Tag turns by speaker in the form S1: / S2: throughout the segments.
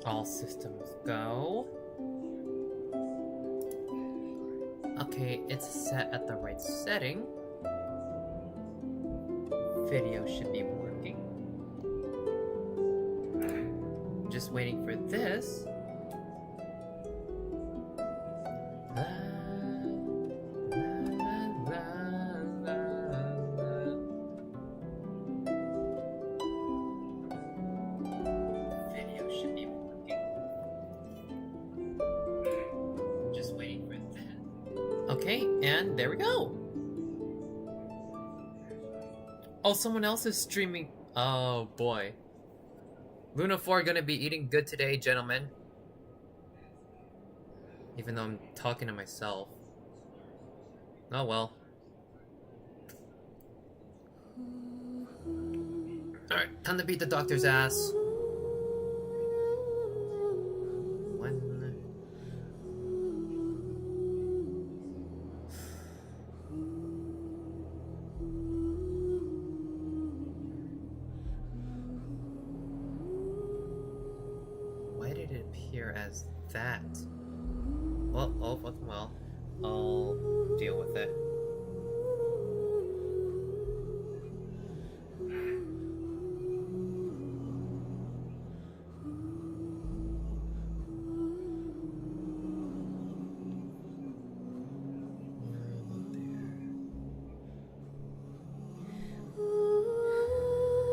S1: All systems go. Okay, it's set at the right setting. Video should be working. Just waiting for this. La, la, la, la, la. Video should be working. Just waiting for that. Okay, and there we go. Oh, someone else is streaming. Oh boy. Luna 4 gonna be eating good today, gentlemen. Even though I'm talking to myself. Oh well. Alright, time to beat the doctor's ass. Why did it appear as that? Well, well, I'll deal with it.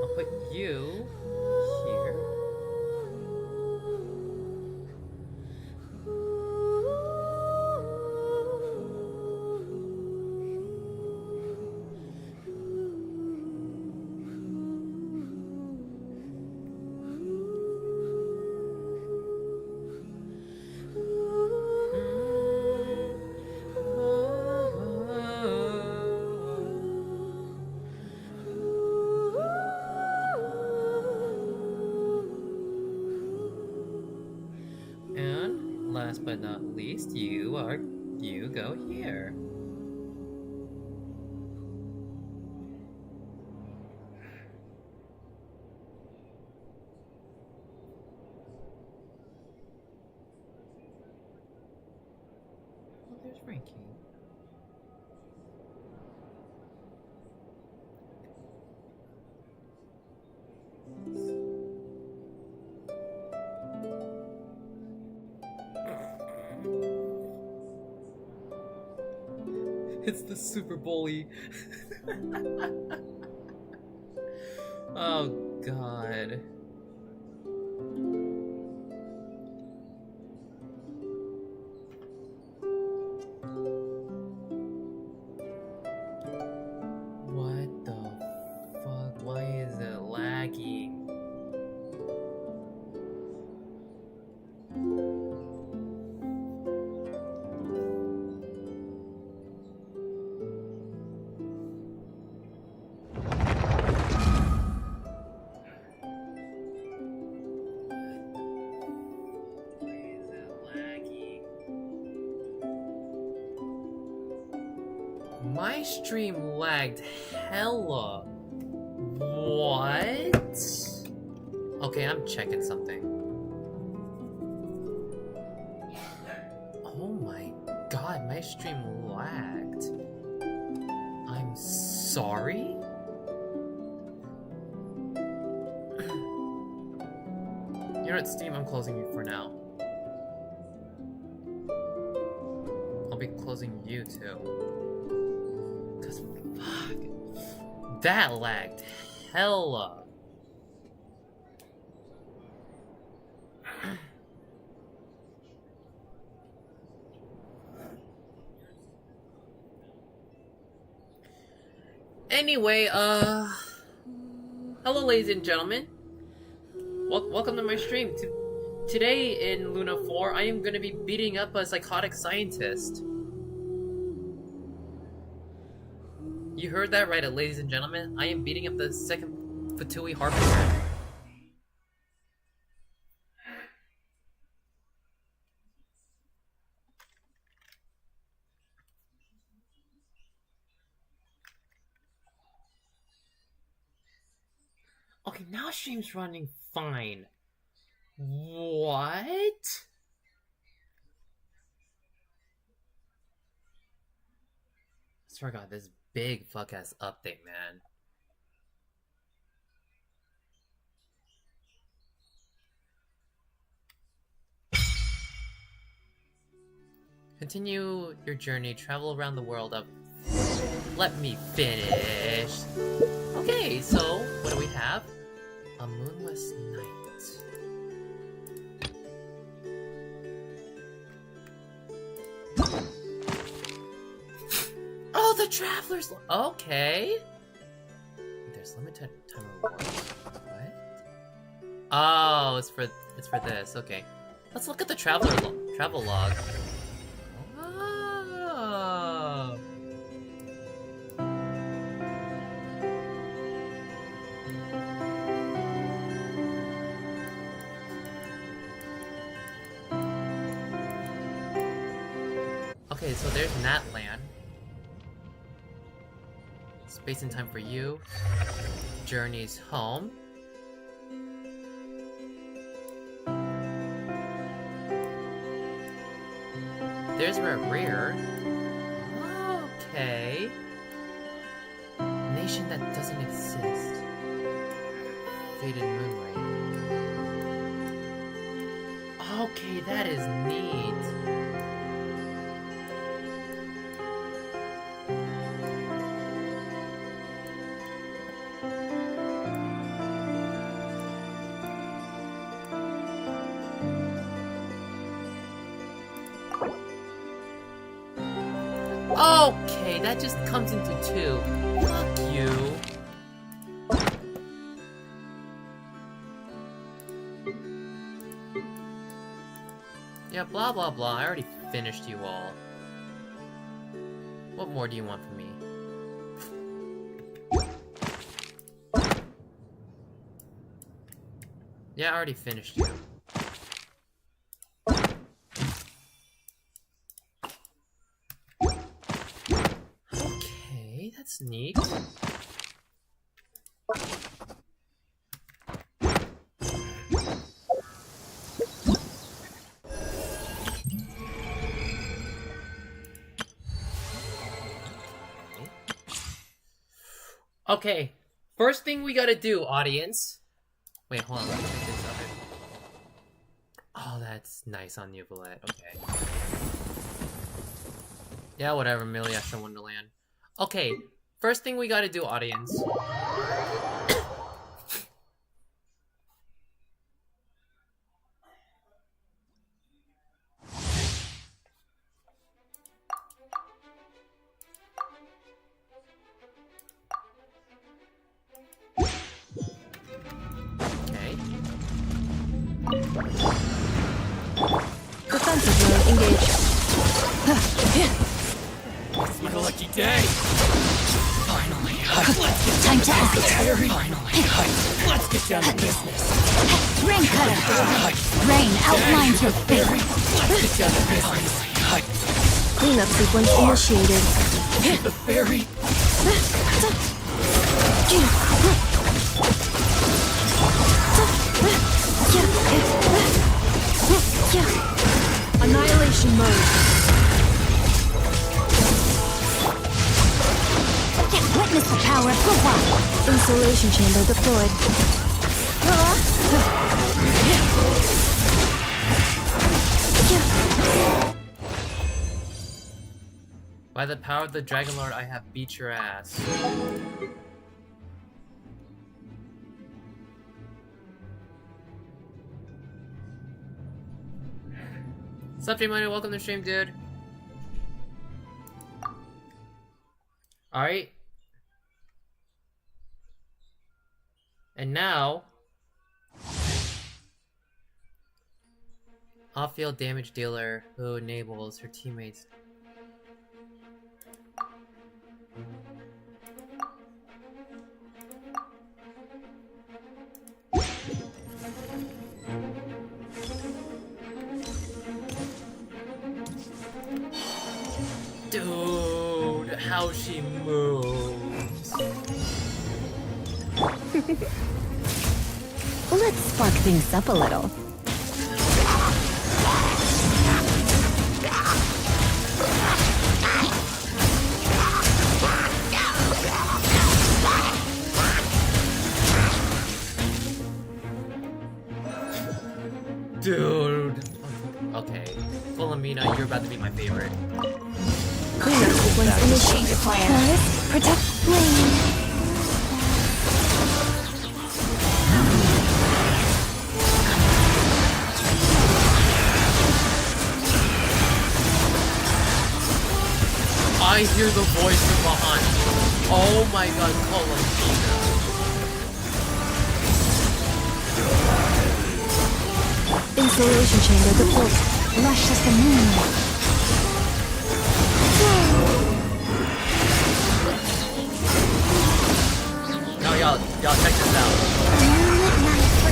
S1: I'll put you here. And last but not least, you go here. Oh, there's Frankie. It's the Super Bully. Oh god. What the fuck? Why is it lagging? My stream lagged hella. What? Okay, I'm checking something. Oh my god, my stream lagged. I'm sorry? You know what, Steam, I'm closing you for now. I'll be closing you too. Cause fuck, that lagged hella. Anyway, hello ladies and gentlemen. Welcome to my stream. Today in Luna 4, I am gonna be beating up a psychotic scientist. You heard that right, ladies and gentlemen. I am beating up the second Fatui Harbinger. Okay, now stream's running fine. What? I swear to God, this big fuck ass update, man. Continue your journey, travel around the world of... Let me finish! Okay, so, what do we have? A moonless night. Oh, the Traveler's... Okay! There's limited time rewards. What? Oh, it's for this, okay. Let's look at the travel log. Oh. Okay, so there's Natland. Space and time for you. Journeys home. There's Rare. Okay. Nation that doesn't exist. Faded Moonray. Okay, that is neat. Okay, that just comes into two. Fuck you. Yeah, blah blah blah. I already finished you all. What more do you want from me? Yeah, I already finished you. That's neat. Okay, first thing we gotta do, audience. Wait, hold on. Let me check this other. Oh, that's nice on you, Valette. Okay. Yeah, whatever, Milliasha Wonderland. Okay, first thing we gotta do, audience. Okay.
S2: Defensive mode engaged.
S3: It's my lucky day! Finally,
S2: Time to act.
S3: Finally, let's get down to business.
S2: Rain cutter. Rain outlines your fate.
S3: Let's get down to business.
S2: Cleanup sequence initiated.
S3: The fairy.
S2: Annihilation mode. Witness the power of the one. Insulation chamber deployed.
S1: By the power of the Dragon Lord, I have beat your ass. What's up, J-Money? Welcome to the stream, dude. Alright. And now... off-field damage dealer who enables her teammates... Dude, how she moves.
S2: Let's spark things up a little.
S1: Dude. Okay. Columbina, you're about to be my favorite.
S2: Cleanup sequence initiated. Forest, protect lane.
S1: I hear the voice from behind. Oh my god, Columbina.
S2: Insulation chamber deployed. Rush as the moon.
S1: No, y'all check this out.
S2: Moonlit night for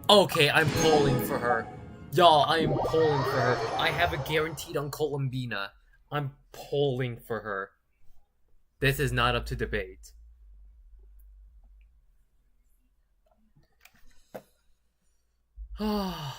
S2: all.
S1: Okay, I'm pulling for her. Y'all, I am pulling for her. I have a guaranteed on Columbina. I'm pulling for her. This is not up to debate. Oh,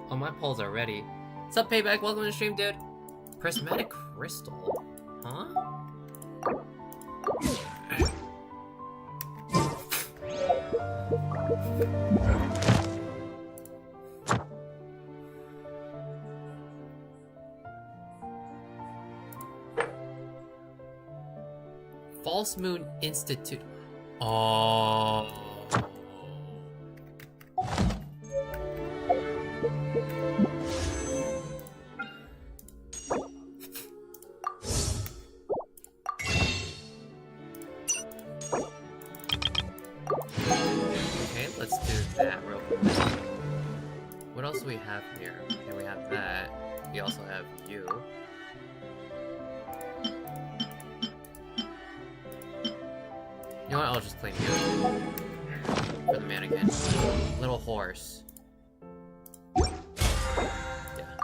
S1: my polls are ready. What's up, Payback? Welcome to the stream, dude. Prismatic crystal? Huh? False Moon Institute. Oh. Okay, let's do that real quick. What else do we have here? Okay, we have that. We also have you. You know what? I'll just claim you for the mannequin. Little horse. Yeah.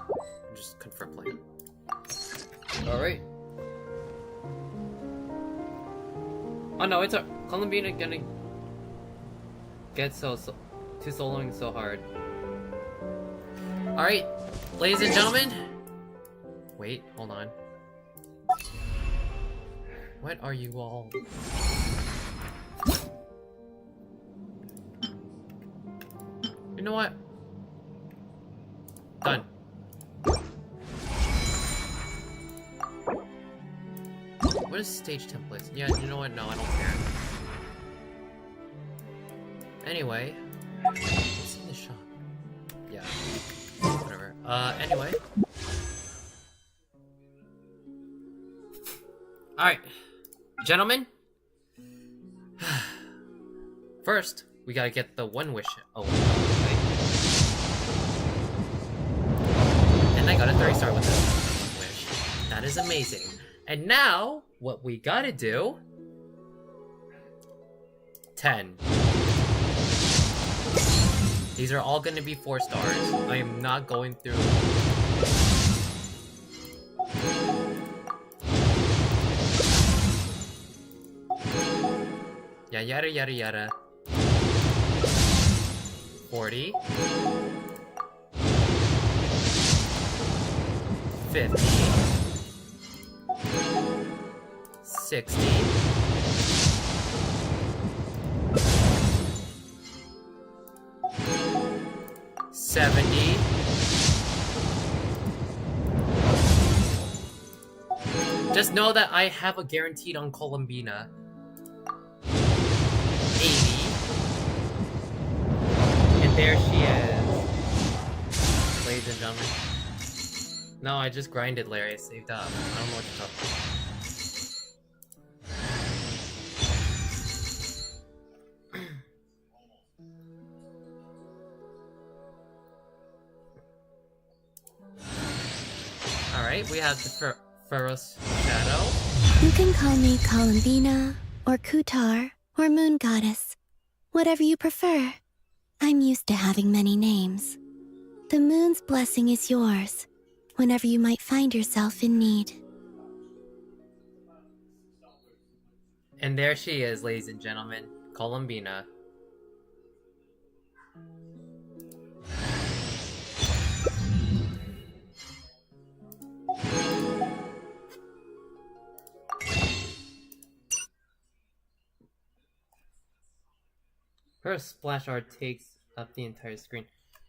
S1: Just confirm plan. Alright. Oh no, it's a Columbina gonna get to soloing so hard. Alright, ladies and gentlemen. Wait, hold on. What are you all? You know what? Done. What is stage templates? Yeah, you know what? No, I don't care. Anyway. What's in the shop? Yeah. Whatever. Anyway. Alright. Gentlemen. First, we gotta get the one wish. Oh, okay. And I got a 3-star with this wish. That is amazing. And now, what we gotta do... 10. These are all gonna be 4 stars. I am not going through... Yeah, yada yada yada. 40. 50. 60. 70. Just know that I have a guaranteed on Columbina. 80. And there she is. Ladies and gentlemen. No, I just grinded, Larry. I saved up. I don't know what to talk about. Alright, we have the Pharaoh's Shadow.
S2: You can call me Columbina, or Kutar, or Moon Goddess. Whatever you prefer. I'm used to having many names. The moon's blessing is yours, whenever you might find yourself in need.
S1: And there she is, ladies and gentlemen, Columbina. Her splash art takes up the entire screen.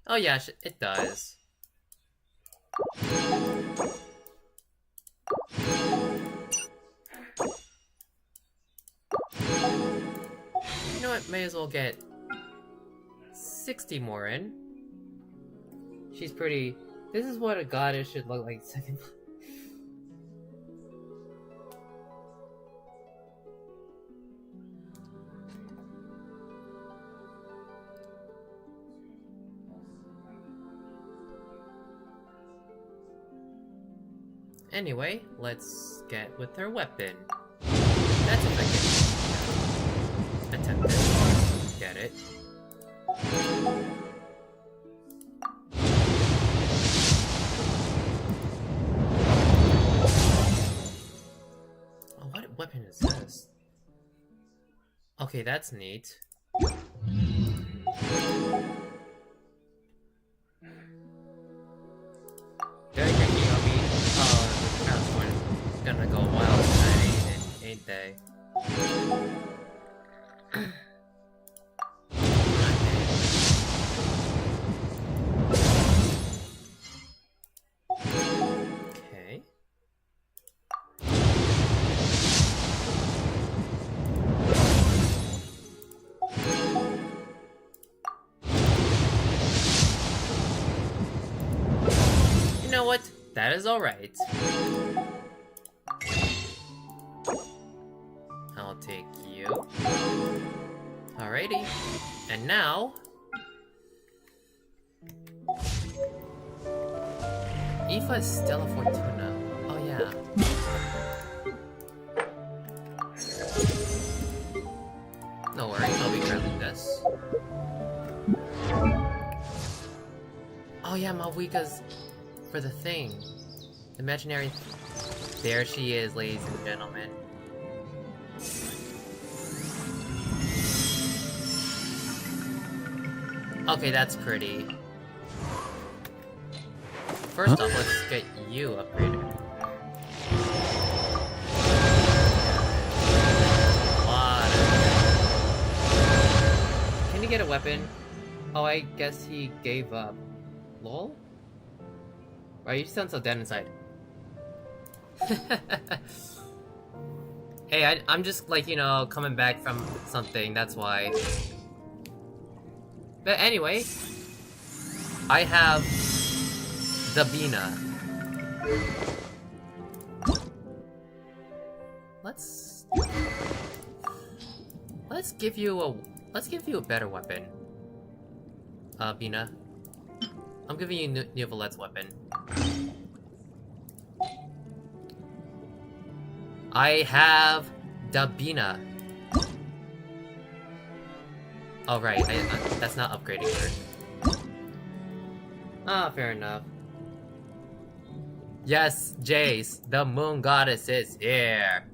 S1: Oh yeah, it does. You know what, may as well get 60 more in. She's pretty... This is what a goddess should look like second. Anyway, let's get with her weapon. That's effective. Attempt it. Get it. Oh, what weapon is this? Okay, that's neat. Very tricky, Obi. Oh, the crowd's gonna go wild tonight, ain't they? Okay. You know what? That is alright. I'll take you. Alrighty. And now... Aoife Stella Fortuna. Oh yeah. No worries, I'll be grabbing this. Oh yeah, Malvika's for the thing. Imaginary... There she is, ladies and gentlemen. Okay, that's pretty. First off, let's get you upgraded. Can you get a weapon? Oh, I guess he gave up. Lol? Why you sound so dead inside? Hey, I'm just like, you know, coming back from something, that's why. But anyway, I have the Bina. Let's give you a better weapon. Bina. I'm giving you Neovalet's weapon. I have the Bina. Oh right, that's not upgrading her. Ah, fair enough. Yes, Jace, the moon goddess is here!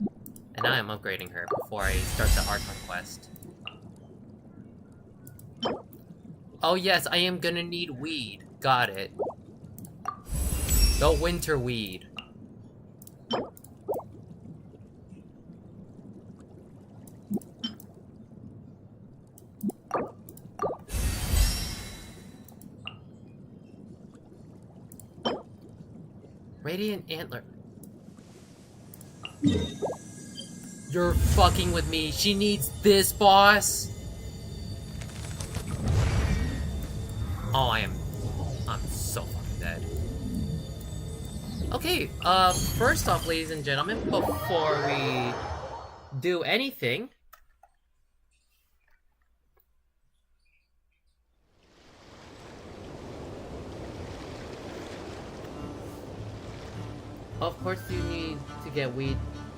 S1: And I am upgrading her before I start the Archon quest. Oh yes, I am gonna need weed. Got it. The winter weed. Radiant Antler. You're fucking with me. She needs this, boss. Oh, I'm so fucking dead. Okay, first off, ladies and gentlemen, before we do anything, of course you need to get weed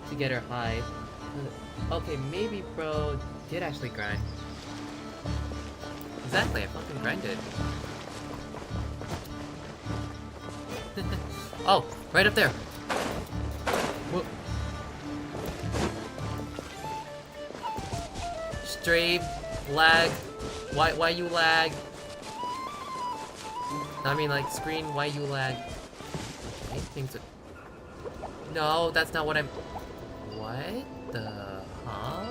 S1: to get her high. Okay, maybe bro did actually grind. Exactly, I fucking grinded. Oh, right up there. Whoa. Stream lag. Why you lag? I mean, like, screen, why you lag? Okay, things are... No, that's not what I'm... What the... Huh?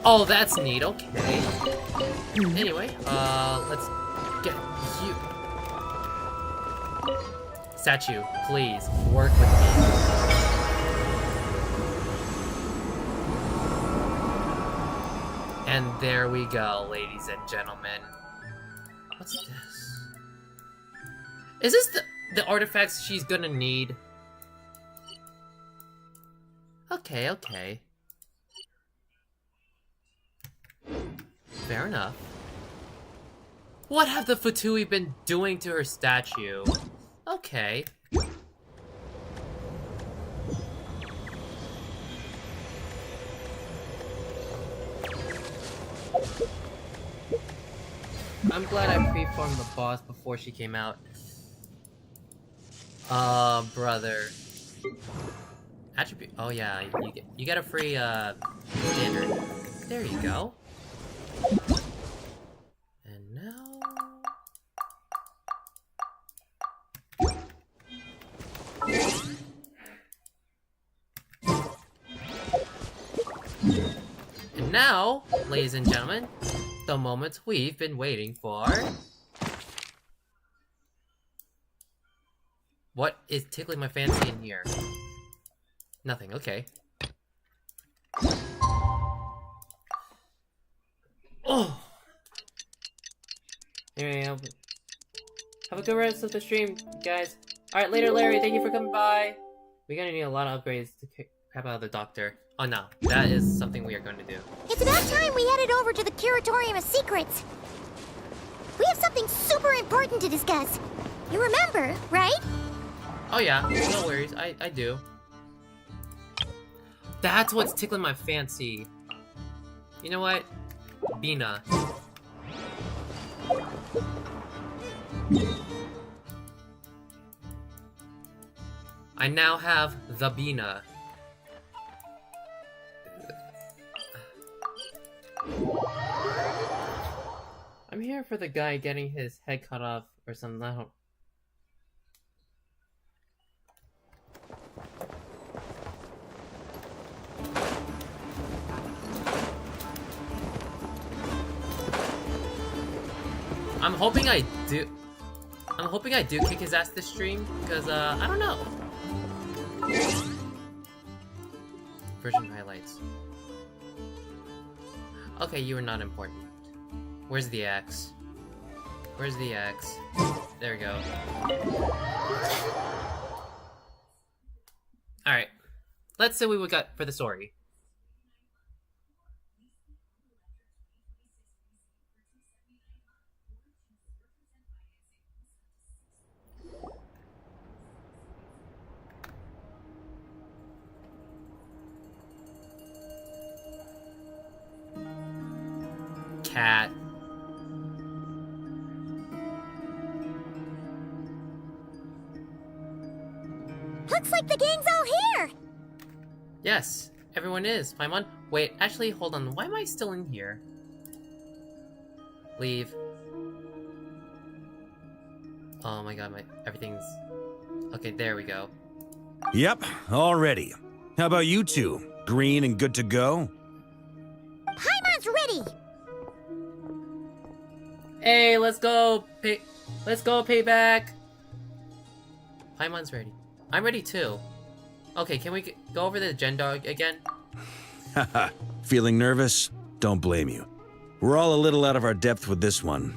S1: Oh, that's neat, okay. Anyway, let's get you. Statue, please, work with me. And there we go, ladies and gentlemen. What's this? Is this the artifacts she's gonna need? Okay, okay. Fair enough. What have the Fatui been doing to her statue? Okay. I'm glad I pre-formed the boss before she came out. Brother. Attribute. Oh yeah, you get a free standard. There you go. And now. And now, ladies and gentlemen, the moment we've been waiting for. What is tickling my fancy in here? Nothing, okay. Oh! Anyway, have a good rest of the stream, guys. Alright, later, Larry. Thank you for coming by. We're gonna need a lot of upgrades to kick crap out of the doctor. Oh no, that is something we are going to do.
S4: It's about time we headed over to the Curatorium of Secrets. We have something super important to discuss. You remember, right?
S1: Oh yeah, no worries. I do. That's what's tickling my fancy. You know what? Bina. I now have the Bina. I'm here for the guy getting his head cut off or something. I don't... I'm hoping I do kick his ass this stream, because, I don't know. Version highlights. Okay, you are not important. Where's the axe? Where's the axe? There we go. Alright. Let's see what we got for the story. Cat.
S4: Looks like the gang's all here!
S1: Yes, everyone is. Paimon. Wait, actually, hold on. Why am I still in here? Leave. Oh my god, everything's... Okay, there we go.
S5: Yep, all ready. How about you two? Green and good to go?
S4: Paimon's ready!
S1: Hey, let's go payback. Paimon's ready. I'm ready too. Okay, can we go over the Gen Dog again?
S5: Haha, feeling nervous? Don't blame you. We're all a little out of our depth with this one.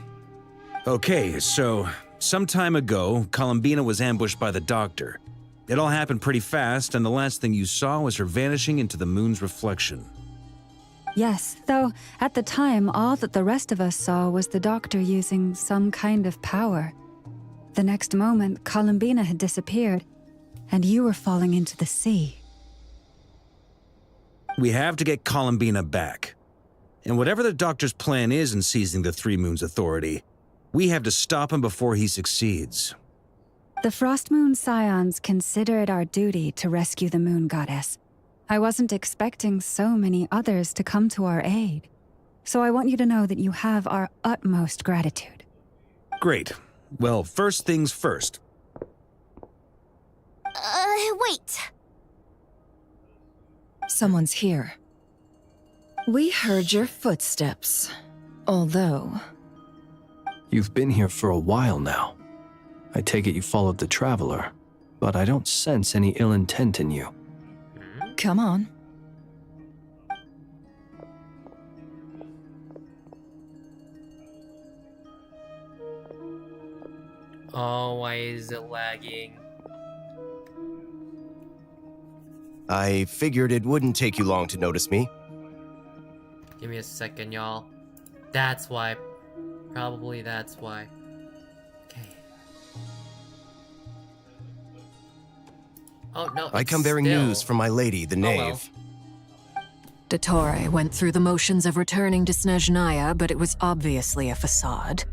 S5: Okay, so some time ago, Columbina was ambushed by the doctor. It all happened pretty fast, and the last thing you saw was her vanishing into the moon's reflection.
S6: Yes, though at the time, all that the rest of us saw was the doctor using some kind of power. The next moment, Columbina had disappeared, and you were falling into the sea.
S5: We have to get Columbina back. And whatever the Doctor's plan is in seizing the Three Moons Authority, we have to stop him before he succeeds.
S6: The Frost Moon Scions consider it our duty to rescue the Moon Goddess. I wasn't expecting so many others to come to our aid. So I want you to know that you have our utmost gratitude.
S5: Great. Well, first things first.
S4: Wait.
S7: Someone's here. We heard your footsteps. Although...
S8: You've been here for a while now. I take it you followed the Traveler, but I don't sense any ill intent in you.
S7: Come on.
S1: Oh, why is it lagging?
S9: I figured it wouldn't take you long to notice me.
S1: Give me a second, y'all. That's why. Probably that's why. Okay. Oh, no,
S9: I come bearing news from my lady, the knave.
S7: Dottore went through the motions of returning to Snezhnaya, but it was obviously a facade.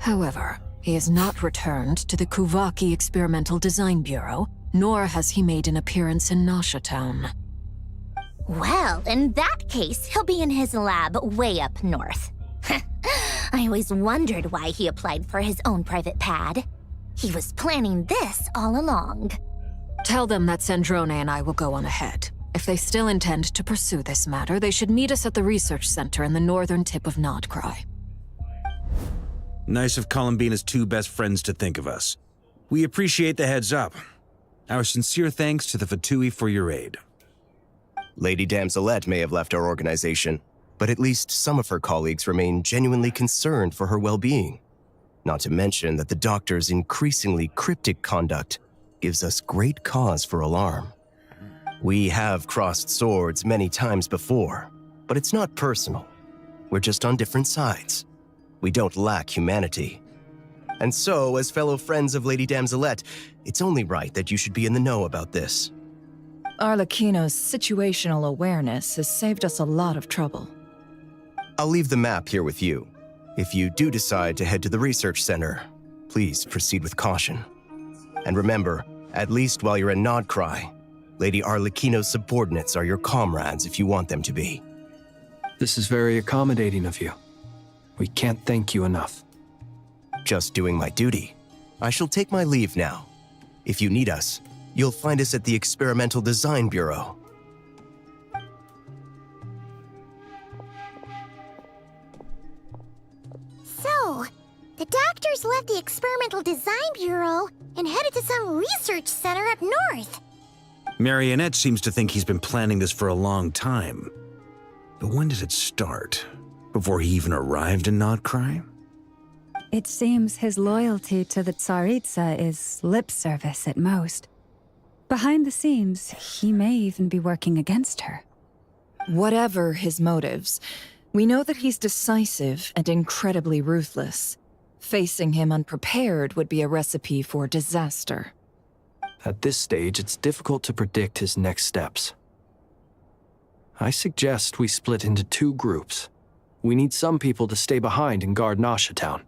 S7: However, he has not returned to the Kuvaki Experimental Design Bureau, nor has he made an appearance in Nasha Town.
S4: Well, in that case, he'll be in his lab way up north. I always wondered why he applied for his own private pad. He was planning this all along.
S7: Tell them that Sandrone and I will go on ahead. If they still intend to pursue this matter, they should meet us at the research center in the northern tip of Nodcry.
S5: Nice of Columbina's two best friends to think of us. We appreciate the heads up. Our sincere thanks to the Fatui for your aid.
S9: Lady Damselette may have left our organization, but at least some of her colleagues remain genuinely concerned for her well-being. Not to mention that the Doctor's increasingly cryptic conduct gives us great cause for alarm. We have crossed swords many times before, but it's not personal. We're just on different sides. We don't lack humanity. And so, as fellow friends of Lady Damselette, it's only right that you should be in the know about this.
S7: Arlecchino's situational awareness has saved us a lot of trouble.
S9: I'll leave the map here with you. If you do decide to head to the research center, please proceed with caution. And remember, at least while you're in Nodcry, Lady Arlecchino's subordinates are your comrades if you want them to be.
S8: This is very accommodating of you. We can't thank you enough.
S9: Just doing my duty. I shall take my leave now. If you need us, you'll find us at the Experimental Design Bureau.
S4: So, the Doctors left the Experimental Design Bureau and headed to some research center up north.
S5: Marionette seems to think he's been planning this for a long time. But when did it start? Before he even arrived in Nodcry?
S6: It seems his loyalty to the Tsaritsa is lip service at most. Behind the scenes, he may even be working against her.
S7: Whatever his motives, we know that he's decisive and incredibly ruthless. Facing him unprepared would be a recipe for disaster.
S8: At this stage, it's difficult to predict his next steps. I suggest we split into two groups. We need some people to stay behind and guard Nasha Town.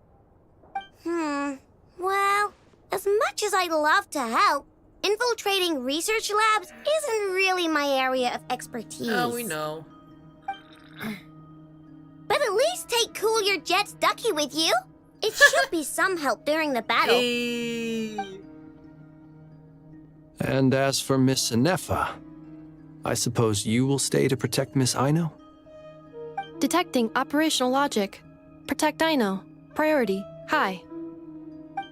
S4: Well, as much as I'd love to help, infiltrating research labs isn't really my area of expertise.
S1: Oh, we know.
S4: But at least take Cool Your Jets Ducky with you. It should be some help during the battle.
S1: Hey.
S8: And as for Miss Inefa, I suppose you will stay to protect Miss Aino?
S10: Detecting operational logic. Protect Aino. Priority. High.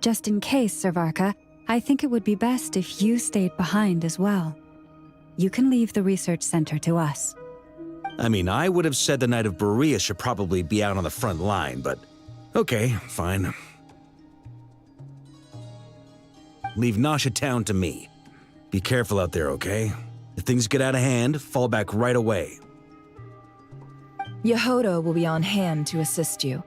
S6: Just in case, Servarka, I think it would be best if you stayed behind as well. You can leave the research center to us.
S5: I mean, I would have said the Knight of Berea should probably be out on the front line, but okay, fine. Leave Nasha Town to me. Be careful out there, okay? If things get out of hand, fall back right away.
S7: Yehodo will be on hand to assist you.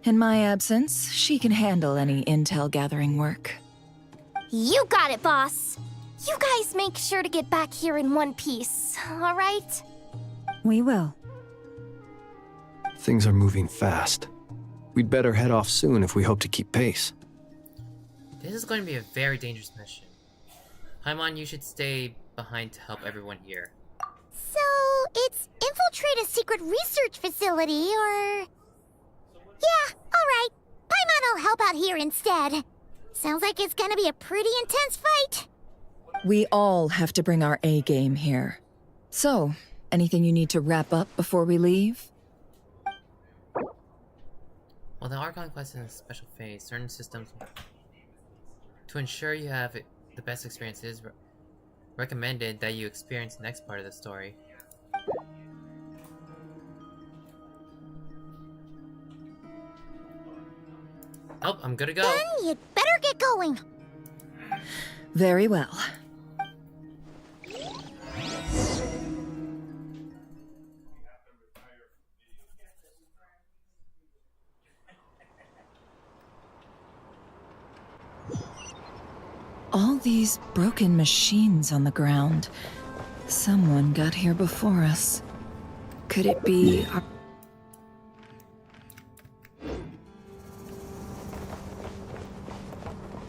S7: In my absence, she can handle any intel gathering work.
S4: You got it, boss. You guys make sure to get back here in one piece, all right?
S6: We will.
S8: Things are moving fast. We'd better head off soon if we hope to keep pace.
S1: This is going to be a very dangerous mission. Paimon, you should stay behind to help everyone here.
S4: So, it's infiltrate a secret research facility, or... Yeah, alright. Paimon will help out here instead. Sounds like it's gonna be a pretty intense fight.
S11: We all have to bring our A game here. So, anything you need to wrap up before we leave?
S1: Well, the Archon quest is a special phase. Certain systems... To ensure you have the best experiences, recommended that you experience the next part of the story. Oh, I'm good to go.
S4: Then you'd better get going.
S11: Very well. All these broken machines on the ground. Someone got here before us. Could it be our...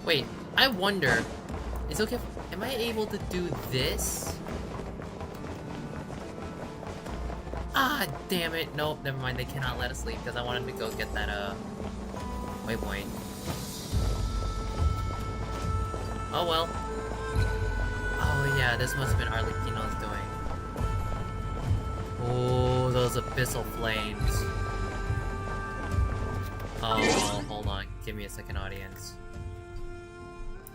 S1: Wait, I wonder... Is it okay if... Am I able to do this? Ah, damn it. Nope, never mind. They cannot let us leave because I wanted to go get that, waypoint. Oh well. Oh yeah, this must have been Arlecchino's doing. Oh, those abyssal flames. Oh, hold on. Give me a second, audience.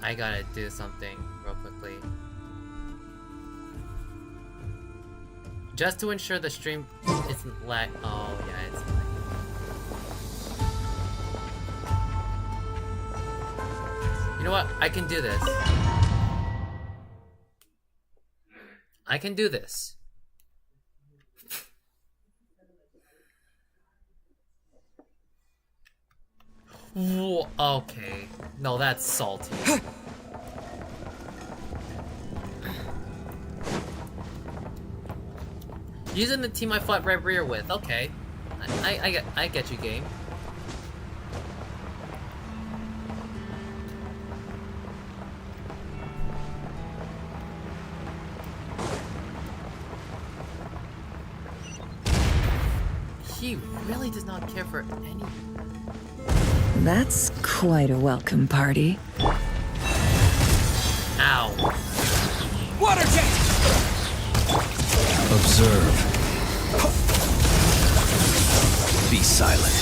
S1: I gotta do something real quickly. Just to ensure the stream isn't lag. Oh yeah, it's lagging. You know what? I can do this. I can do this. Whoa, okay. No, that's salty. Using the team I fought right rear with. Okay. I get you, game. He really does not care for any...
S11: That's quite a welcome party.
S1: Ow.
S3: Water jet!
S5: Observe. Be silent.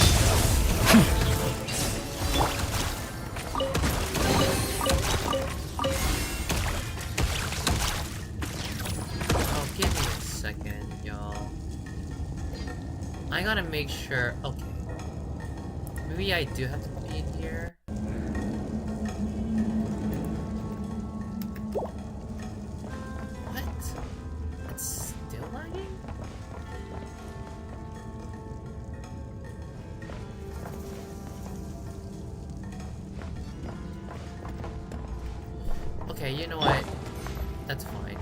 S1: Oh, give me a second, y'all. I gotta make sure... Okay. Maybe I do have to be in here. What? It's still lagging? Okay, you know what? That's fine.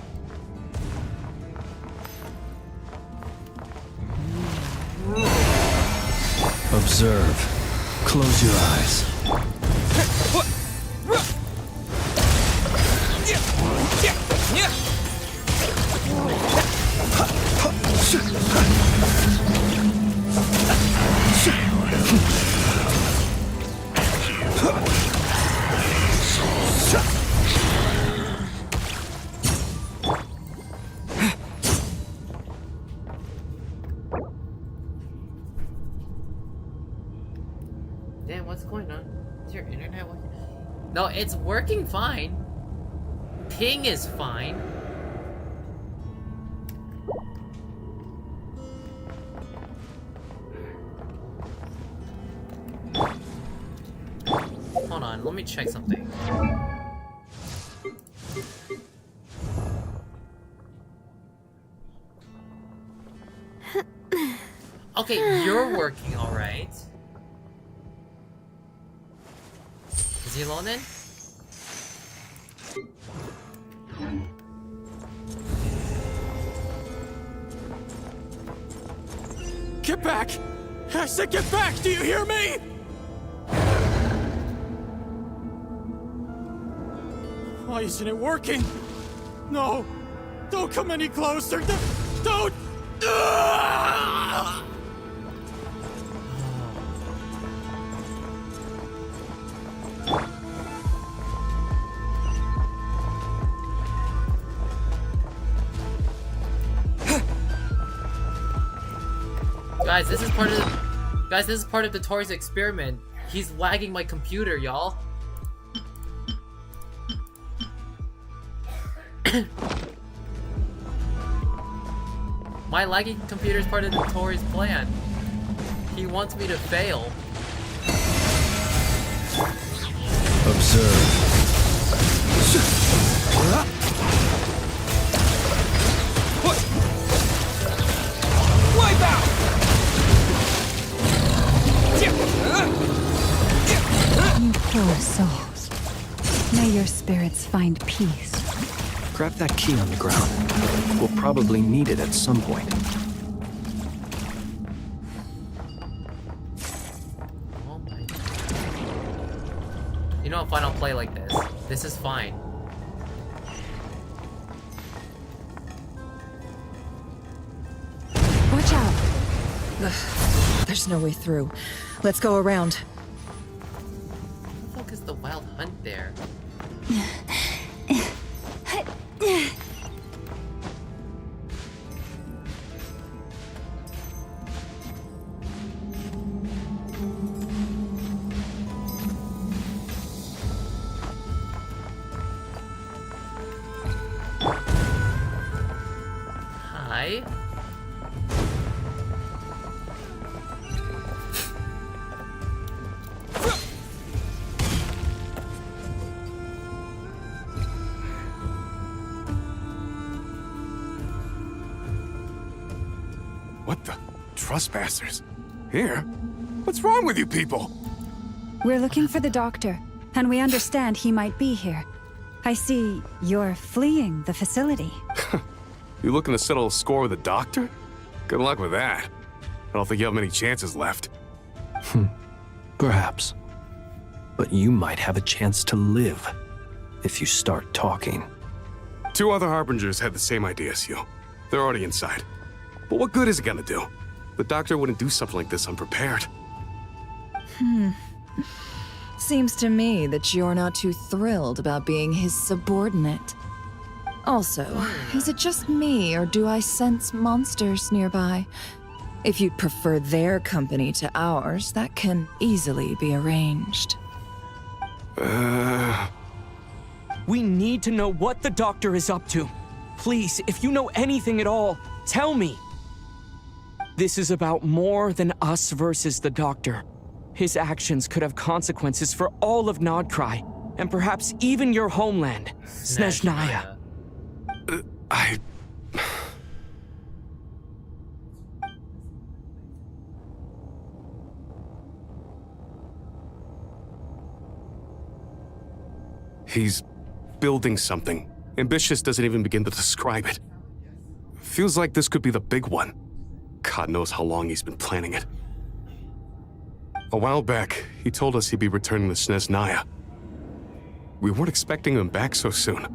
S5: Observe. Close your eyes.
S1: Damn, what's going on? Is your internet working? No, it's working fine. Ping is fine. Hold on, let me check something. Okay, you're working alright. Is he alone then?
S3: Get back! I said get back, do you hear me? Why isn't it working? No, don't come any closer. Don't.
S1: Guys, this is part of the Tori's experiment. He's lagging my computer, y'all. My lagging computer is part of the Tori's plan. He wants me to fail.
S5: Observe.
S3: Wipe out!
S6: You poor souls. May your spirits find peace.
S8: Grab that key on the ground. We'll probably need it at some point.
S1: Oh my. You know, if I don't play like this, this is fine.
S11: Watch out! Ugh, there's no way through. Let's go around.
S1: Where the fuck is the wild hunt there? Hi.
S3: What the? Trespassers? Here? What's wrong with you people?
S6: We're looking for the doctor, and we understand he might be here. I see you're fleeing the facility.
S3: You looking to settle a score with a doctor? Good luck with that. I don't think you have many chances left.
S8: Perhaps. But you might have a chance to live if you start talking.
S3: 2 other Harbingers had the same idea as you. They're already inside. But what good is it gonna do? The doctor wouldn't do something like this unprepared.
S11: Seems to me that you're not too thrilled about being his subordinate. Also, is it just me, or do I sense monsters nearby? If you'd prefer their company to ours, that can easily be arranged.
S12: We need to know what the doctor is up to. Please, if you know anything at all, tell me. This is about more than us versus the doctor. His actions could have consequences for all of Nodcry, and perhaps even your homeland, Snezhnaya.
S3: He's building something. Ambitious doesn't even begin to describe it. Feels like this could be the big one. God knows how long he's been planning it. A while back, he told us he'd be returning to Snezhnaya. We weren't expecting him back so soon.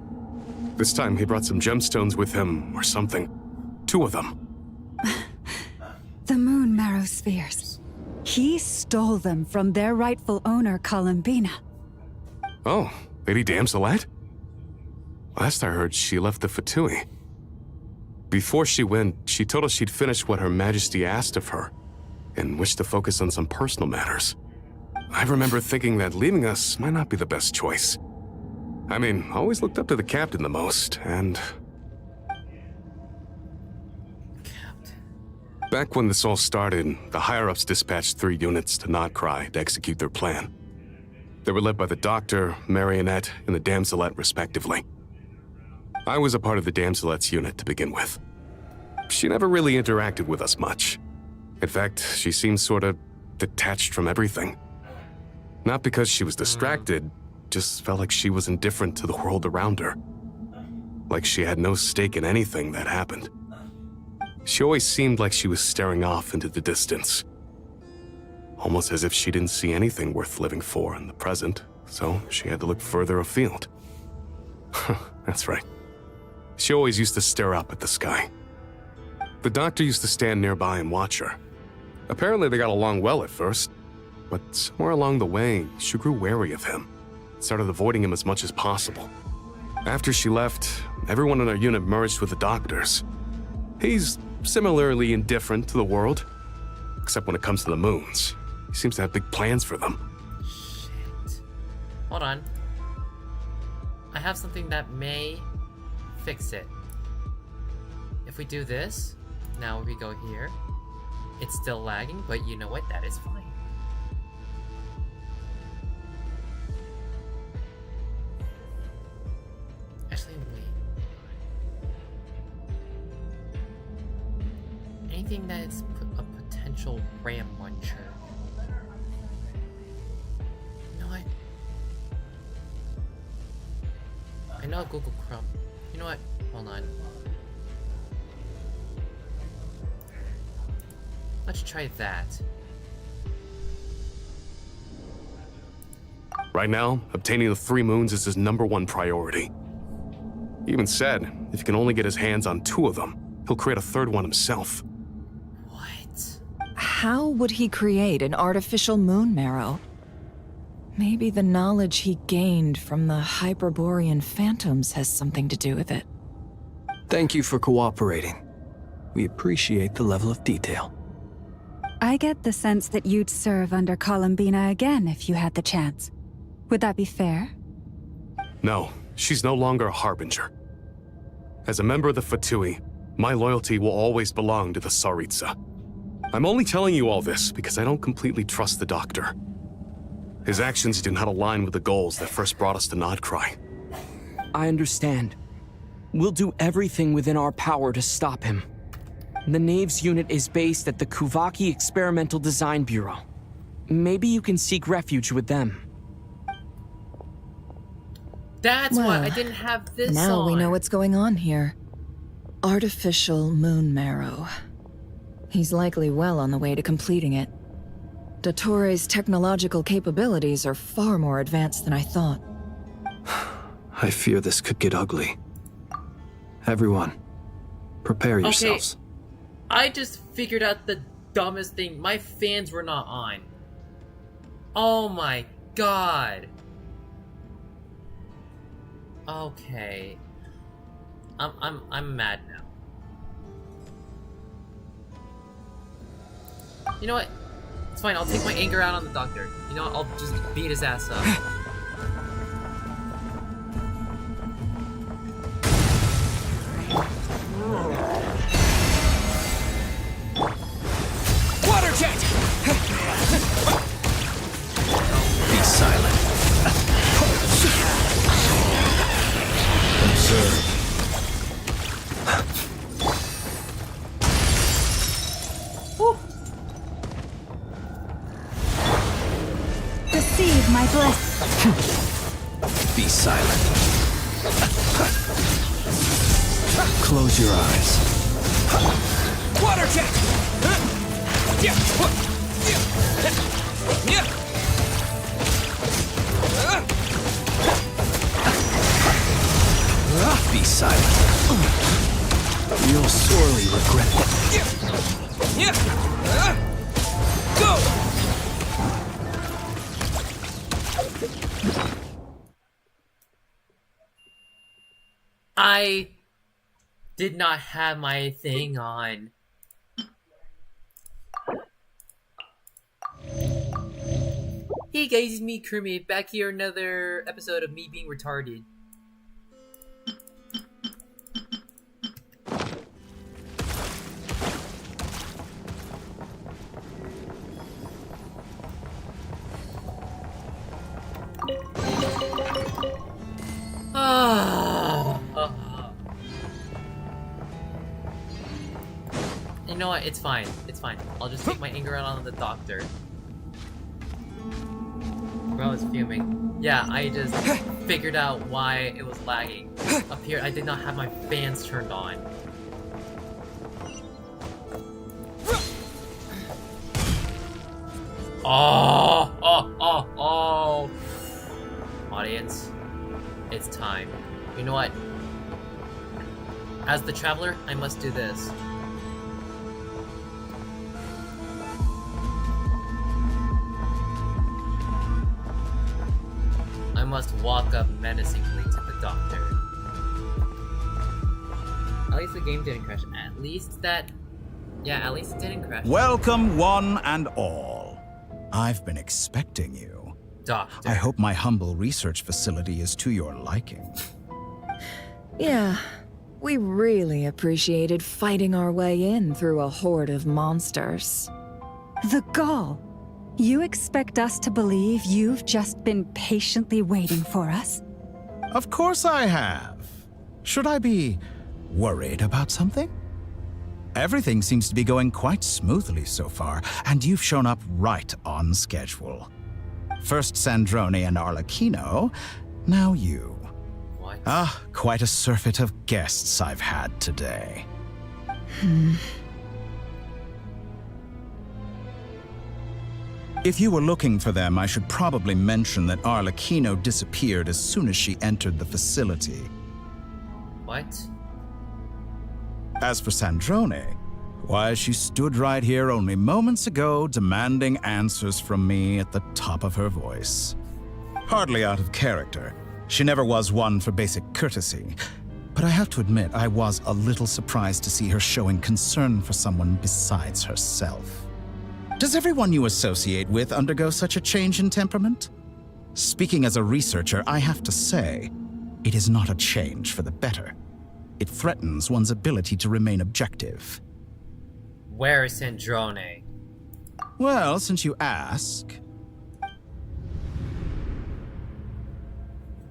S3: This time he brought some gemstones with him, or something. 2 of them.
S6: The moon marrow spheres. He stole them from their rightful owner, Columbina.
S3: Oh, Lady Damselet? Last I heard, she left the Fatui. Before she went, she told us she'd finished what Her Majesty asked of her, and wished to focus on some personal matters. I remember thinking that leaving us might not be the best choice. I mean, I always looked up to the captain the most, and... Back when this all started, the higher-ups dispatched 3 units to Nodcry to execute their plan. They were led by the Doctor, Marionette, and the Damselet, respectively. I was a part of the Damselet's unit to begin with. She never really interacted with us much. In fact, she seemed sort of detached from everything. Not because she was distracted, just felt like she was indifferent to the world around her. Like she had no stake in anything that happened. She always seemed like she was staring off into the distance. almost as if she didn't see anything worth living for in the present, so she had to look further afield. That's right. She always used to stare up at the sky. The doctor used to stand nearby and watch her. Apparently they got along well at first, but somewhere along the way, she grew wary of him, started avoiding him as much as possible. After she left, everyone in our unit merged with the doctors. He's similarly indifferent to the world, except when it comes to the moons. He seems to have big plans for them.
S1: Shit. Hold on. I have something that may fix it. If we do this, now we go here. It's still lagging, but you know what? That is fine. Actually, wait. Anything that's a potential RAM muncher. You know what? I know Google Chrome. You know what? Hold on. Let's try that.
S3: Right now, obtaining the 3 moons is his #1 priority. He even said if he can only get his hands on 2 of them, he'll create a 3rd one himself.
S1: What?
S11: How would he create an artificial moon marrow? Maybe the knowledge he gained from the Hyperborean phantoms has something to do with it.
S8: Thank you for cooperating. We appreciate the level of detail.
S6: I get the sense that you'd serve under Columbina again if you had the chance. Would that be fair?
S3: No, she's no longer a harbinger. As a member of the Fatui, my loyalty will always belong to the Tsaritsa. I'm only telling you all this because I don't completely trust the doctor. His actions do not align with the goals that first brought us to Nodcry.
S12: I understand. We'll do everything within our power to stop him. The Knaves unit is based at the Kuvaki Experimental Design Bureau. Maybe you can seek refuge with them.
S1: That's
S11: Well,
S1: why I didn't have this
S11: Now we
S1: on.
S11: know what's going on here. Artificial moon marrow. He's likely well on the way to completing it. Dottore's technological capabilities are far more advanced than I thought.
S8: I fear this could get ugly. Everyone, prepare yourselves.
S1: I just figured out the dumbest thing. My fans were not on. Oh my god. Okay. I'm mad now. You know what? It's fine, I'll take my anger out on the doctor. You know what? I'll just beat his ass up.
S12: Water jet!
S8: Be silent. Observe.
S6: Receive my bliss.
S8: Be silent. Close your eyes.
S12: Water jet!
S8: Be silent. You'll sorely regret it.
S12: Go!
S1: I did not have my thing on. Hey guys, it's me, Kermit, back here another episode of me being retarded. You know what? It's fine. It's fine. I'll just take my anger out on the doctor. Bro is fuming. Yeah, I just figured out why it was lagging. Up here, I did not have my fans turned on. Oh! know what? As the Traveler, I must do this. I must walk up menacingly to the Doctor. At least the game didn't crash. At least that... Yeah, at least it didn't crash.
S13: Welcome, one and all. I've been expecting you.
S1: Doctor.
S13: I hope my humble research facility is to your liking.
S11: Yeah, we really appreciated fighting our way in through a horde of monsters.
S6: The gall! You expect us to believe you've just been patiently waiting for us?
S13: Of course I have. Should I be worried about something? Everything seems to be going quite smoothly so far, and you've shown up right on schedule. First Sandrone and Arlecchino, now you.
S1: What?
S13: Ah, quite a surfeit of guests I've had today. If you were looking for them, I should probably mention that Arlecchino disappeared as soon as she entered the facility.
S1: What?
S13: As for Sandrone, why, she stood right here only moments ago demanding answers from me at the top of her voice. Hardly out of character. She never was one for basic courtesy. But I have to admit, I was a little surprised to see her showing concern for someone besides herself. Does everyone you associate with undergo such a change in temperament? Speaking as a researcher, I have to say, it is not a change for the better. It threatens one's ability to remain objective.
S1: Where is Sandrone?
S13: Well, since you ask...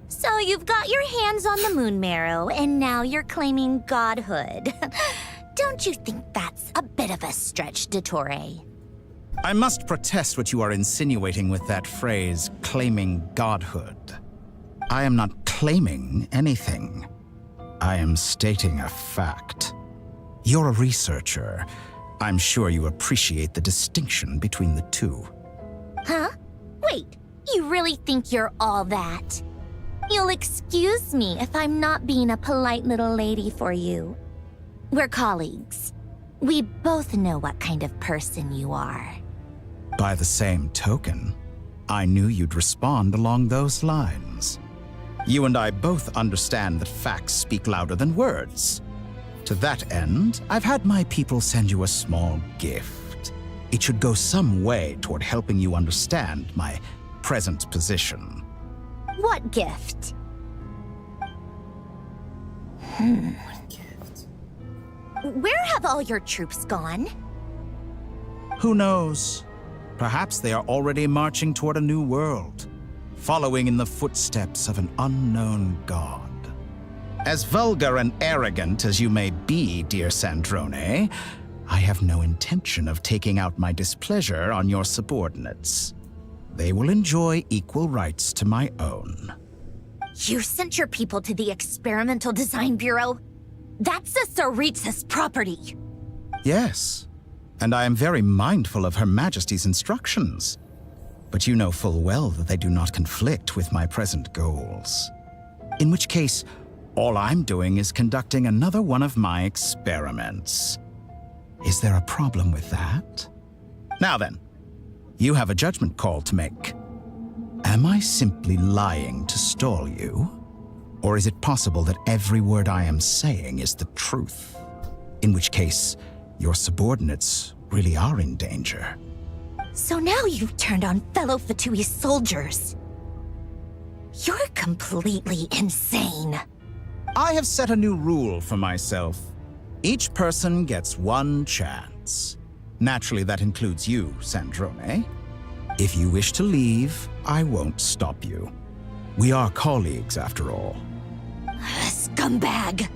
S4: So you've got your hands on the moon marrow, and now you're claiming godhood. Don't you think that's a bit of a stretch, Dottore?
S13: I must protest what you are insinuating with that phrase, claiming godhood. I am not claiming anything. I am stating a fact. You're a researcher. I'm sure you appreciate the distinction between the two.
S4: Huh? Wait, you really think you're all that? You'll excuse me if I'm not being a polite little lady for you. We're colleagues. We both know what kind of person you are.
S13: By the same token, I knew you'd respond along those lines. You and I both understand that facts speak louder than words. To that end, I've had my people send you a small gift. It should go some way toward helping you understand my present position.
S4: What gift?
S1: What gift?
S4: Where have all your troops gone?
S13: Who knows? Perhaps they are already marching toward a new world, following in the footsteps of an unknown god. As vulgar and arrogant as you may be, dear Sandrone, I have no intention of taking out my displeasure on your subordinates. They will enjoy equal rights to my own.
S4: You sent your people to the Experimental Design Bureau? That's a Tsaritsa's property.
S13: Yes, and I am very mindful of Her Majesty's instructions. But you know full well that they do not conflict with my present goals. In which case, all I'm doing is conducting another one of my experiments. Is there a problem with that? Now then, you have a judgment call to make. Am I simply lying to stall you? Or is it possible that every word I am saying is the truth? In which case, your subordinates really are in danger.
S4: So now you've turned on fellow Fatui soldiers. You're completely insane.
S13: I have set a new rule for myself. Each person gets one chance. Naturally, that includes you, Sandrone. If you wish to leave, I won't stop you. We are colleagues, after all.
S4: Scumbag!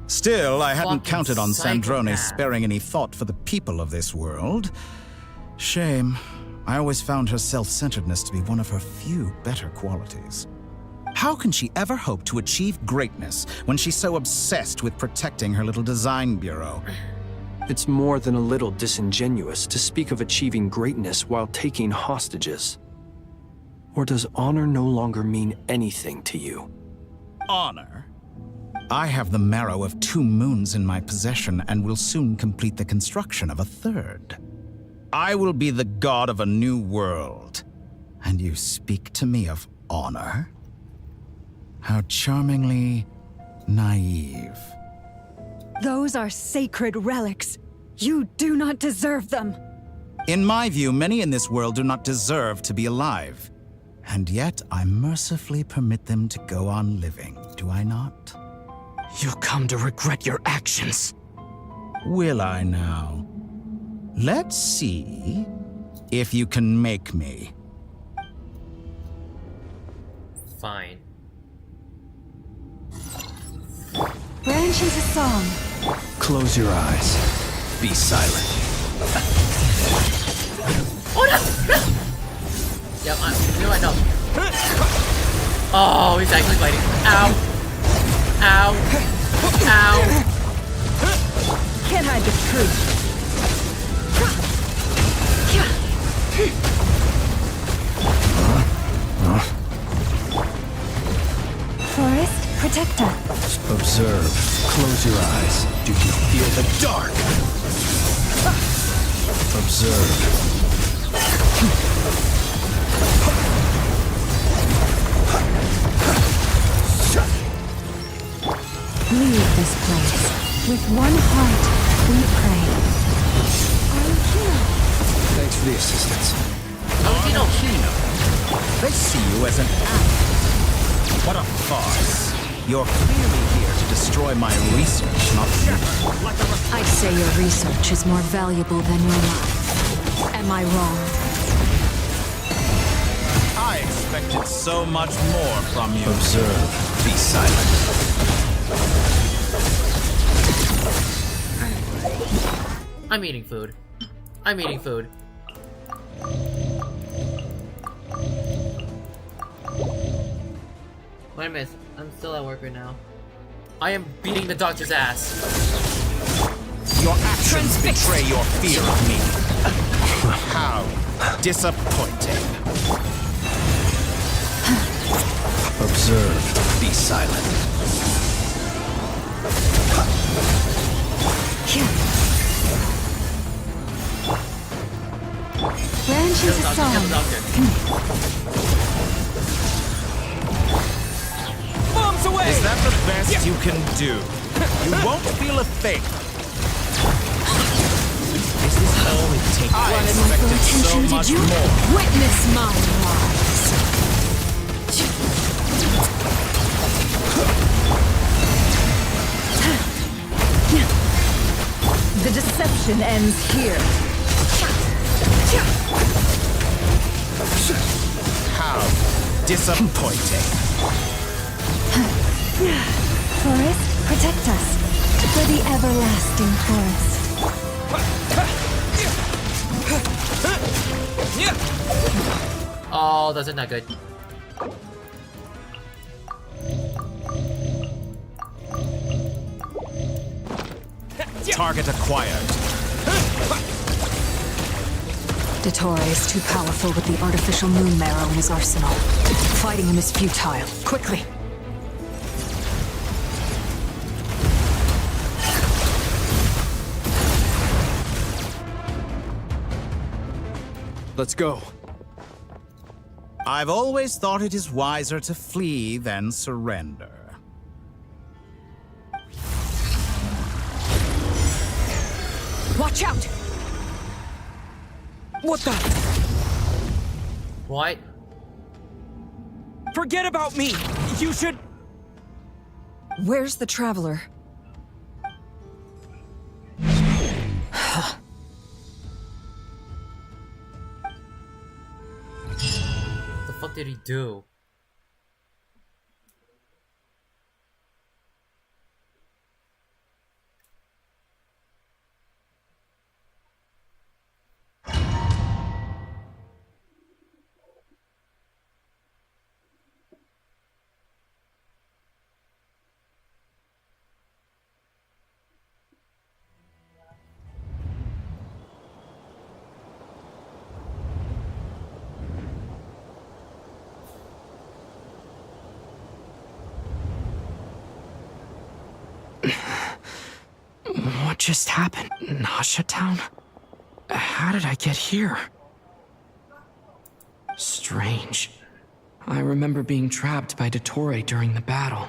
S13: Still, I hadn't
S1: Fucking
S13: counted on Sandrone
S1: psychopath.
S13: sparing any thought for the people of this world. Shame. I always found her self-centeredness to be one of her few better qualities. How can she ever hope to achieve greatness when she's so obsessed with protecting her little design bureau?
S8: It's more than a little disingenuous to speak of achieving greatness while taking hostages. Or does honor no longer mean anything to you?
S13: Honor? I have the marrow of 2 moons in my possession and will soon complete the construction of a 3rd. I will be the god of a new world. And you speak to me of honor? How charmingly naive.
S6: Those are sacred relics. You do not deserve them.
S13: In my view, many in this world do not deserve to be alive. And yet, I mercifully permit them to go on living, do I not?
S12: You'll come to regret your actions.
S13: Will I now? Let's see if you can make me.
S1: Fine.
S6: Branch into song.
S8: Close your eyes. Be silent.
S1: Oh no! Yep, I know. Oh, he's actually fighting. Ow! Ow! Ow!
S6: Can't hide the truth. Forest, protector.
S8: Observe. Close your eyes. Do you feel the dark? Observe.
S6: Leave this place. With one heart, we pray.
S8: Thanks for the assistance.
S13: They see you as an ally. What a farce. You're clearly here to destroy my research, not you.
S7: I'd say your research is more valuable than your life. Am I wrong?
S13: I expected so much more from you.
S8: Observe. Be silent.
S1: I'm eating food. I'm eating food. What I miss? I'm still at work right now. I am beating the doctor's ass.
S13: Your actions betray your fear of me. How disappointing.
S8: Observe. Be silent.
S6: Branch into song.
S12: Bombs away!
S13: Is that the best you can do? You won't feel a thing. Is this all it takes? I
S7: Wanted my full
S13: expected so
S7: attention,
S13: much
S7: did you?
S13: more.
S7: Witness my rise.
S6: The deception ends here.
S13: How disappointing.
S6: Forest, protect us. For the everlasting forest.
S1: Oh, that's not good.
S13: Target acquired.
S7: Dottore is too powerful with the artificial moon marrow in his arsenal. Fighting him is futile. Quickly!
S8: Let's go.
S13: I've always thought it is wiser to flee than surrender.
S7: Watch out!
S12: What the?
S1: What?
S12: Forget about me! You should...
S11: Where's the traveler?
S1: What the fuck did he do?
S12: just happened? Nasha Town? How did I get here? Strange. I remember being trapped by Dottore during the battle.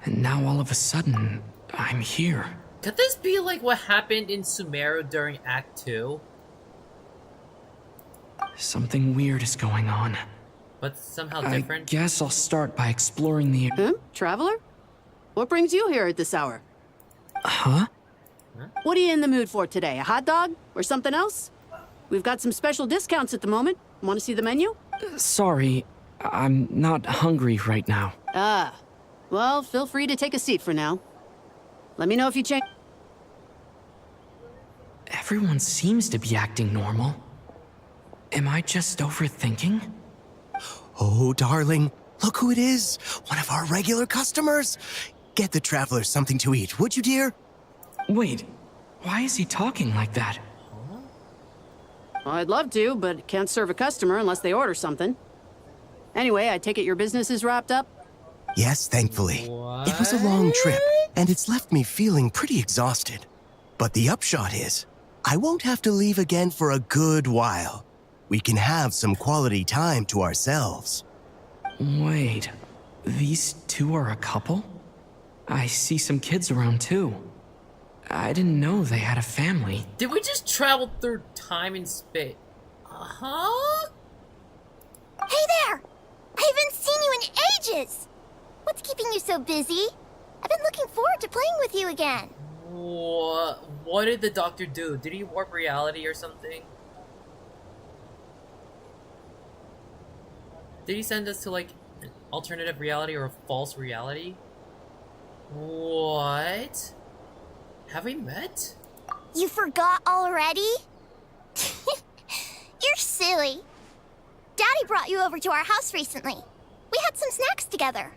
S12: And now all of a sudden, I'm here.
S1: Could this be like what happened in Sumeru during Act 2?
S12: Something weird is going on.
S1: But somehow different?
S12: I guess I'll start by exploring the...
S14: Traveler? What brings you here at this hour?
S12: Huh?
S14: What are you in the mood for today? A hot dog? Or something else? We've got some special discounts at the moment. Want to see the menu?
S12: Sorry, I'm not hungry right now.
S14: Ah. Well, feel free to take a seat for now. Let me know if you change...
S12: Everyone seems to be acting normal. Am I just overthinking?
S9: Oh, darling, look who it is. One of our regular customers. Get the traveler something to eat, would you, dear?
S12: Wait, why is he talking like that?
S14: Well, I'd love to, but can't serve a customer unless they order something. Anyway, I take it your business is wrapped up?
S9: Yes, thankfully. It was a long trip, and it's left me feeling pretty exhausted. But the upshot is, I won't have to leave again for a good while. We can have some quality time to ourselves.
S12: Wait, these two are a couple? I see some kids around too. I didn't know they had a family.
S1: Did we just travel through time and space? Uh-huh?
S4: Hey there! I haven't seen you in ages! What's keeping you so busy? I've been looking forward to playing with you again.
S1: What did the doctor do? Did he warp reality or something? Did he send us to like an alternative reality or a false reality? What? Have we met?
S4: You forgot already? You're silly. Daddy brought you over to our house recently. We had some snacks together.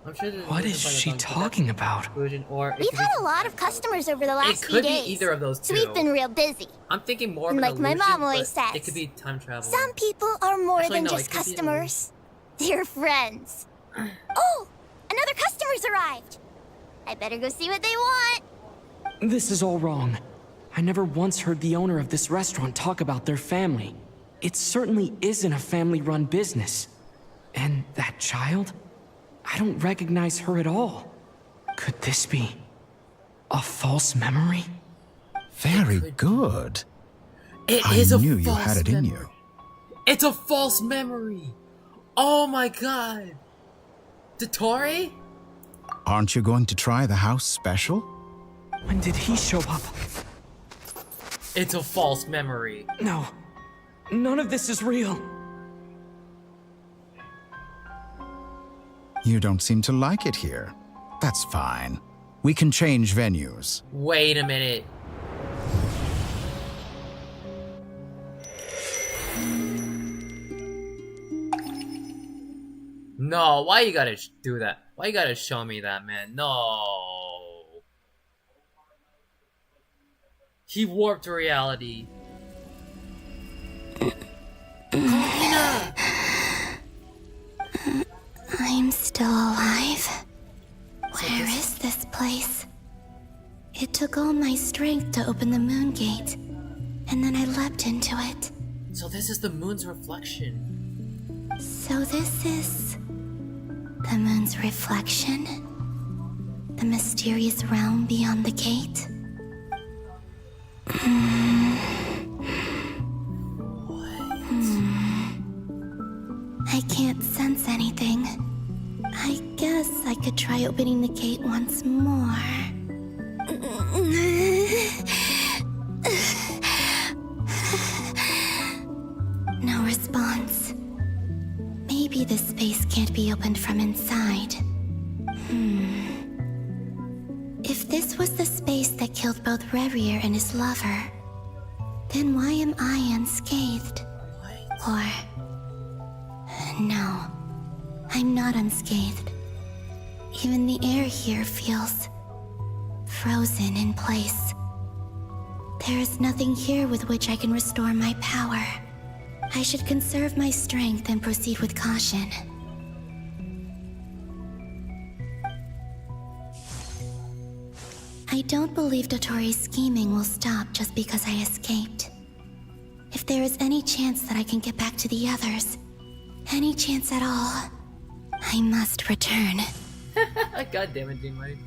S1: I'm sure
S12: what is she talking about?
S1: Or
S4: we've had a lot of customers over the last few days.
S1: It could be either of those two.
S4: So we've been real busy.
S1: I'm thinking more of an
S4: like
S1: illusion,
S4: my mom always says.
S1: It could be time travel.
S4: Some people are more than just customers. They're friends. Oh! Another customer's arrived. I better go see what they want.
S12: This is all wrong. I never once heard the owner of this restaurant talk about their family. It certainly isn't a family-run business. And that child? I don't recognize her at all. Could this be a false memory?
S13: Very good.
S1: I
S13: knew you had it in you.
S1: It's a false memory. Oh my god. Dottore?
S13: Aren't you going to try the house special?
S12: When did he show up?
S1: It's a false memory.
S12: No. None of this is real.
S13: You don't seem to like it here. That's fine. We can change venues.
S1: Wait a minute. No, why you gotta do that? Why you gotta show me that, man? No. He warped reality. Carmina!
S2: I'm still alive. Where is this place? It took all my strength to open the moon gate, and then I leapt into it.
S1: So this is the moon's reflection.
S2: So this is the moon's reflection? The mysterious realm beyond the gate? I can't sense anything. I guess I could try opening the gate once more. No response. Maybe this space can't be opened from inside. If this was the space that killed both Revier and his lover, then why am I unscathed? Or... No, I'm not unscathed. Even the air here feels frozen in place. There is nothing here with which I can restore my power. I should conserve my strength and proceed with caution. I don't believe Dotori's scheming will stop just because I escaped. If there is any chance that I can get back to the others, any chance at all, I must return.
S1: God damn it, Dingway.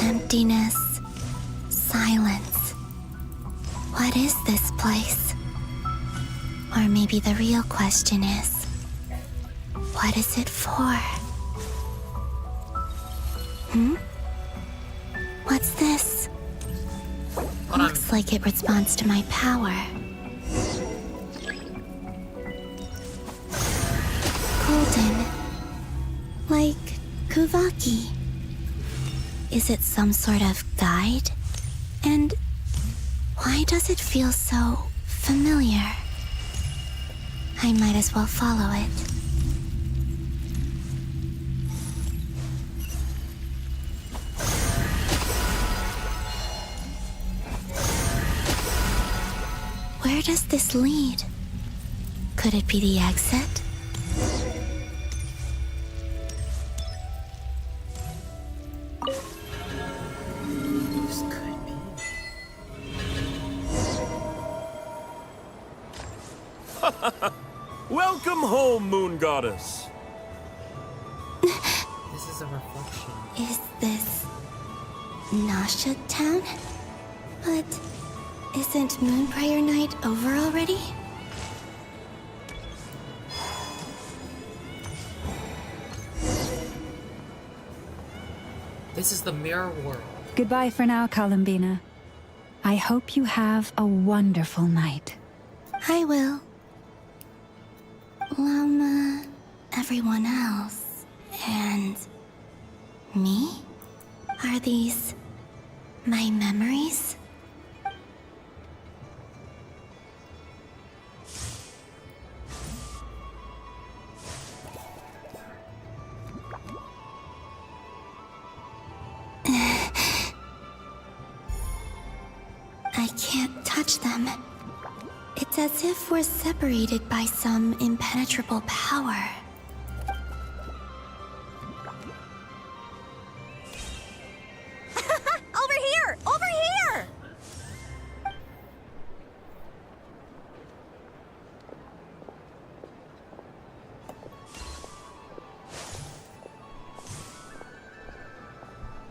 S2: Emptiness. Silence. What is this place? Or maybe the real question is, what is it for? What's this? Looks like it responds to my power. Golden. Like Kuvaki. Is it some sort of guide? And why does it feel so familiar? I might as well follow it. Where does this lead? Could it be the exit?
S15: Welcome home, Moon Goddess.
S1: This is a reflection.
S2: Is this Nasha Town? But isn't Moonbriar Night over already?
S1: This is the mirror world.
S6: Goodbye for now, Columbina. I hope you have a wonderful night.
S2: I will. Llama, everyone else, and me? Are these my memories? I can't touch them. It's as if we're separated by some impenetrable power.
S4: Over here! Over here!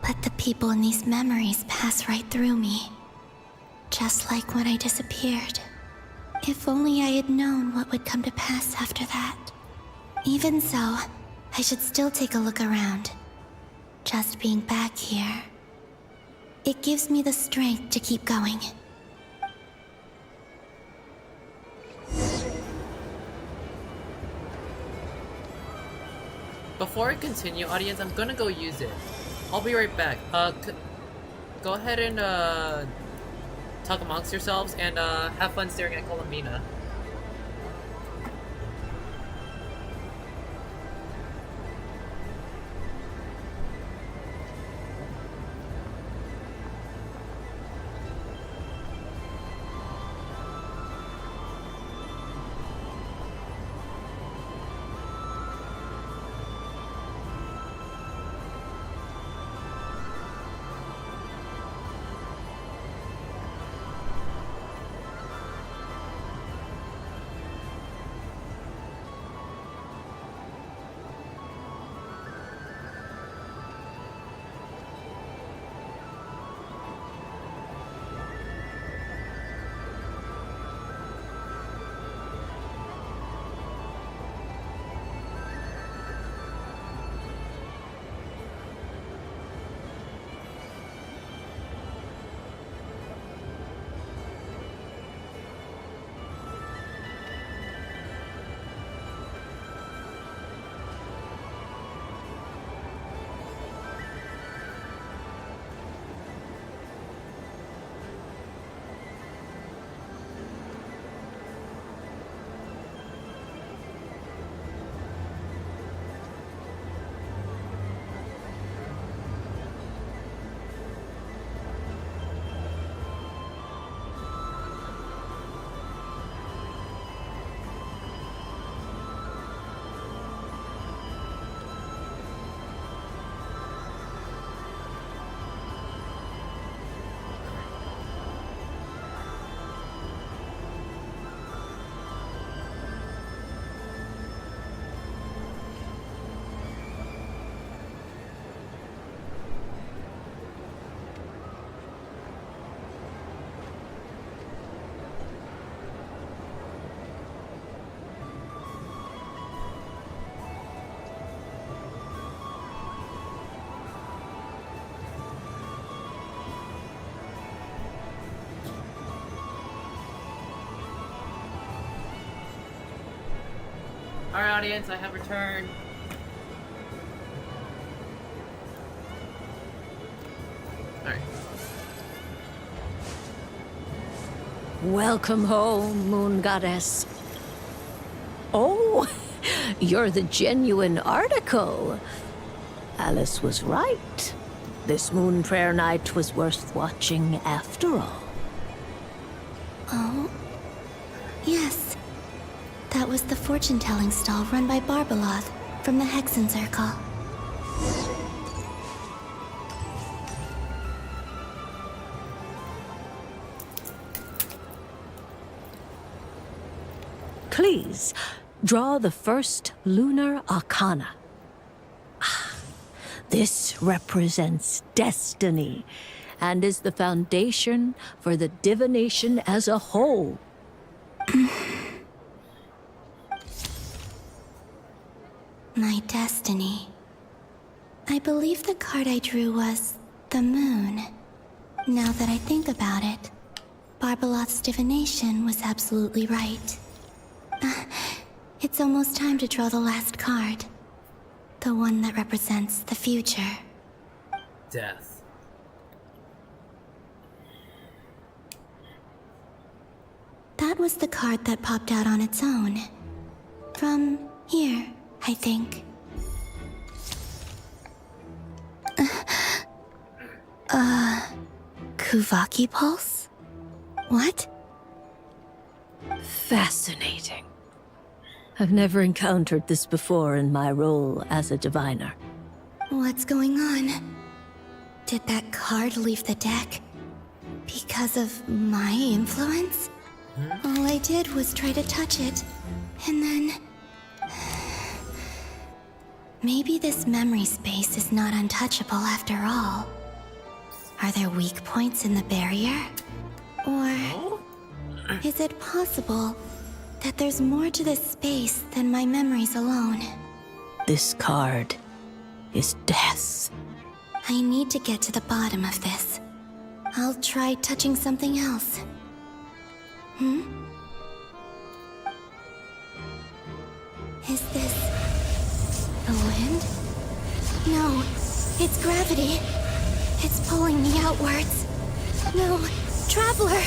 S2: But the people in these memories pass right through me. Just like when I disappeared. If only I had known what would come to pass after that. Even so, I should still take a look around. Just being back here. It gives me the strength to keep going.
S1: Before I continue, audience, I'm gonna go use it. I'll be right back. Go ahead and, talk amongst yourselves and, have fun staring at Columbina. Alright, audience, I have returned. Alright.
S16: Welcome home, Moon Goddess. Oh, you're the genuine article. Alice was right. This moon prayer night was worth watching after all.
S2: Oh, yes. That was the fortune-telling stall run by Barbeloth from the Hexen Circle.
S16: Please, draw the first lunar arcana. This represents destiny and is the foundation for the divination as a whole.
S2: My destiny. I believe the card I drew was the moon. Now that I think about it, Barbeloth's divination was absolutely right. It's almost time to draw the last card. The one that represents the future.
S1: Death.
S2: That was the card that popped out on its own. From here, I think. Kuvaki Pulse? What?
S16: Fascinating. I've never encountered this before in my role as a diviner.
S2: What's going on? Did that card leave the deck? Because of my influence? All I did was try to touch it, and then... Maybe this memory space is not untouchable after all. Are there weak points in the barrier? Or is it possible that there's more to this space than my memories alone?
S16: This card is death.
S2: I need to get to the bottom of this. I'll try touching something else. Is this the wind? No, it's gravity. It's pulling me outwards. No, Traveler!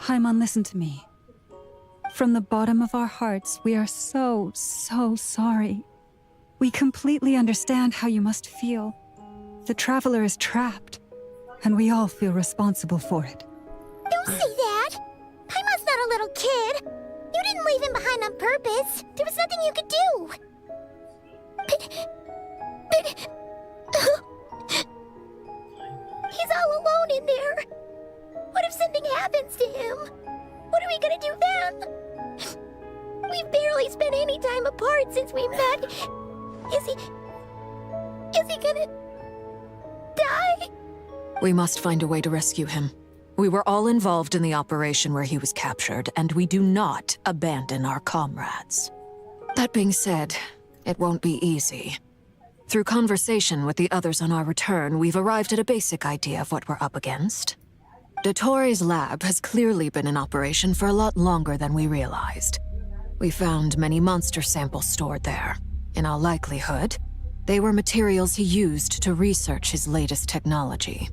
S6: Haimon, listen to me. From the bottom of our hearts, we are so sorry. We completely understand how you must feel. The Traveler is trapped, and we all feel responsible for it.
S4: Don't say that! Paimon's not a little kid! You didn't leave him behind on purpose! There was nothing you could do! He's all alone in there! What if something happens to him? What are we gonna do then? We've barely spent any time apart since we met. Is he gonna die?
S7: We must find a way to rescue him. We were all involved in the operation where he was captured, and we do not abandon our comrades. That being said, it won't be easy. Through conversation with the others on our return, we've arrived at a basic idea of what we're up against. Dottore lab has clearly been in operation for a lot longer than we realized. We found many monster samples stored there. In all likelihood, they were materials he used to research his latest technology.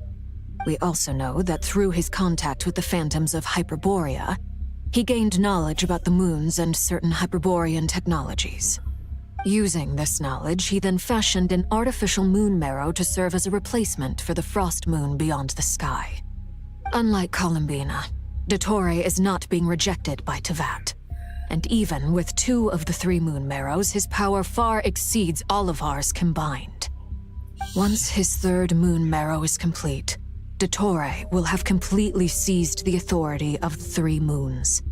S7: We also know that through his contact with the phantoms of Hyperborea, he gained knowledge about the moons and certain Hyperborean technologies. Using this knowledge, he then fashioned an artificial moon marrow to serve as a replacement for the frost moon beyond the sky. Unlike Columbina, Dottore is not being rejected by Tevat. And even with 2 of the 3 moon marrows, his power far exceeds all of ours combined. Once his 3rd moon marrow is complete, Dottore will have completely seized the authority of the 3 moons.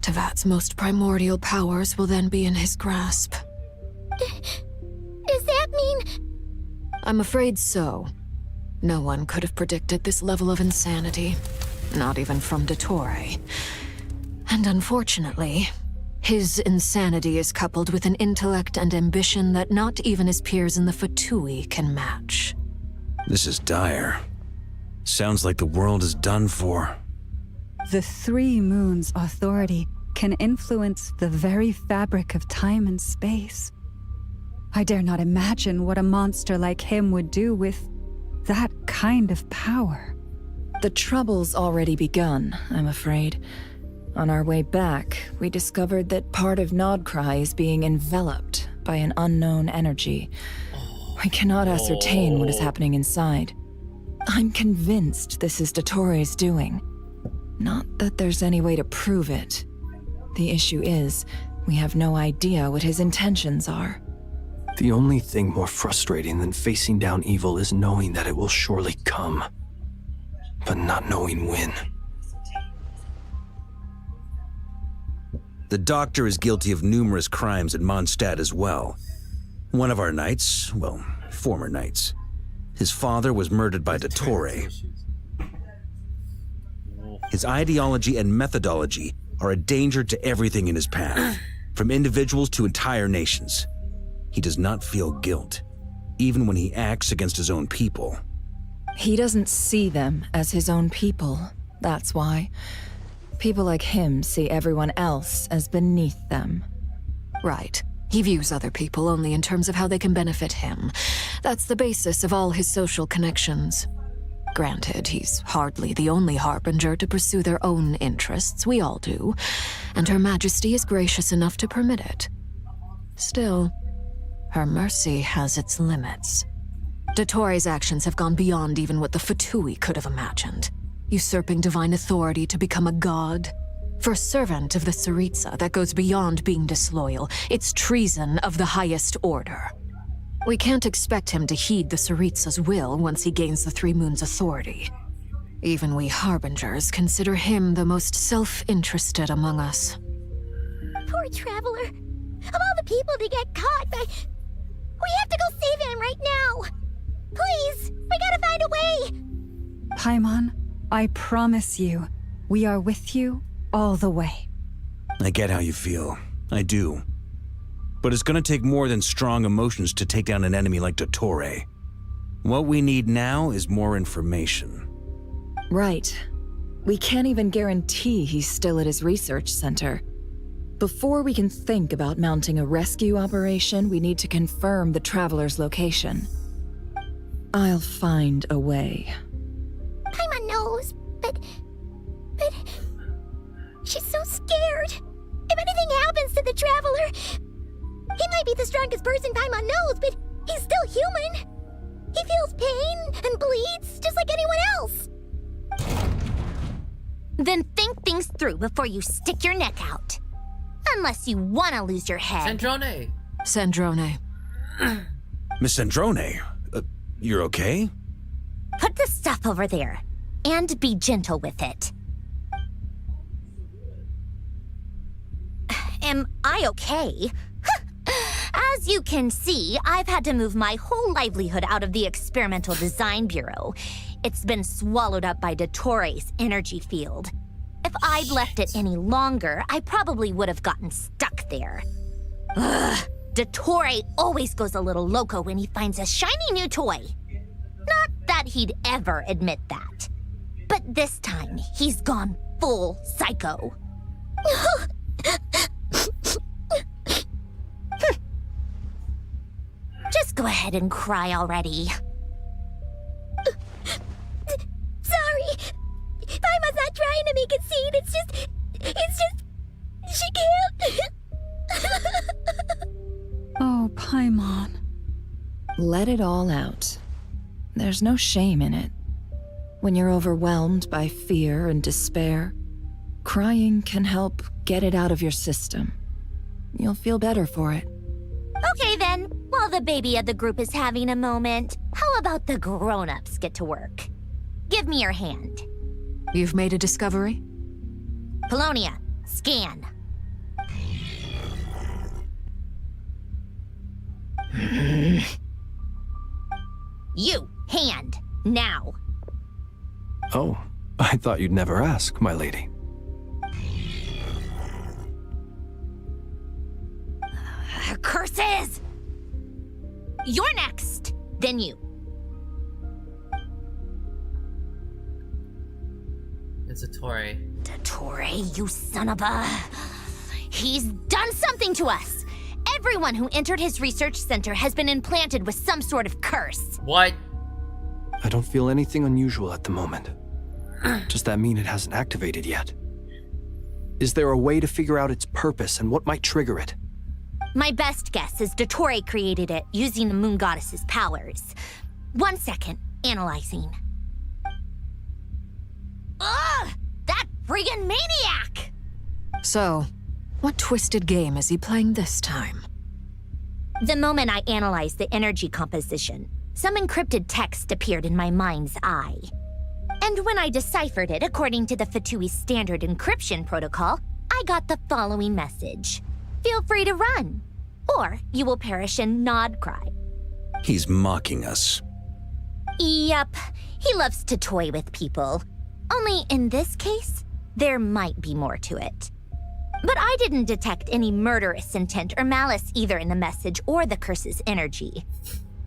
S7: Tevat's most primordial powers will then be in his grasp.
S4: Does that mean...
S7: I'm afraid so. No one could have predicted this level of insanity. Not even from Dottore. And unfortunately, his insanity is coupled with an intellect and ambition that not even his peers in the Fatui can match.
S5: This is dire. Sounds like the world is done for.
S6: The 3 moons' authority can influence the very fabric of time and space. I dare not imagine what a monster like him would do with that kind of power.
S11: The trouble's already begun, I'm afraid. On our way back, we discovered that part of Nodcry is being enveloped by an unknown energy. We cannot ascertain what is happening inside. I'm convinced this is Dottore's doing. Not that there's any way to prove it. The issue is, we have no idea what his intentions are.
S8: The only thing more frustrating than facing down evil is knowing that it will surely come, but not knowing when.
S5: The Doctor is guilty of numerous crimes at Mondstadt as well. One of our knights, well, former knights, his father was murdered by Dottore. His ideology and methodology are a danger to everything in his path, from individuals to entire nations. He does not feel guilt, even when he acts against his own people.
S11: He doesn't see them as his own people, that's why. People like him see everyone else as beneath them.
S7: Right. He views other people only in terms of how they can benefit him. That's the basis of all his social connections. Granted, he's hardly the only harbinger to pursue their own interests. We all do. And Her Majesty is gracious enough to permit it. Still, her mercy has its limits. Dottore's actions have gone beyond even what the Fatui could have imagined. Usurping divine authority to become a god. For a servant of the Tsaritsa, that goes beyond being disloyal. It's treason of the highest order. We can't expect him to heed the Tsaritsa's will once he gains the 3 moons' authority. Even we harbingers consider him the most self-interested among us.
S4: Poor Traveler. Of all the people to get caught by... We have to go save him right now! Please! We gotta find a way!
S6: Paimon, I promise you, we are with you all the way.
S5: I get how you feel. I do. But it's gonna take more than strong emotions to take down an enemy like Dottore. What we need now is more information.
S11: Right. We can't even guarantee he's still at his research center. Before we can think about mounting a rescue operation, we need to confirm the Traveler's location. I'll find a way.
S4: Paimon knows, but... She's so scared. If anything happens to the Traveler... He might be the strongest person Paimon knows, but he's still human. He feels pain and bleeds just like anyone else. Then think things through before you stick your neck out. Unless you want to lose your head.
S1: Sandrone!
S7: Sandrone.
S5: Miss Sandrone, you're okay?
S4: Put the stuff over there, and be gentle with it. Am I okay? As you can see, I've had to move my whole livelihood out of the Experimental Design Bureau. It's been swallowed up by Dottore's energy field. If I'd left it any longer, I probably would have gotten stuck there. Ugh, Dottore always goes a little loco when he finds a shiny new toy. Not that he'd ever admit that. But this time, he's gone full psycho. Just go ahead and cry already. Sorry. Paimon's not trying to make it seem. It's just... She can't.
S6: Oh, Paimon.
S11: Let it all out. There's no shame in it. When you're overwhelmed by fear and despair, Crying can help get it out of your system. You'll feel better for it.
S4: Okay then, while the baby of the group is having a moment, how about the grown-ups get to work? Give me your hand.
S7: You've made a discovery?
S4: Polonia, scan. You, hand, now.
S8: Oh, I thought you'd never ask, my lady.
S4: Curses! You're next, then you.
S1: It's a Dottore.
S4: Dottore, you son of a... He's done something to us! Everyone who entered his research center has been implanted with some sort of curse.
S1: What?
S8: I don't feel anything unusual at the moment. Does that mean it hasn't activated yet? Is there a way to figure out its purpose and what might trigger it?
S4: My best guess is Dottore created it using the moon goddess's powers. 1 second, analyzing. Ugh! That friggin' maniac!
S7: So, what twisted game is he playing this time?
S4: The moment I analyzed the energy composition, some encrypted text appeared in my mind's eye. And when I deciphered it according to the Fatui standard encryption protocol, I got the following message. Feel free to run, or you will perish in nod cry.
S5: He's mocking us.
S4: Yep, he loves to toy with people. Only in this case, there might be more to it. But I didn't detect any murderous intent or malice either in the message or the curse's energy.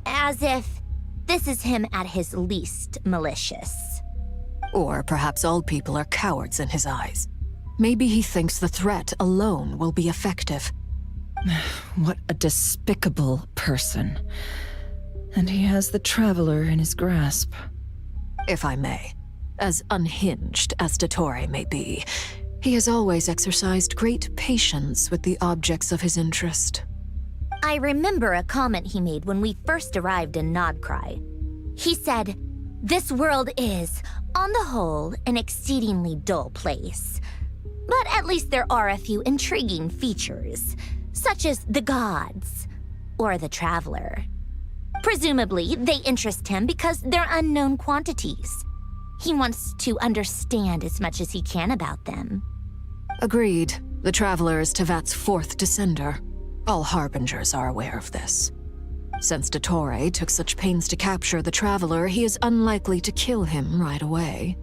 S4: As if this is him at his least malicious.
S7: Or perhaps all people are cowards in his eyes. Maybe he thinks the threat alone will be effective.
S11: What a despicable person. And he has the Traveler in his grasp.
S7: If I may, as unhinged as Dottore may be, he has always exercised great patience with the objects of his interest.
S4: I remember a comment he made when we first arrived in Nodcry. He said, "This world is, on the whole, an exceedingly dull place. But at least there are a few intriguing features, such as the gods or the Traveler. Presumably, they interest him because they're unknown quantities. He wants to understand as much as he can about them."
S7: Agreed. The Traveler is Tevat's fourth descender. All Harbingers are aware of this. Since Dottore took such pains to capture the Traveler, he is unlikely to kill him right away.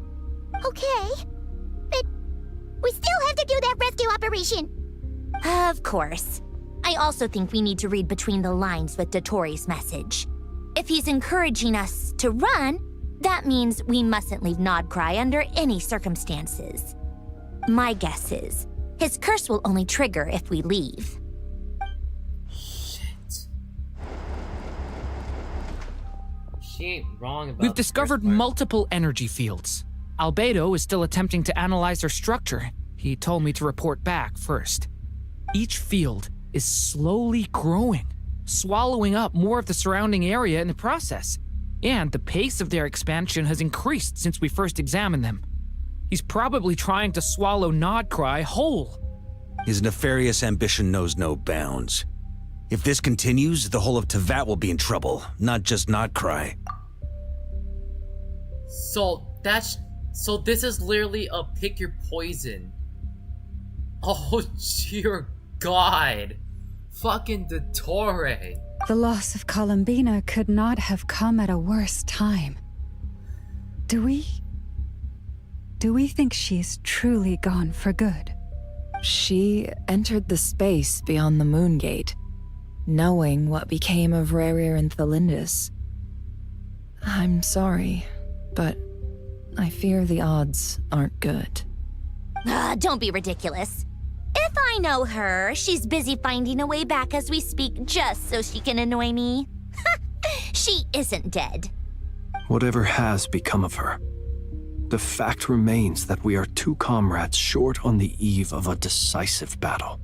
S4: Okay, but we still have to do that rescue operation. Of course. I also think we need to read between the lines with Dottore's message. If he's encouraging us to run, that means we mustn't leave Nodcry under any circumstances. My guess is, his curse will only trigger if we leave.
S1: Shit. She ain't wrong about
S17: We've discovered multiple energy fields. Albedo is still attempting to analyze their structure. He told me to report back first. Each field is slowly growing, swallowing up more of the surrounding area in the process. And the pace of their expansion has increased since we first examined them. He's probably trying to swallow Nodcry whole.
S5: His nefarious ambition knows no bounds. If this continues, the whole of Tevat will be in trouble, not just Nodcry.
S1: So this is literally a pick your poison. Oh dear God. Fucking Dottore.
S6: The loss of Columbina could not have come at a worse time. Do we think she's truly gone for good?
S11: She entered the space beyond the Moon Gate, knowing what became of Rerir and Thalindus. I'm sorry, but I fear the odds aren't good.
S4: Don't be ridiculous. If I know her, she's busy finding a way back as we speak just so she can annoy me. She isn't dead.
S8: Whatever has become of her, the fact remains that we are two comrades short on the eve of a decisive battle.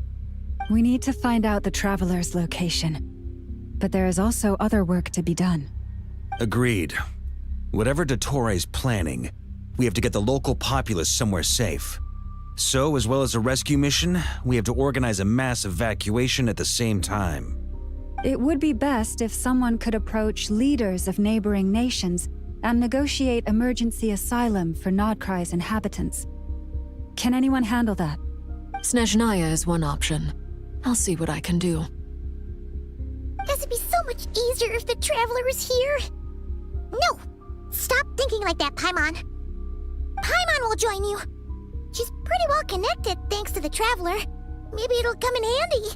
S6: We need to find out the Traveler's location. But there is also other work to be done.
S5: Agreed. Whatever Dottore's planning, we have to get the local populace somewhere safe. So, as well as a rescue mission, we have to organize a mass evacuation at the same time.
S6: It would be best if someone could approach leaders of neighboring nations and negotiate emergency asylum for Nodcry's inhabitants. Can anyone handle that?
S7: Snezhnaya is one option. I'll see what I can do.
S4: This would be so much easier if the Traveler was here. No! Stop thinking like that, Paimon. Paimon will join you. She's pretty well connected thanks to the Traveler. Maybe it'll come in handy.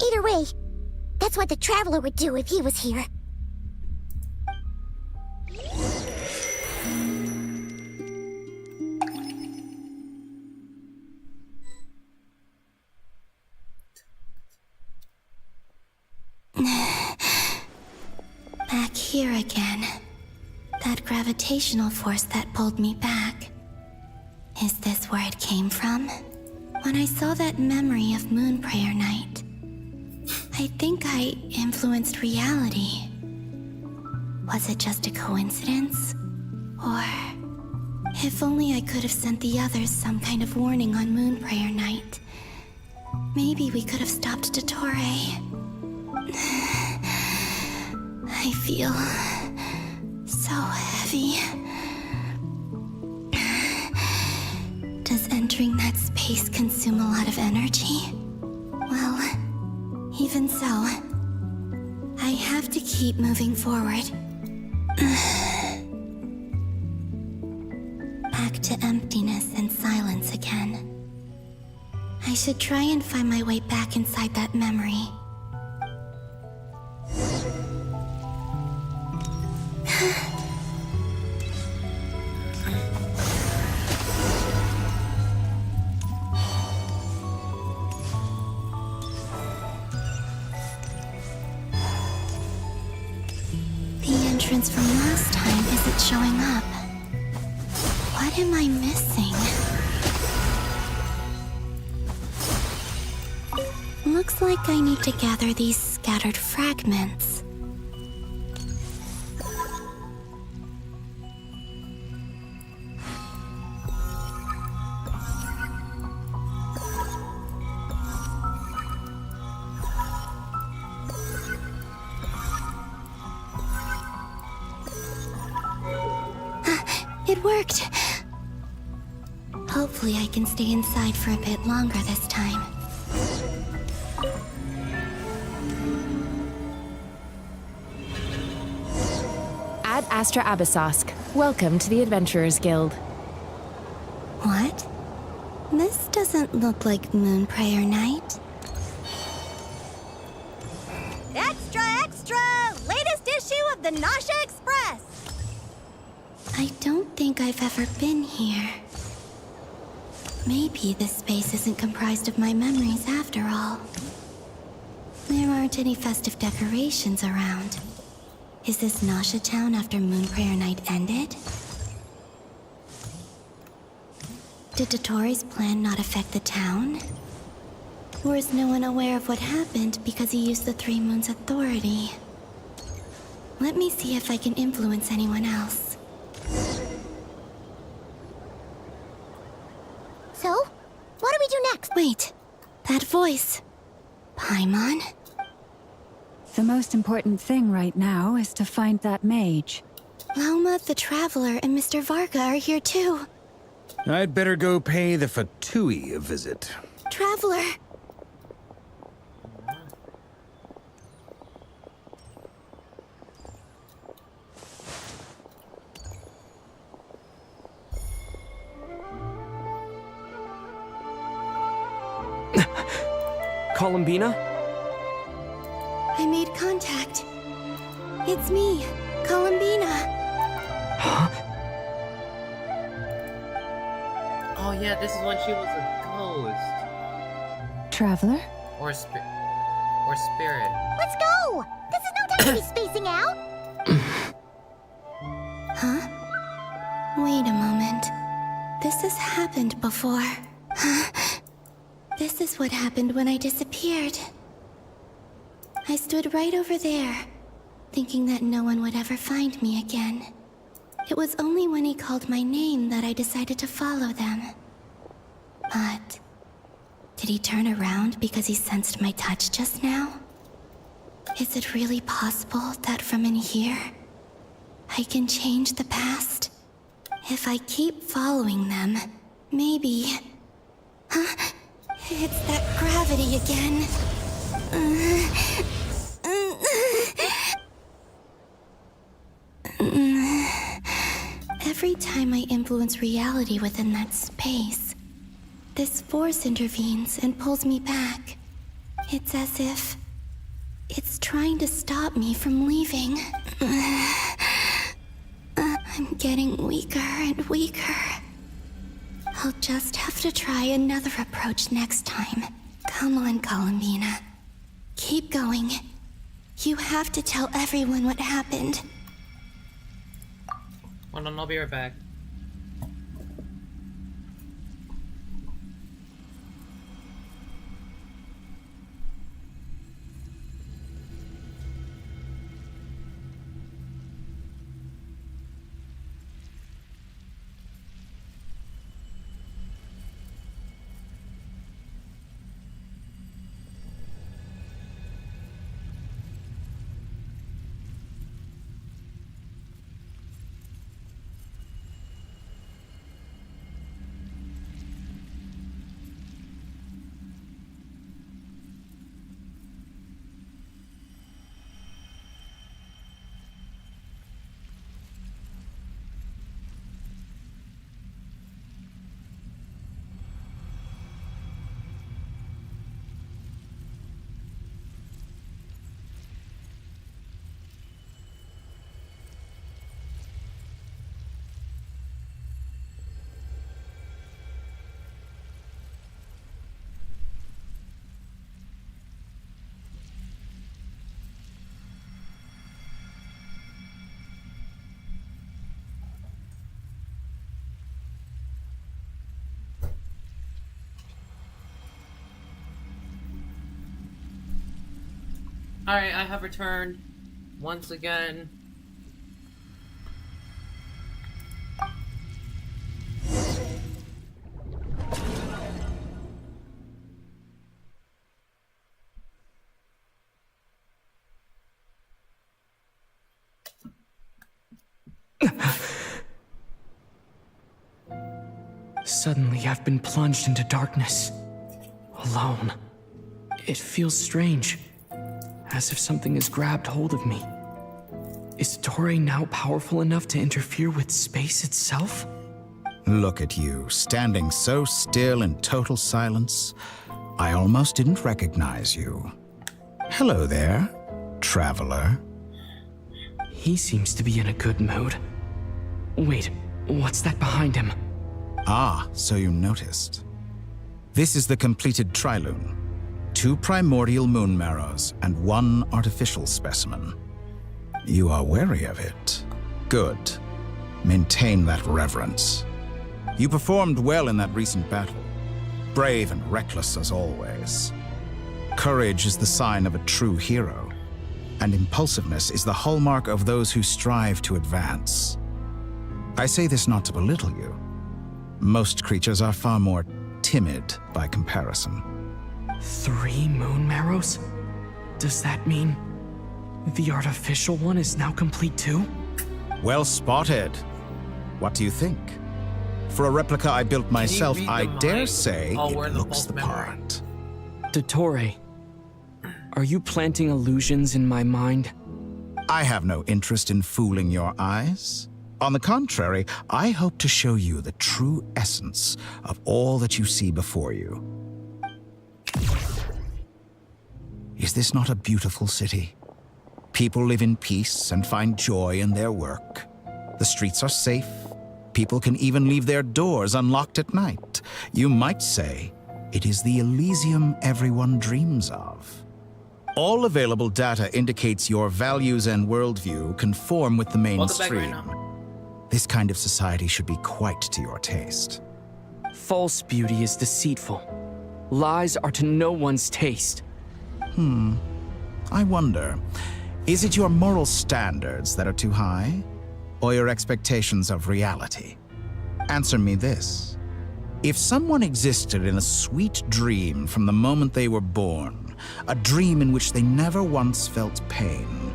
S4: Either way, that's what the Traveler would do if he was here.
S2: Back here again. That gravitational force that pulled me back. Is this where it came from? When I saw that memory of Moon Prayer Night, I think I influenced reality. Was it just a coincidence? Or if only I could have sent the others some kind of warning on Moon Prayer Night. Maybe we could have stopped Dottore. I feel so heavy. Does entering that space consume a lot of energy? Well, even so, I have to keep moving forward. Back to emptiness and silence again. I should try and find my way back inside that memory. The entrance from last time isn't showing up. What am I missing? Looks like I need to gather these scattered fragments. It worked! Hopefully I can stay inside for a bit longer this time.
S18: Ad Astra Abyssosque. Welcome to the Adventurers Guild.
S2: What? This doesn't look like Moon Prayer Night.
S19: Extra, extra! Latest issue of the Nausea Express!
S2: I don't think I've ever been here. Maybe this space isn't comprised of my memories after all. There aren't any festive decorations around. Is this Nausea Town after Moon Prayer Night ended? Did Dottore's plan not affect the town? Or is no one aware of what happened because he used the Three Moons' authority? Let me see if I can influence anyone else.
S4: So, what do we do next?
S2: Wait, that voice. Paimon?
S6: The most important thing right now is to find that mage.
S2: Lauma, the Traveler, and Mr. Varga are here too.
S5: I'd better go pay the Fatui a visit.
S2: Traveler!
S12: Columbina?
S2: I made contact. It's me, Columbina.
S12: Huh?
S1: Oh yeah, this is when she was a ghost.
S6: Traveler?
S1: Or spirit.
S4: Let's go! This is no time to be spacing out!
S2: Huh? Wait a moment. This has happened before. Huh? This is what happened when I disappeared. I stood right over there, thinking that no one would ever find me again. It was only when he called my name that I decided to follow them. But did he turn around because he sensed my touch just now? Is it really possible that from in here, I can change the past? If I keep following them, maybe... Huh? It's that gravity again. Every time I influence reality within that space, this force intervenes and pulls me back. It's as if it's trying to stop me from leaving. I'm getting weaker and weaker. I'll just have to try another approach next time. Come on, Columbina. Keep going. You have to tell everyone what happened.
S1: Hold on, I'll be right back. Alright, I have returned once again.
S12: Suddenly, I've been plunged into darkness. Alone. It feels strange. As if something has grabbed hold of me. Is Toray now powerful enough to interfere with space itself?
S13: Look at you, standing so still in total silence. I almost didn't recognize you. Hello there, traveler.
S12: He seems to be in a good mood. Wait, what's that behind him?
S13: Ah, so you noticed. This is the completed Trilune. 2 primordial moon marrows and 1 artificial specimen. You are wary of it. Good. Maintain that reverence. You performed well in that recent battle. Brave and reckless as always. Courage is the sign of a true hero, and impulsiveness is the hallmark of those who strive to advance. I say this not to belittle you. Most creatures are far more timid by comparison.
S12: 3 moon marrows? Does that mean the artificial one is now complete too?
S13: Well spotted. What do you think? For a replica I built myself, I dare say it looks the part.
S12: Dottore, are you planting illusions in my mind?
S13: I have no interest in fooling your eyes. On the contrary, I hope to show you the true essence of all that you see before you. Is this not a beautiful city? People live in peace and find joy in their work. The streets are safe. People can even leave their doors unlocked at night. You might say it is the Elysium everyone dreams of. All available data indicates your values and worldview conform with the mainstream. This kind of society should be quite to your taste.
S12: False beauty is deceitful. Lies are to no one's taste.
S13: I wonder, is it your moral standards that are too high? or your expectations of reality? Answer me this. If someone existed in a sweet dream from the moment they were born, a dream in which they never once felt pain,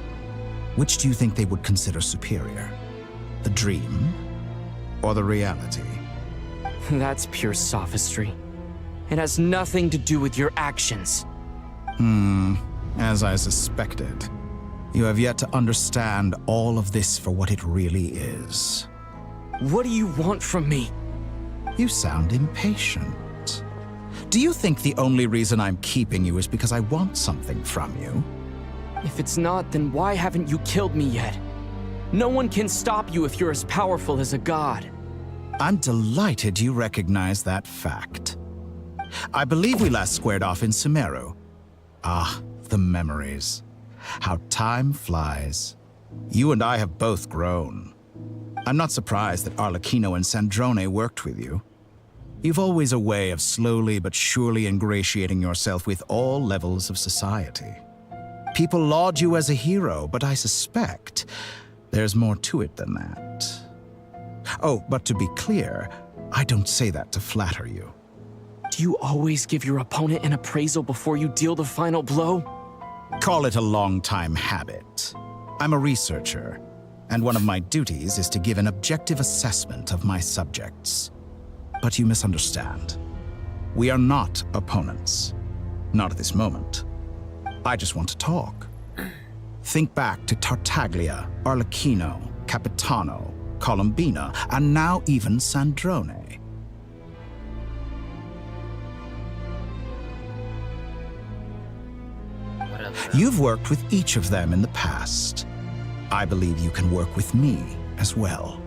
S13: which do you think they would consider superior? The dream or the reality?
S12: That's pure sophistry. It has nothing to do with your actions.
S13: As I suspected. You have yet to understand all of this for what it really is.
S12: What do you want from me?
S13: You sound impatient. Do you think the only reason I'm keeping you is because I want something from you?
S12: If it's not, then why haven't you killed me yet? No one can stop you if you're as powerful as a god.
S13: I'm delighted you recognize that fact. I believe we last squared off in Sumeru. Ah, the memories. How time flies. You and I have both grown. I'm not surprised that Arlecchino and Sandrone worked with you. You've always a way of slowly but surely ingratiating yourself with all levels of society. People laud you as a hero, but I suspect there's more to it than that. Oh, but to be clear, I don't say that to flatter you.
S12: Do you always give your opponent an appraisal before you deal the final blow?
S13: Call it a long-time habit. I'm a researcher, and one of my duties is to give an objective assessment of my subjects. But you misunderstand. We are not opponents. Not at this moment. I just want to talk. Think back to Tartaglia, Arlecchino, Capitano, Colombina, and now even Sandrone. You've worked with each of them in the past. I believe you can work with me as well.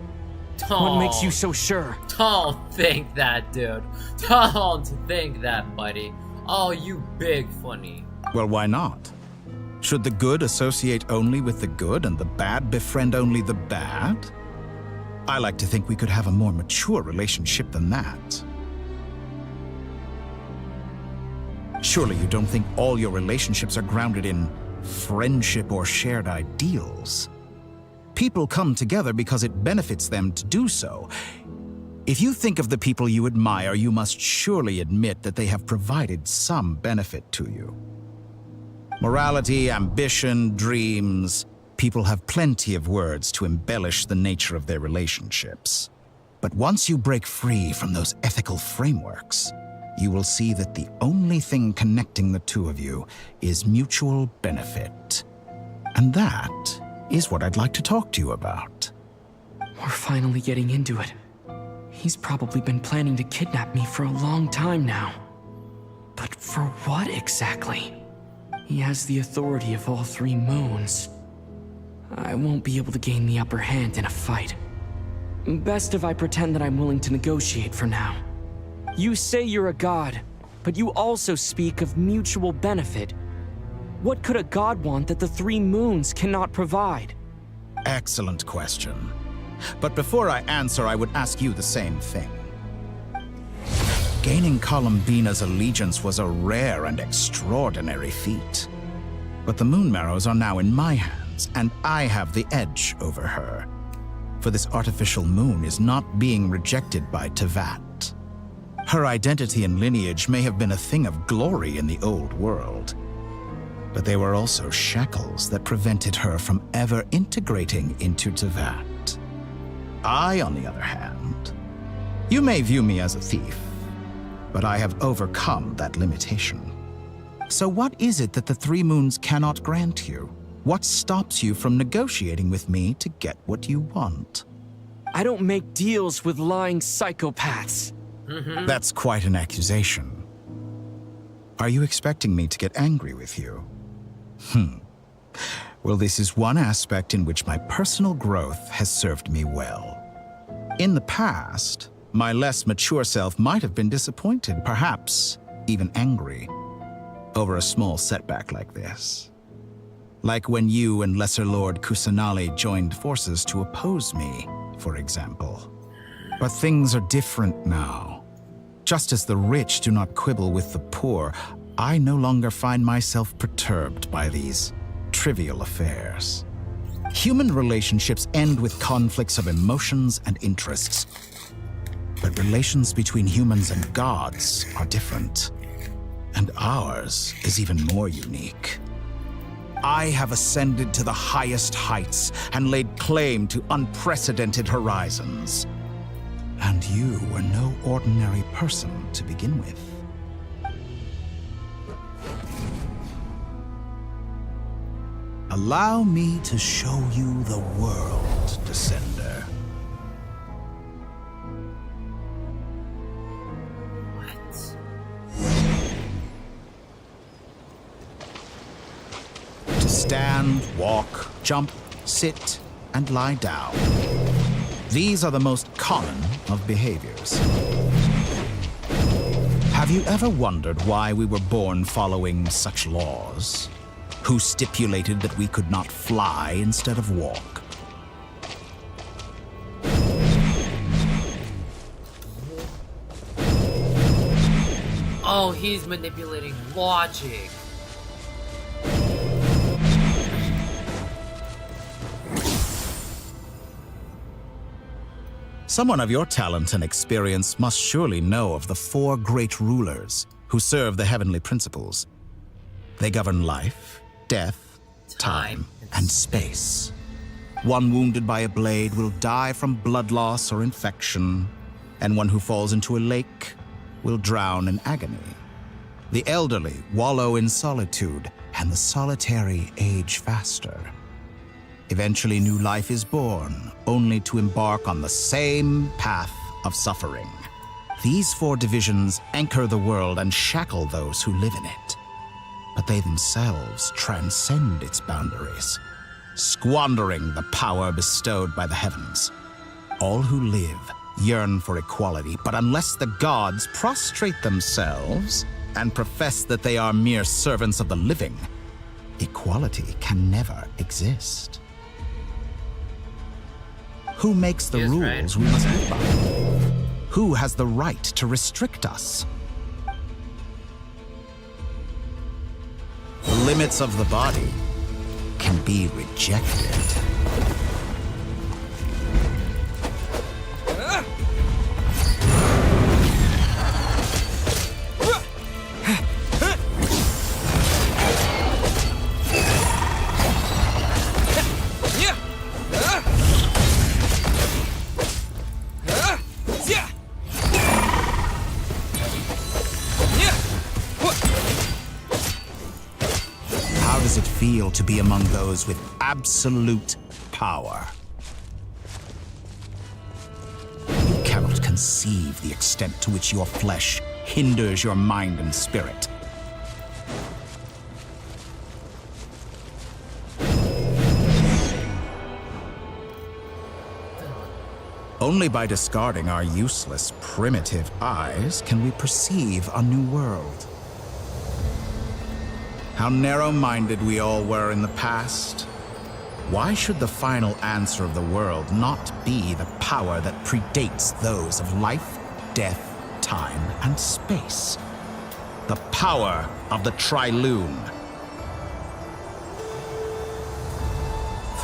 S12: What makes you so sure?
S1: Don't think that, dude. Don't think that, buddy. Oh, you big funny.
S13: Well, why not? Should the good associate only with the good and the bad befriend only the bad? I like to think we could have a more mature relationship than that. Surely you don't think all your relationships are grounded in friendship or shared ideals? People come together because it benefits them to do so. If you think of the people you admire, you must surely admit that they have provided some benefit to you. Morality, ambition, dreams. People have plenty of words to embellish the nature of their relationships. But once you break free from those ethical frameworks, you will see that the only thing connecting the two of you is mutual benefit. And that is what I'd like to talk to you about.
S12: We're finally getting into it. He's probably been planning to kidnap me for a long time now. But for what exactly? He has the authority of all three moons. I won't be able to gain the upper hand in a fight. Best if I pretend that I'm willing to negotiate for now. You say you're a god, but you also speak of mutual benefit. What could a god want that the three moons cannot provide?
S13: Excellent question. But before I answer, I would ask you the same thing. Gaining Colombina's allegiance was a rare and extraordinary feat. But the Moon Marrows are now in my hands, and I have the edge over her. For this artificial moon is not being rejected by Tevat. Her identity and lineage may have been a thing of glory in the old world, but they were also shackles that prevented her from ever integrating into Tevat. I, on the other hand, you may view me as a thief, but I have overcome that limitation. So what is it that the three moons cannot grant you? What stops you from negotiating with me to get what you want?
S12: I don't make deals with lying psychopaths.
S13: That's quite an accusation. Are you expecting me to get angry with you? Well, this is one aspect in which my personal growth has served me well. In the past, my less mature self might have been disappointed, perhaps even angry, over a small setback like this. Like when you and Lesser Lord Kusanali joined forces to oppose me, for example. But things are different now. Just as the rich do not quibble with the poor, I no longer find myself perturbed by these trivial affairs. Human relationships end with conflicts of emotions and interests. But relations between humans and gods are different. And ours is even more unique. I have ascended to the highest heights and laid claim to unprecedented horizons. And you were no ordinary person to begin with. Allow me to show you the world, Descender.
S1: What?
S13: To stand, walk, jump, sit, and lie down. These are the most common of behaviors. Have you ever wondered why we were born following such laws? Who stipulated that we could not fly instead of walk?
S1: Oh, he's manipulating logic.
S13: Someone of your talent and experience must surely know of the 4 great rulers who serve the heavenly principles. They govern life, death, time, and space. One wounded by a blade will die from blood loss or infection, and one who falls into a lake will drown in agony. The elderly wallow in solitude, and the solitary age faster. Eventually, new life is born, only to embark on the same path of suffering. These 4 divisions anchor the world and shackle those who live in it. But they themselves transcend its boundaries, squandering the power bestowed by the heavens. All who live yearn for equality, but unless the gods prostrate themselves and profess that they are mere servants of the living, equality can never exist. Who makes the rules we must live by? Who has the right to restrict us? The limits of the body can be rejected. Feel to be among those with absolute power. You cannot conceive the extent to which your flesh hinders your mind and spirit. Only by discarding our useless, primitive eyes can we perceive a new world. How narrow-minded we all were in the past. Why should the final answer of the world not be the power that predates those of life, death, time, and space? The power of the Trilune.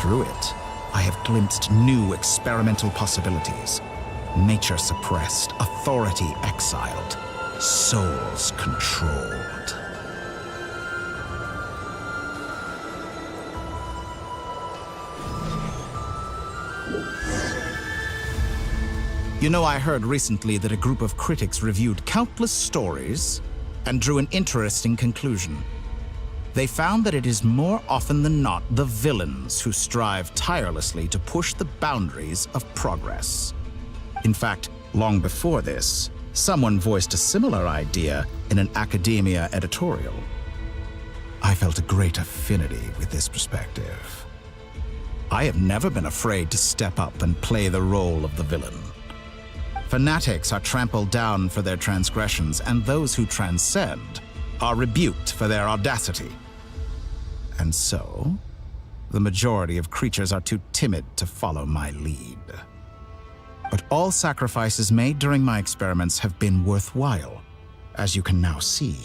S13: Through it, I have glimpsed new experimental possibilities. Nature suppressed, authority exiled, souls controlled. You know, I heard recently that a group of critics reviewed countless stories and drew an interesting conclusion. They found that it is more often than not the villains who strive tirelessly to push the boundaries of progress. In fact, long before this, someone voiced a similar idea in an academia editorial. I felt a great affinity with this perspective. I have never been afraid to step up and play the role of the villain. Fanatics are trampled down for their transgressions, and those who transcend are rebuked for their audacity. And so, the majority of creatures are too timid to follow my lead. But all sacrifices made during my experiments have been worthwhile, as you can now see.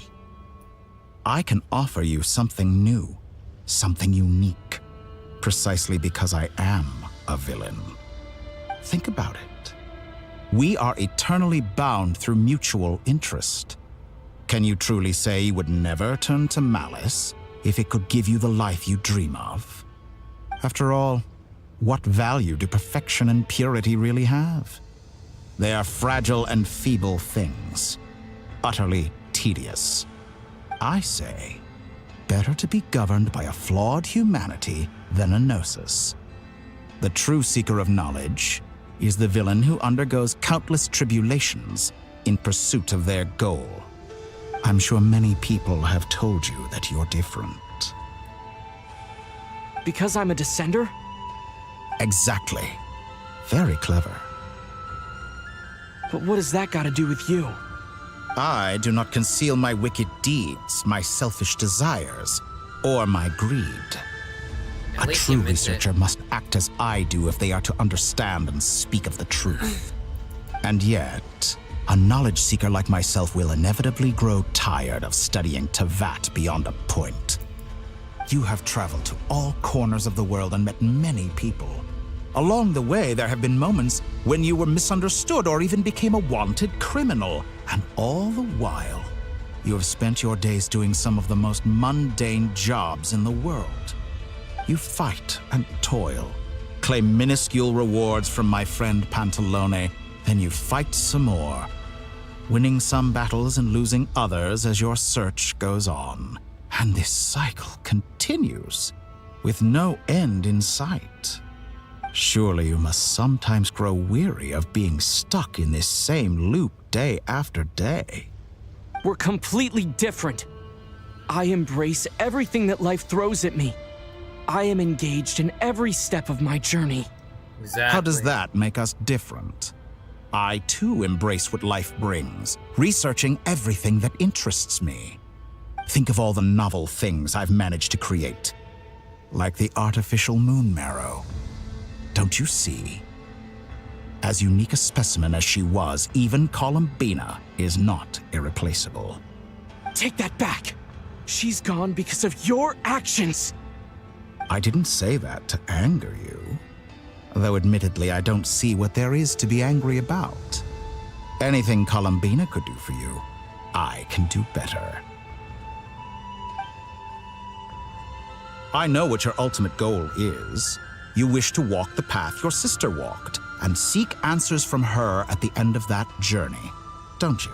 S13: I can offer you something new, something unique, precisely because I am a villain. Think about it. We are eternally bound through mutual interest. Can you truly say you would never turn to malice if it could give you the life you dream of? After all, what value do perfection and purity really have? They are fragile and feeble things, utterly tedious. I say, better to be governed by a flawed humanity than a gnosis. The true seeker of knowledge is the villain who undergoes countless tribulations in pursuit of their goal. I'm sure many people have told you that you're different.
S12: Because I'm a descender?
S13: Exactly. Very clever.
S12: But what does that got to do with you?
S13: I do not conceal my wicked deeds, my selfish desires, or my greed. A true researcher must act as I do if they are to understand and speak of the truth. And yet, a knowledge seeker like myself will inevitably grow tired of studying Tevat beyond a point. You have traveled to all corners of the world and met many people. Along the way, there have been moments when you were misunderstood or even became a wanted criminal. And all the while, you have spent your days doing some of the most mundane jobs in the world. You fight and toil, claim minuscule rewards from my friend Pantalone, then you fight some more, winning some battles and losing others as your search goes on. And this cycle continues, with no end in sight. Surely you must sometimes grow weary of being stuck in this same loop day after day.
S12: We're completely different. I embrace everything that life throws at me. I am engaged in every step of my journey.
S1: Exactly.
S13: How does that make us different? I too embrace what life brings, researching everything that interests me. Think of all the novel things I've managed to create, like the artificial moon marrow. Don't you see? As unique a specimen as she was, even Columbina is not irreplaceable.
S12: Take that back! She's gone because of your actions!
S13: I didn't say that to anger you. Though admittedly, I don't see what there is to be angry about. Anything Columbina could do for you, I can do better. I know what your ultimate goal is. You wish to walk the path your sister walked, and seek answers from her at the end of that journey, don't you?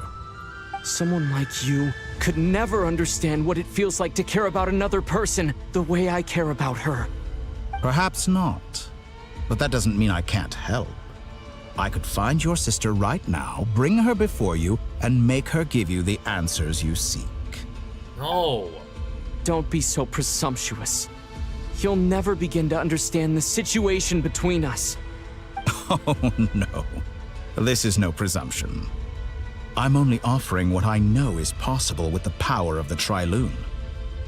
S12: Someone like you could never understand what it feels like to care about another person the way I care about her.
S13: Perhaps not, but that doesn't mean I can't help. I could find your sister right now, bring her before you, and make her give you the answers you seek.
S1: No.
S12: Don't be so presumptuous. You'll never begin to understand the situation between us.
S13: Oh, no. This is no presumption. I'm only offering what I know is possible with the power of the Trilune.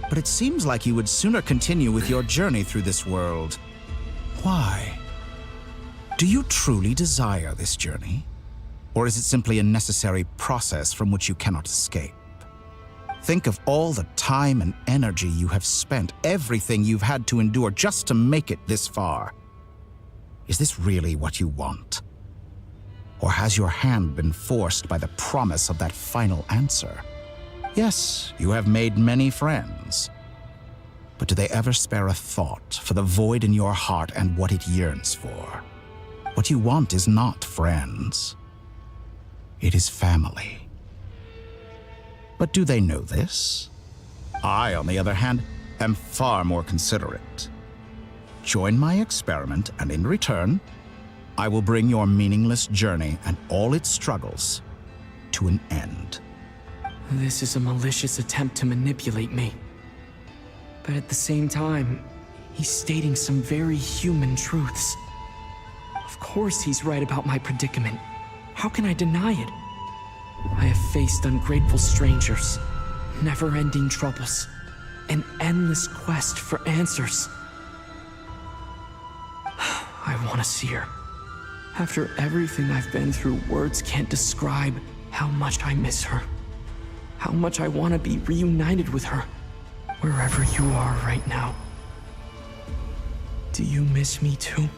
S13: But it seems like you would sooner continue with your journey through this world. Why? Do you truly desire this journey? Or is it simply a necessary process from which you cannot escape? Think of all the time and energy you have spent, everything you've had to endure just to make it this far. Is this really what you want? Or has your hand been forced by the promise of that final answer? Yes, you have made many friends. But do they ever spare a thought for the void in your heart and what it yearns for? What you want is not friends. It is family. But do they know this? I, on the other hand, am far more considerate. Join my experiment, and in return, I will bring your meaningless journey and all its struggles to an end.
S12: This is a malicious attempt to manipulate me. But at the same time, he's stating some very human truths. Of course he's right about my predicament. How can I deny it? I have faced ungrateful strangers, never-ending troubles, an endless quest for answers. I want to see her. After everything I've been through, words can't describe how much I miss her. How much I want to be reunited with her, wherever you are right now. Do you miss me too?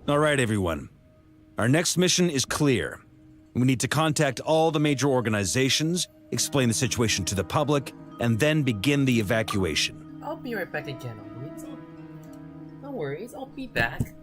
S5: All right, everyone. Our next mission is clear. We need to contact all the major organizations, explain the situation to the public, and then begin the evacuation.
S1: I'll be right back again, alright? No worries, I'll be back.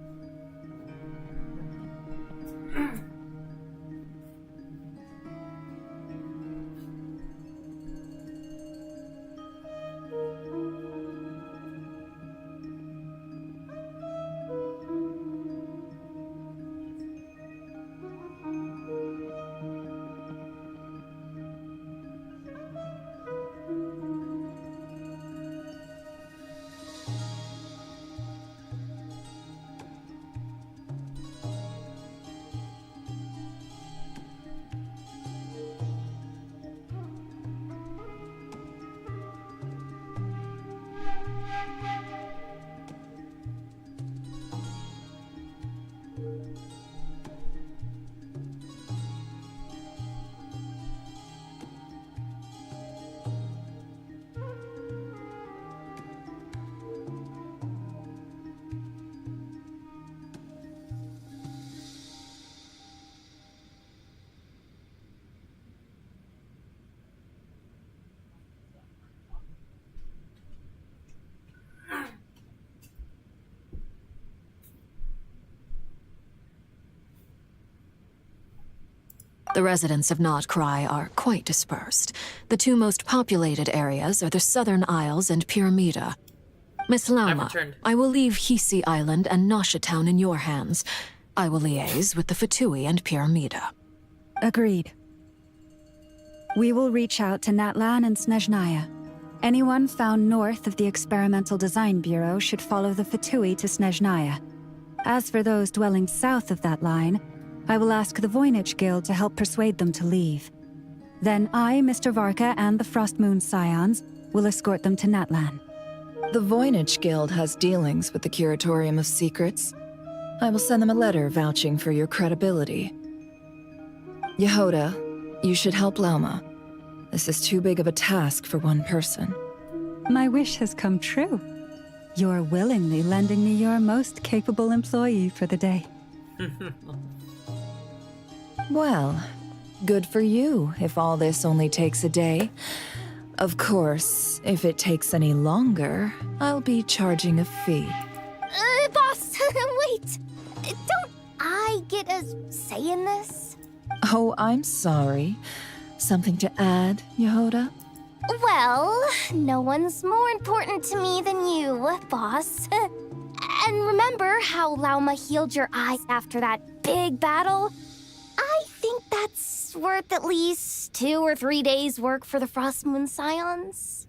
S7: The residents of Notcry are quite dispersed. The two most populated areas are the Southern Isles and Pyramida. Miss Lama, I will leave Hisi Island and Nasha Town in your hands. I will liaise with the Fatui and Pyramida.
S6: Agreed. We will reach out to Natlan and Snezhnaya. Anyone found north of the Experimental Design Bureau should follow the Fatui to Snezhnaya. As for those dwelling south of that line, I will ask the Voynich Guild to help persuade them to leave. Then I, Mr. Varka, and the Frostmoon Scions will escort them to Natlan.
S11: The Voynich Guild has dealings with the Curatorium of Secrets. I will send them a letter vouching for your credibility. Yehoda, you should help Lauma. This is too big of a task for one person.
S6: My wish has come true. You're willingly lending me your most capable employee for the day.
S11: Well, good for you if all this only takes a day. Of course, if it takes any longer, I'll be charging a fee.
S4: Boss, wait! Don't I get a say in this?
S11: Oh, I'm sorry. Something to add, Yehoda?
S4: Well, no one's more important to me than you, boss. And remember how Lauma healed your eyes after that big battle? I think that's worth at least 2 or 3 days' work for the Frostmoon Scions.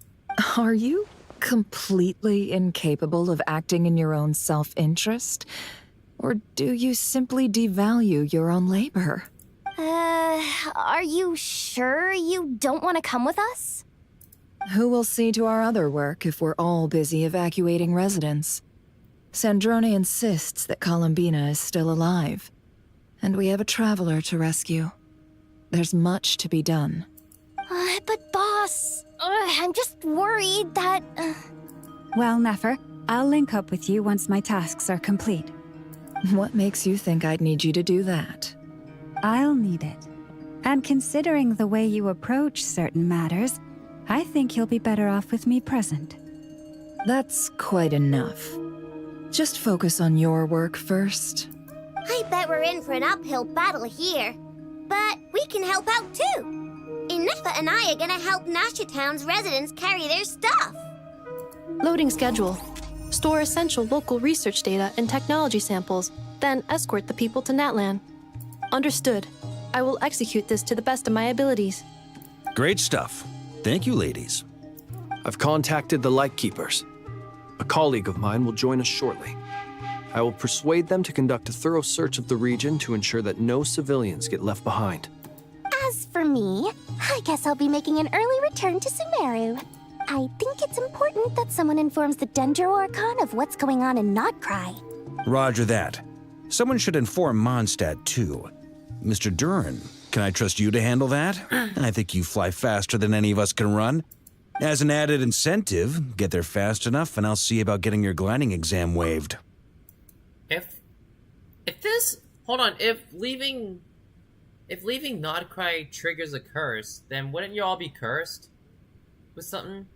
S11: Are you completely incapable of acting in your own self-interest? Or do you simply devalue your own labor?
S4: Are you sure you don't want to come with us?
S11: Who will see to our other work if we're all busy evacuating residents? Sandrone insists that Columbina is still alive, and we have a traveler to rescue. There's much to be done.
S4: But boss, I'm just worried that...
S6: Well, Nefer, I'll link up with you once my tasks are complete.
S11: What makes you think I'd need you to do that?
S6: I'll need it. And considering the way you approach certain matters, I think you'll be better off with me present.
S11: That's quite enough. Just focus on your work first.
S19: I bet we're in for an uphill battle here. But we can help out too. Inefa and I are gonna help Nasha Town's residents carry their stuff.
S10: Loading schedule. Store essential local research data and technology samples, then escort the people to Natlan. Understood. I will execute this to the best of my abilities.
S5: Great stuff. Thank you, ladies.
S8: I've contacted the Lightkeepers. A colleague of mine will join us shortly. I will persuade them to conduct a thorough search of the region to ensure that no civilians get left behind.
S4: As for me, I guess I'll be making an early return to Sumeru. I think it's important that someone informs the Dendro Archon of what's going on in Notcry.
S5: Roger that. Someone should inform Mondstadt, too. Mr. Duran, can I trust you to handle that? I think you fly faster than any of us can run. As an added incentive, get there fast enough and I'll see about getting your gliding exam waived.
S1: If leaving Nodcry triggers a curse, then wouldn't you all be cursed with something?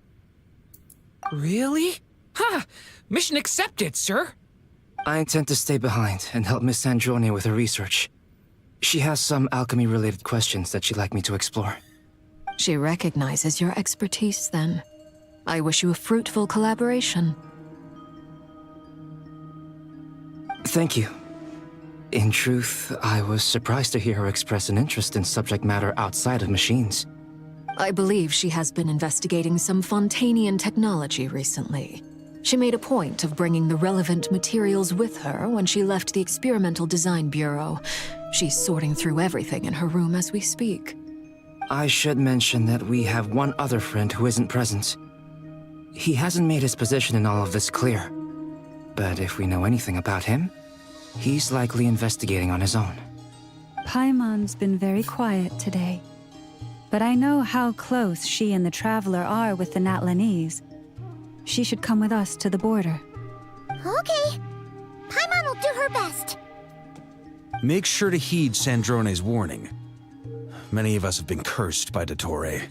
S17: Really? Ha! Mission accepted, sir.
S20: I intend to stay behind and help Miss Sandrone with her research. She has some alchemy-related questions that she'd like me to explore.
S7: She recognizes your expertise, then. I wish you a fruitful collaboration.
S20: Thank you. In truth, I was surprised to hear her express an interest in subject matter outside of machines.
S7: I believe she has been investigating some Fontanian technology recently. She made a point of bringing the relevant materials with her when she left the Experimental Design Bureau. She's sorting through everything in her room as we speak.
S20: I should mention that we have one other friend who isn't present. He hasn't made his position in all of this clear. But if we know anything about him, he's likely investigating on his own.
S6: Paimon's been very quiet today. But I know how close she and the Traveler are with the Natlanese. She should come with us to the border.
S19: Okay. Paimon will do her best.
S5: Make sure to heed Sandrone's warning. Many of us have been cursed by Dottore.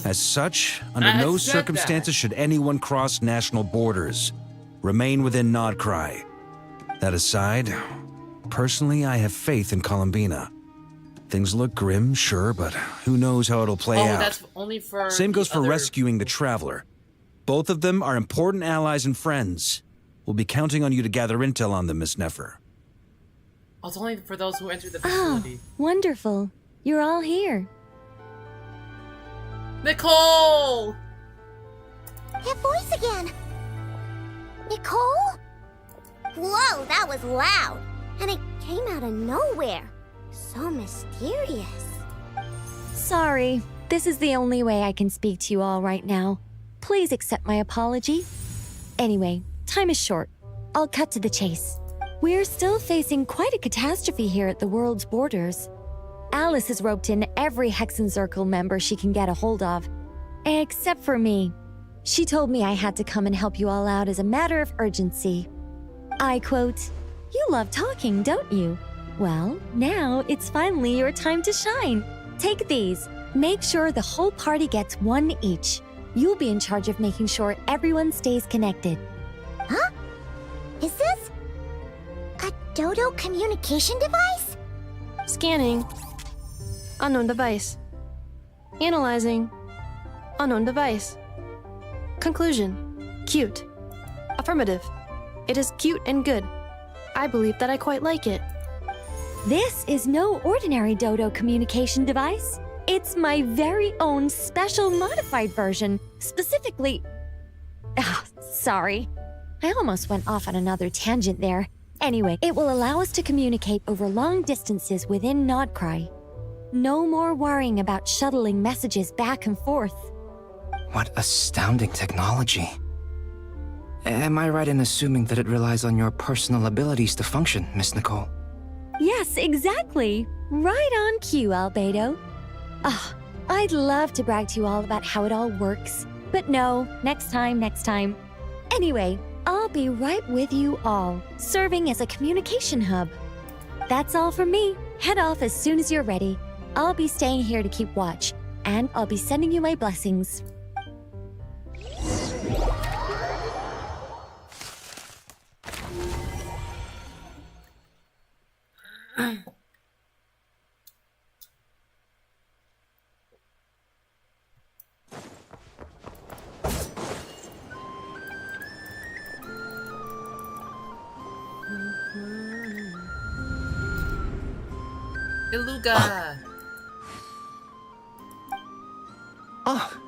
S5: As such, under no circumstances should anyone cross national borders. Remain within Nodcry. That aside, personally, I have faith in Columbina. Things look grim, sure, but who knows how it'll play out.
S1: That's only for
S5: Same goes for rescuing the Traveler. Both of them are important allies and friends. We'll be counting on you to gather intel on them, Miss Nefer.
S1: Oh, it's only for those who enter the facility.
S2: Wonderful. You're all here.
S1: Nicole!
S19: That voice again. Nicole? Whoa, that was loud. And it came out of nowhere. So mysterious.
S2: Sorry. This is the only way I can speak to you all right now. Please accept my apology. Anyway, time is short. I'll cut to the chase. We're still facing quite a catastrophe here at the world's borders. Alice has roped in every Hexen Circle member she can get a hold of. Except for me. She told me I had to come and help you all out as a matter of urgency. I quote, "You love talking, don't you? Well, now it's finally your time to shine. Take these. Make sure the whole party gets one each. You'll be in charge of making sure everyone stays connected."
S19: Huh? Is this a Dodo communication device?
S10: Scanning. Unknown device. Analyzing. Unknown device. Conclusion. Cute. Affirmative. It is cute and good. I believe that I quite like it.
S2: This is no ordinary Dodo communication device. It's my very own special modified version, specifically... sorry. I almost went off on another tangent there. Anyway, it will allow us to communicate over long distances within Nodcry. No more worrying about shuttling messages back and forth.
S20: What astounding technology. Am I right in assuming that it relies on your personal abilities to function, Miss Nicole?
S2: Yes, exactly. Right on cue, Albedo. I'd love to brag to you all about how it all works. But no, next time. Anyway, I'll be right with you all, serving as a communication hub. That's all from me. Head off as soon as you're ready. I'll be staying here to keep watch, and I'll be sending you my blessings.
S1: Iluga!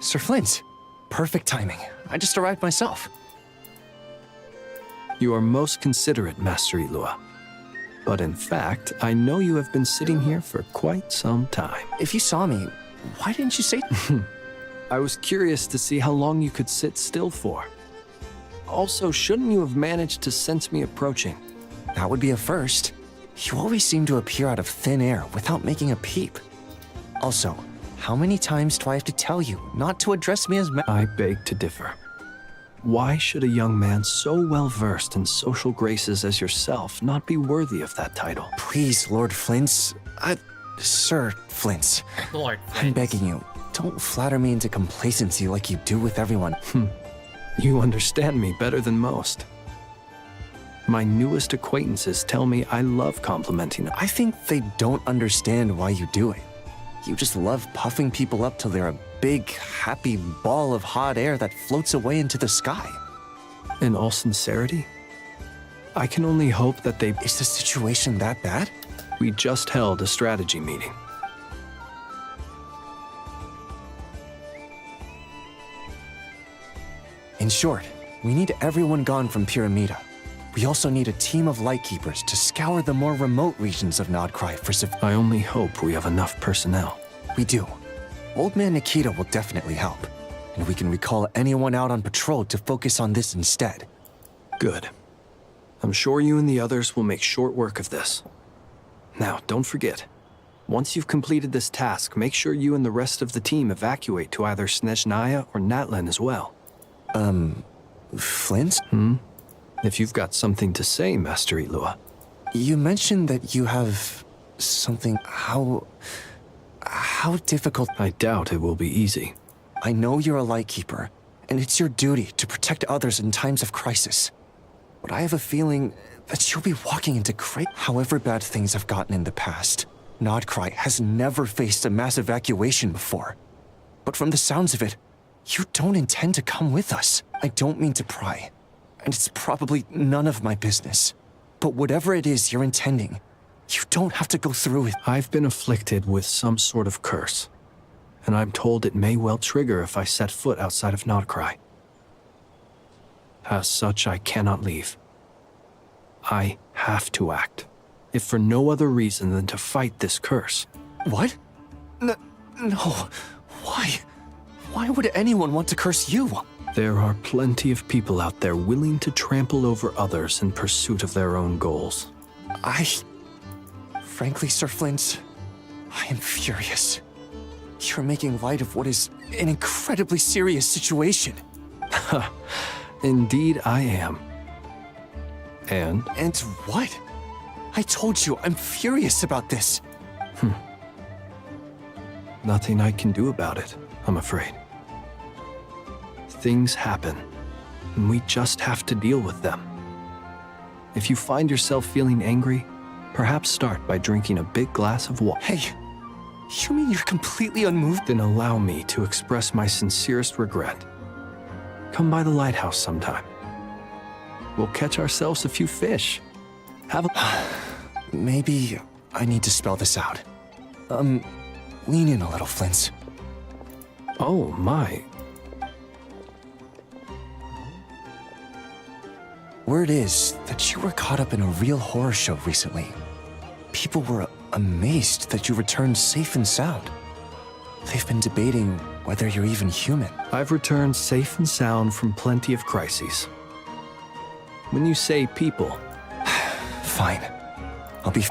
S8: Sir Flint. Perfect timing. I just arrived myself. You are most considerate, Master Ilua. But in fact, I know you have been sitting here for quite some time.
S20: If you saw me, why didn't you say...
S8: I was curious to see how long you could sit still for. Also, shouldn't you have managed to sense me approaching?
S20: That would be a first.
S21: You always seem to appear out of thin air without making a peep. Also, how many times do I have to tell you not to address me as
S8: I beg to differ. Why should a young man so well versed in social graces as yourself not be worthy of that title?
S21: Please, Lord Flint's. Sir Flint's.
S1: Lord
S21: I'm begging you, don't flatter me into complacency like you do with everyone.
S8: You understand me better than most. My newest acquaintances tell me I love complimenting them.
S21: I think they don't understand why you do it. You just love puffing people up till they're a big, happy ball of hot air that floats away into the sky.
S8: In all sincerity, I can only hope that they...
S21: Is the situation that bad?
S8: We just held a strategy meeting.
S21: In short, we need everyone gone from Pyramida. We also need a team of Lightkeepers to scour the more remote regions of Nodcry for
S8: I only hope we have enough personnel.
S21: We do. Old Man Nikita will definitely help, and we can recall anyone out on patrol to focus on this instead.
S8: Good. I'm sure you and the others will make short work of this. Now, don't forget, once you've completed this task, make sure you and the rest of the team evacuate to either Snezhnaya or Natlan as well.
S21: Flint?
S8: If you've got something to say, Master Ilua.
S21: You mentioned that you have something. How difficult?
S8: I doubt it will be easy.
S21: I know you're a Lightkeeper, and it's your duty to protect others in times of crisis. But I have a feeling that you'll be walking into great. However bad things have gotten in the past, Nodcry has never faced a mass evacuation before. But from the sounds of it, you don't intend to come with us. I don't mean to pry, and it's probably none of my business. But whatever it is you're intending, you don't have to go through it.
S8: I've been afflicted with some sort of curse, and I'm told it may well trigger if I set foot outside of Nodcry. As such, I cannot leave. I have to act, if for no other reason than to fight this curse.
S21: What? No. Why? Why would anyone want to curse you?
S8: There are plenty of people out there willing to trample over others in pursuit of their own goals.
S21: Frankly, Sir Flint, I am furious. You're making light of what is an incredibly serious situation.
S8: Indeed I am. And?
S21: And what? I told you, I'm furious about this.
S8: Nothing I can do about it, I'm afraid. Things happen, and we just have to deal with them. If you find yourself feeling angry, perhaps start by drinking a big glass of water.
S21: Hey, you mean you're completely unmoved?
S8: Then allow me to express my sincerest regret. Come by the lighthouse sometime. We'll catch ourselves a few fish. Have a...
S21: Maybe I need to spell this out. Lean in a little, Flint.
S8: Oh, my.
S21: Word is that you were caught up in a real horror show recently. People were amazed that you returned safe and sound. They've been debating whether you're even human.
S8: I've returned safe and sound from plenty of crises. When you say people...
S21: Fine. I'll be...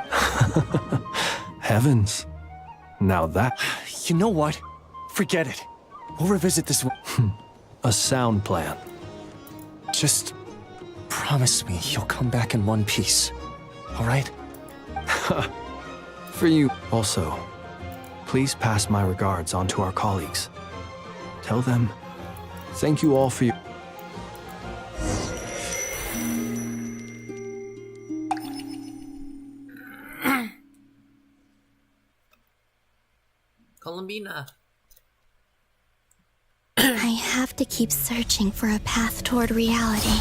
S8: Heavens. Now that...
S21: You know what? Forget it. We'll revisit this one.
S8: A sound plan.
S21: Just promise me you'll come back in one piece. All right?
S8: For you. Also, please pass my regards on to our colleagues. Tell them, thank you all for your...
S1: Columbina.
S2: I have to keep searching for a path toward reality.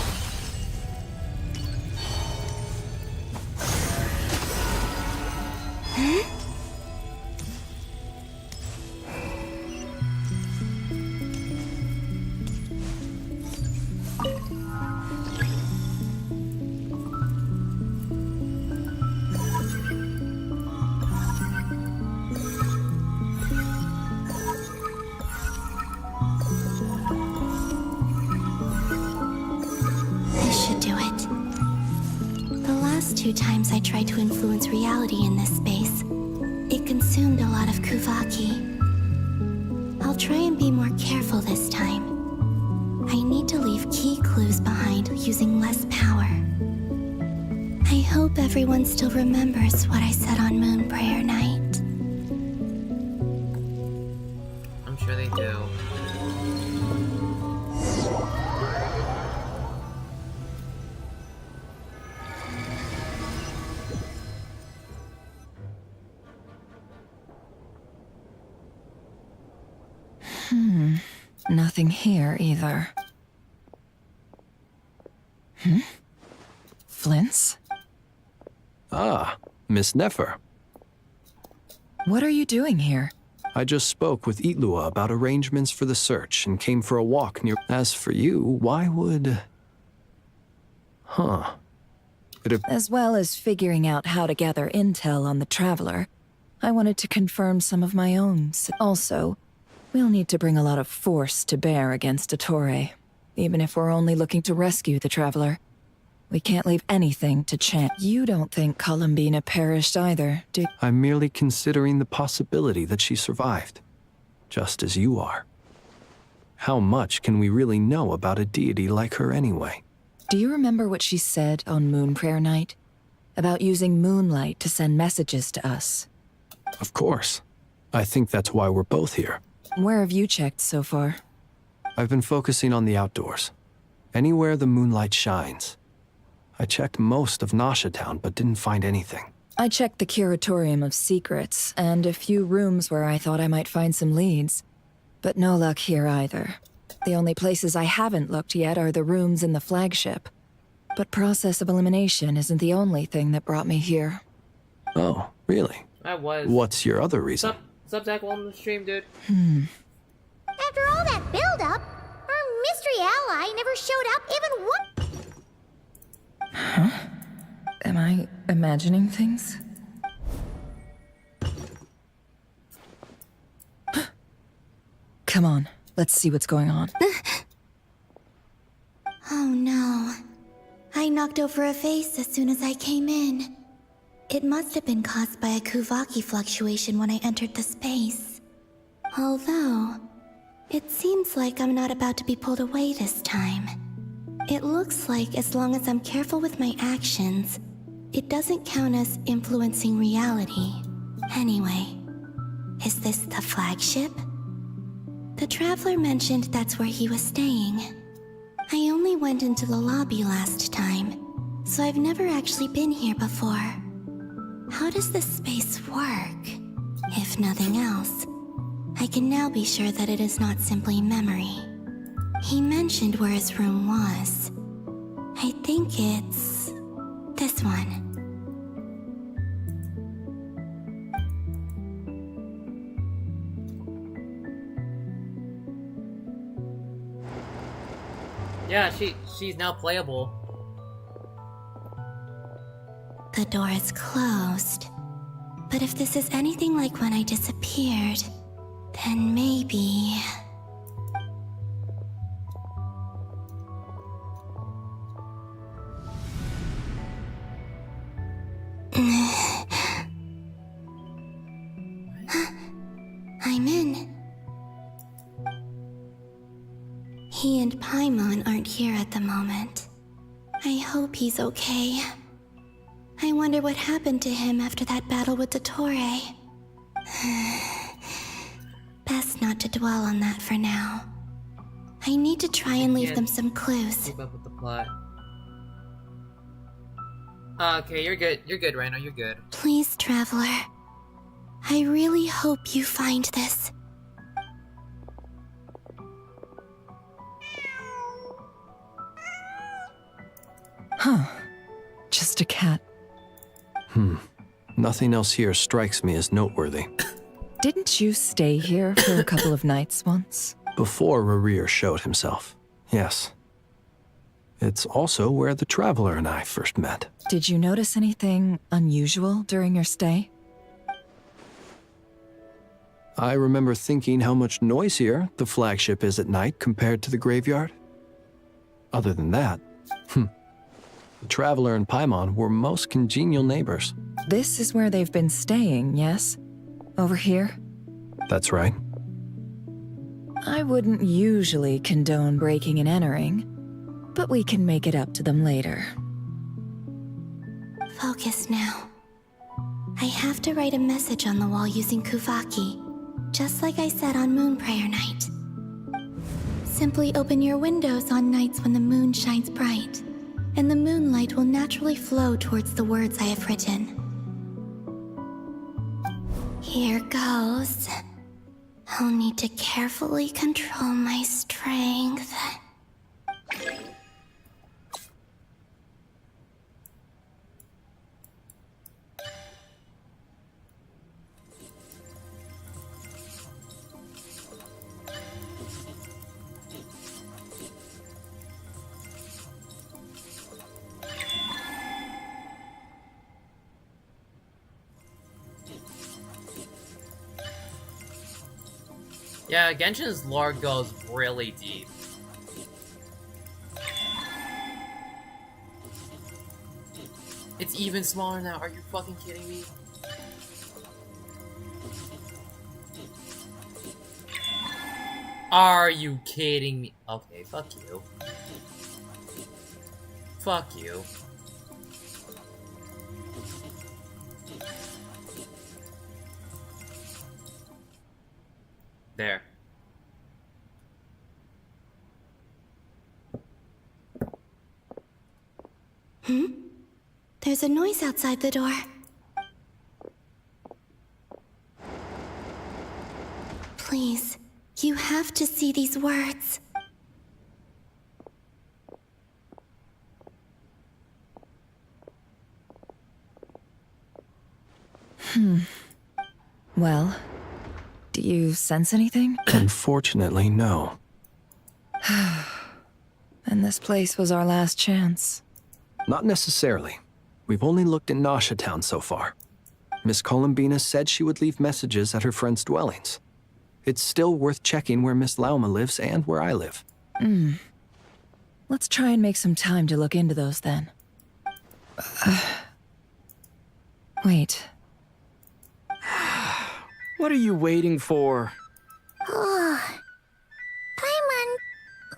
S2: last 2 times I tried to influence reality in this space, it consumed a lot of Kuvaki. I'll try and be more careful this time. I need to leave key clues behind using less power. I hope everyone still remembers what I said on Moon Prayer Night.
S1: I'm sure they do.
S11: Nothing here either. Flints?
S8: Ah, Miss Nefer.
S11: What are you doing here?
S8: I just spoke with Itlua about arrangements for the search and came for a walk near. As for you, why would... Huh.
S11: As well as figuring out how to gather intel on the Traveler, I wanted to confirm some of my own. Also, we'll need to bring a lot of force to bear against Dottore, even if we're only looking to rescue the Traveler. We can't leave anything to chance. You don't think Columbina perished either, do you?
S8: I'm merely considering the possibility that she survived, just as you are. How much can we really know about a deity like her anyway?
S11: Do you remember what she said on Moon Prayer Night? About using moonlight to send messages to us?
S8: Of course. I think that's why we're both here.
S11: Where have you checked so far?
S8: I've been focusing on the outdoors. Anywhere the moonlight shines. I checked most of Nasha Town, but didn't find anything.
S11: I checked the Curatorium of Secrets, and a few rooms where I thought I might find some leads. But no luck here either. The only places I haven't looked yet are the rooms in the flagship. But process of elimination isn't the only thing that brought me here.
S8: Oh, really?
S1: I was.
S8: What's your other reason?
S1: Sup, Zach, on the stream, dude.
S19: After all that build-up, our mystery ally never showed up even once.
S11: Huh? Am I imagining things? Come on, let's see what's going on.
S2: Oh no. I knocked over a vase as soon as I came in. It must have been caused by a Kuvaki fluctuation when I entered the space. Although, it seems like I'm not about to be pulled away this time. It looks like as long as I'm careful with my actions, it doesn't count as influencing reality. Anyway, is this the flagship? The Traveler mentioned that's where he was staying. I only went into the lobby last time, so I've never actually been here before. How does this space work? If nothing else, I can now be sure that it is not simply memory. He mentioned where his room was. I think it's this one.
S1: Yeah, she's now playable.
S2: The door is closed. But if this is anything like when I disappeared, then maybe... I'm in. He and Paimon aren't here at the moment. I hope he's okay. I wonder what happened to him after that battle with Dottore. Best not to dwell on that for now. I need to try and leave them some clues.
S1: Keep up with the plot. Okay, you're good. You're good, Rhino. You're good.
S2: Please, Traveler. I really hope you find this.
S11: Huh. Just a cat.
S8: Nothing else here strikes me as noteworthy.
S11: Didn't you stay here for a couple of nights once?
S8: Before Rarir showed himself, yes. It's also where the Traveler and I first met.
S11: Did you notice anything unusual during your stay?
S8: I remember thinking how much noisier the flagship is at night compared to the graveyard. Other than that, The Traveler and Paimon were most congenial neighbors.
S11: This is where they've been staying, yes? Over here?
S8: That's right.
S11: I wouldn't usually condone breaking and entering, but we can make it up to them later.
S2: Focus now. I have to write a message on the wall using Kuvaki, just like I said on Moon Prayer Night. Simply open your windows on nights when the moon shines bright, and the moonlight will naturally flow towards the words I have written. Here goes. I'll need to carefully control my strength.
S1: Yeah, Genshin's lore goes really deep. It's even smaller now, are you fucking kidding me? Are you kidding me? Okay, fuck you. Fuck you. There.
S2: There's a noise outside the door. Please, you have to see these words.
S11: Well, do you sense anything?
S8: Unfortunately, no.
S11: And this place was our last chance.
S8: Not necessarily. We've only looked in Nasha Town so far. Miss Columbina said she would leave messages at her friends' dwellings. It's still worth checking where Miss Lauma lives and where I live.
S11: Let's try and make some time to look into those then. Wait.
S12: What are you waiting for?
S19: Paimon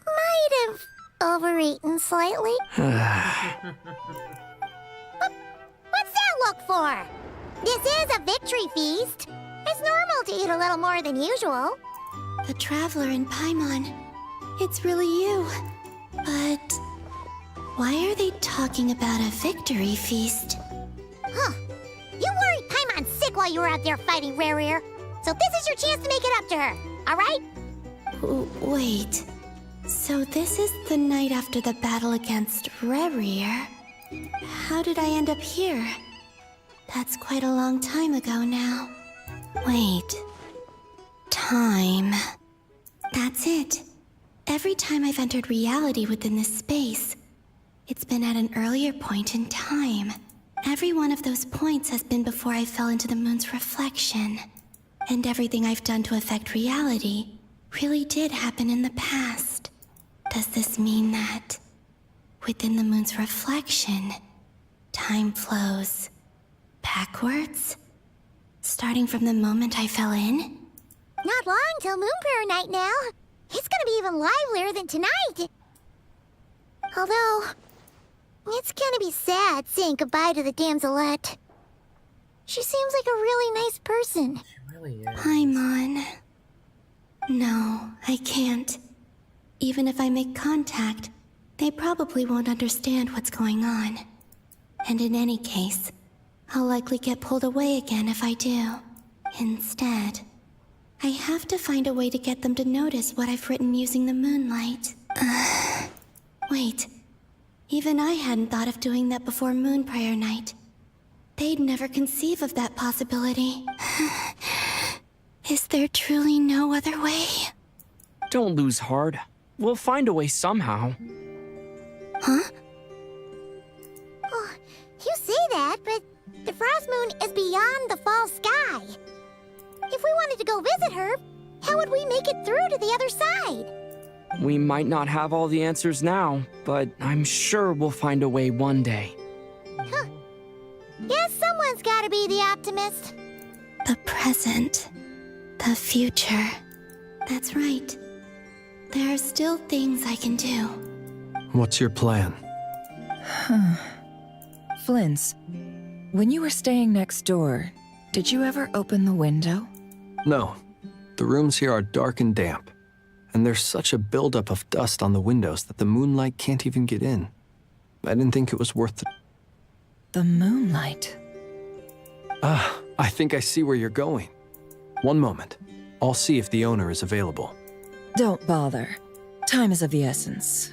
S19: might have overeaten slightly. What's that look for? This is a victory feast. It's normal to eat a little more than usual.
S2: The Traveler and Paimon. It's really you. But why are they talking about a victory feast?
S19: Huh. You worried Paimon sick while you were out there fighting Rare. So this is your chance to make it up to her, alright?
S2: Wait. So this is the night after the battle against Rare. How did I end up here? That's quite a long time ago now. Wait. Time. That's it. Every time I've entered reality within this space, it's been at an earlier point in time. Every one of those points has been before I fell into the moon's reflection. And everything I've done to affect reality really did happen in the past. Does this mean that within the moon's reflection, time flows backwards? Starting from the moment I fell in?
S19: Not long till Moon Prayer Night now. It's gonna be even livelier than tonight. Although, it's gonna be sad saying goodbye to the damselette. She seems like a really nice person.
S1: She really is.
S2: Paimon. No, I can't. Even if I make contact, they probably won't understand what's going on. And in any case, I'll likely get pulled away again if I do. Instead, I have to find a way to get them to notice what I've written using the moonlight. Wait. Even I hadn't thought of doing that before Moon Prayer Night. They'd never conceive of that possibility. Is there truly no other way?
S12: Don't lose heart. We'll find a way somehow.
S2: Huh?
S19: Oh, you say that, but the Frost Moon is beyond the fall sky. If we wanted to go visit her, how would we make it through to the other side?
S12: We might not have all the answers now, but I'm sure we'll find a way one day.
S19: Huh. Guess someone's gotta be the optimist.
S2: The present. The future. That's right. There are still things I can do.
S8: What's your plan?
S11: Flint's, when you were staying next door, did you ever open the window?
S8: No. The rooms here are dark and damp, and there's such a buildup of dust on the windows that the moonlight can't even get in. I didn't think it was worth the...
S11: The moonlight?
S8: Ah, I think I see where you're going. One moment. I'll see if the owner is available.
S11: Don't bother. Time is of the essence.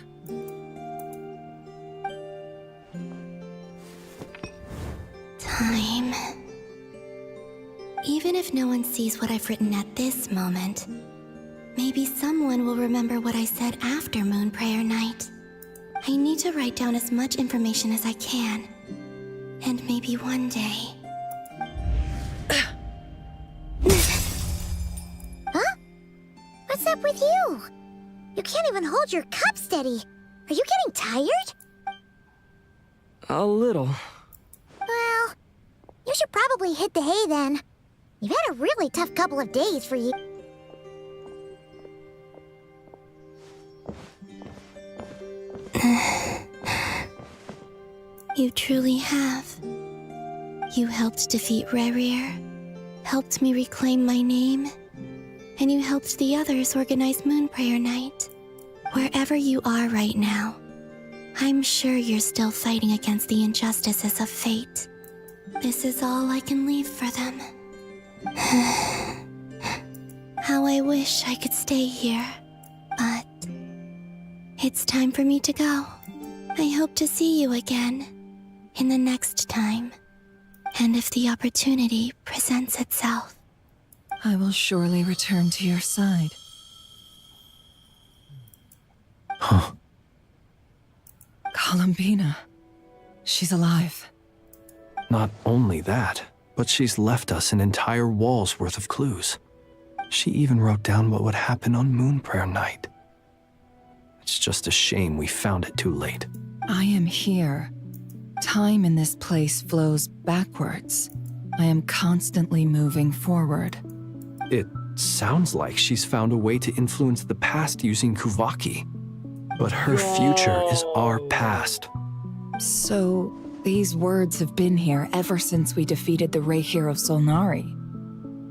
S2: Time. Even if no one sees what I've written at this moment, maybe someone will remember what I said after Moon Prayer Night. I need to write down as much information as I can. And maybe one day...
S19: Huh? What's up with you? You can't even hold your cup steady. Are you getting tired?
S12: A little.
S19: Well, you should probably hit the hay then. You've had a really tough couple of days for you.
S2: You truly have. You helped defeat Rerir, helped me reclaim my name, and you helped the others organize Moon Prayer Night. Wherever you are right now, I'm sure you're still fighting against the injustices of fate. This is all I can leave for them. How I wish I could stay here, but it's time for me to go. I hope to see you again in the next time, and if the opportunity presents itself.
S11: I will surely return to your side.
S8: Huh.
S11: Columbina. She's alive.
S8: Not only that, but she's left us an entire wall's worth of clues. She even wrote down what would happen on Moon Prayer Night. It's just a shame we found it too late.
S11: I am here. Time in this place flows backwards. I am constantly moving forward.
S8: It sounds like she's found a way to influence the past using Kuvaki. But her future is our past.
S11: So, these words have been here ever since we defeated the Ray Hero Solnari.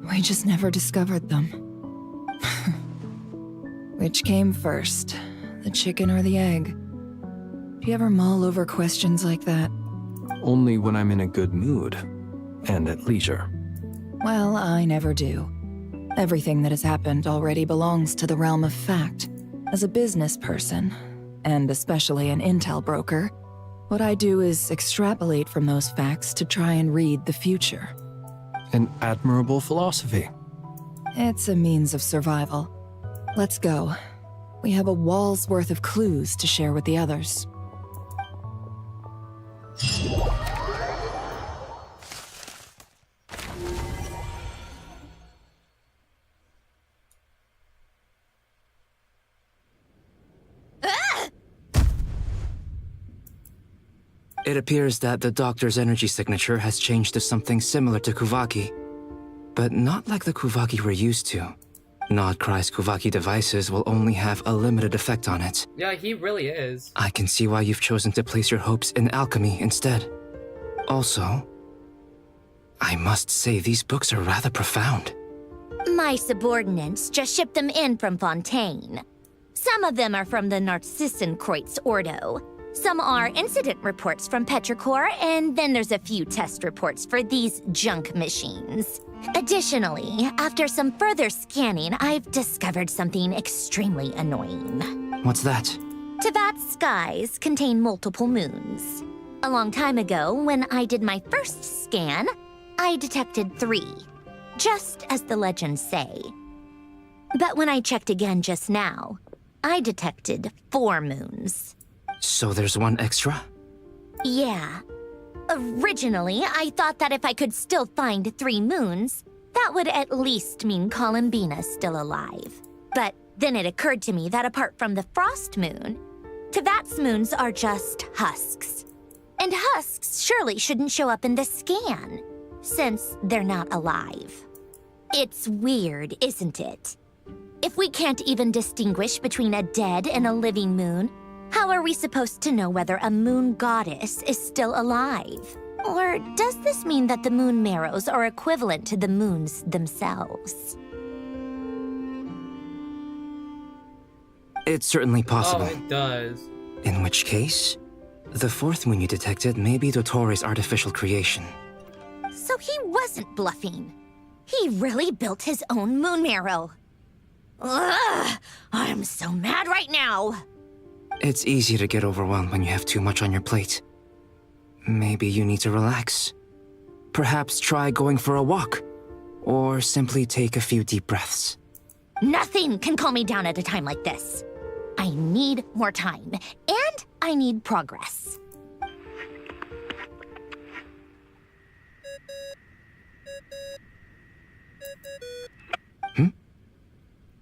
S11: We just never discovered them. Which came first, the chicken or the egg? Do you ever mull over questions like that?
S8: Only when I'm in a good mood, and at leisure.
S11: Well, I never do. Everything that has happened already belongs to the realm of fact. As a business person, and especially an intel broker, what I do is extrapolate from those facts to try and read the future.
S8: An admirable philosophy.
S11: It's a means of survival. Let's go. We have a wall's worth of clues to share with the others.
S20: It appears that the doctor's energy signature has changed to something similar to Kuvaki, but not like the Kuvaki we're used to. Nodcry's Kuvaki devices will only have a limited effect on it.
S1: Yeah, he really is.
S20: I can see why you've chosen to place your hopes in alchemy instead. Also, I must say these books are rather profound.
S4: My subordinates just shipped them in from Fontaine. Some of them are from the Narcissenkreuz Ordo. Some are incident reports from Petrichor, and then there's a few test reports for these junk machines. Additionally, after some further scanning, I've discovered something extremely annoying.
S20: What's that?
S4: Teyvat's skies contain multiple moons. A long time ago, when I did my first scan, I detected 3, just as the legends say. But when I checked again just now, I detected 4 moons.
S20: So there's one extra?
S4: Yeah. Originally, I thought that if I could still find 3 moons, that would at least mean Columbina's still alive. But Then it occurred to me that apart from the frost moon, Tevat's moons are just husks. And husks surely shouldn't show up in the scan, since they're not alive. It's weird, isn't it? If we can't even distinguish between a dead and a living moon, how are we supposed to know whether a moon goddess is still alive? Or does this mean that the moon marrows are equivalent to the moons themselves?
S20: It's certainly possible.
S1: Oh, it does.
S20: In which case, the fourth moon you detected may be Dottores' artificial creation.
S4: So he wasn't bluffing. He really built his own moon marrow. Ugh! I'm so mad right now!
S20: It's easy to get overwhelmed when you have too much on your plate. Maybe you need to relax. Perhaps try going for a walk, or simply take a few deep breaths.
S4: Nothing can calm me down at a time like this. I need more time, and I need progress.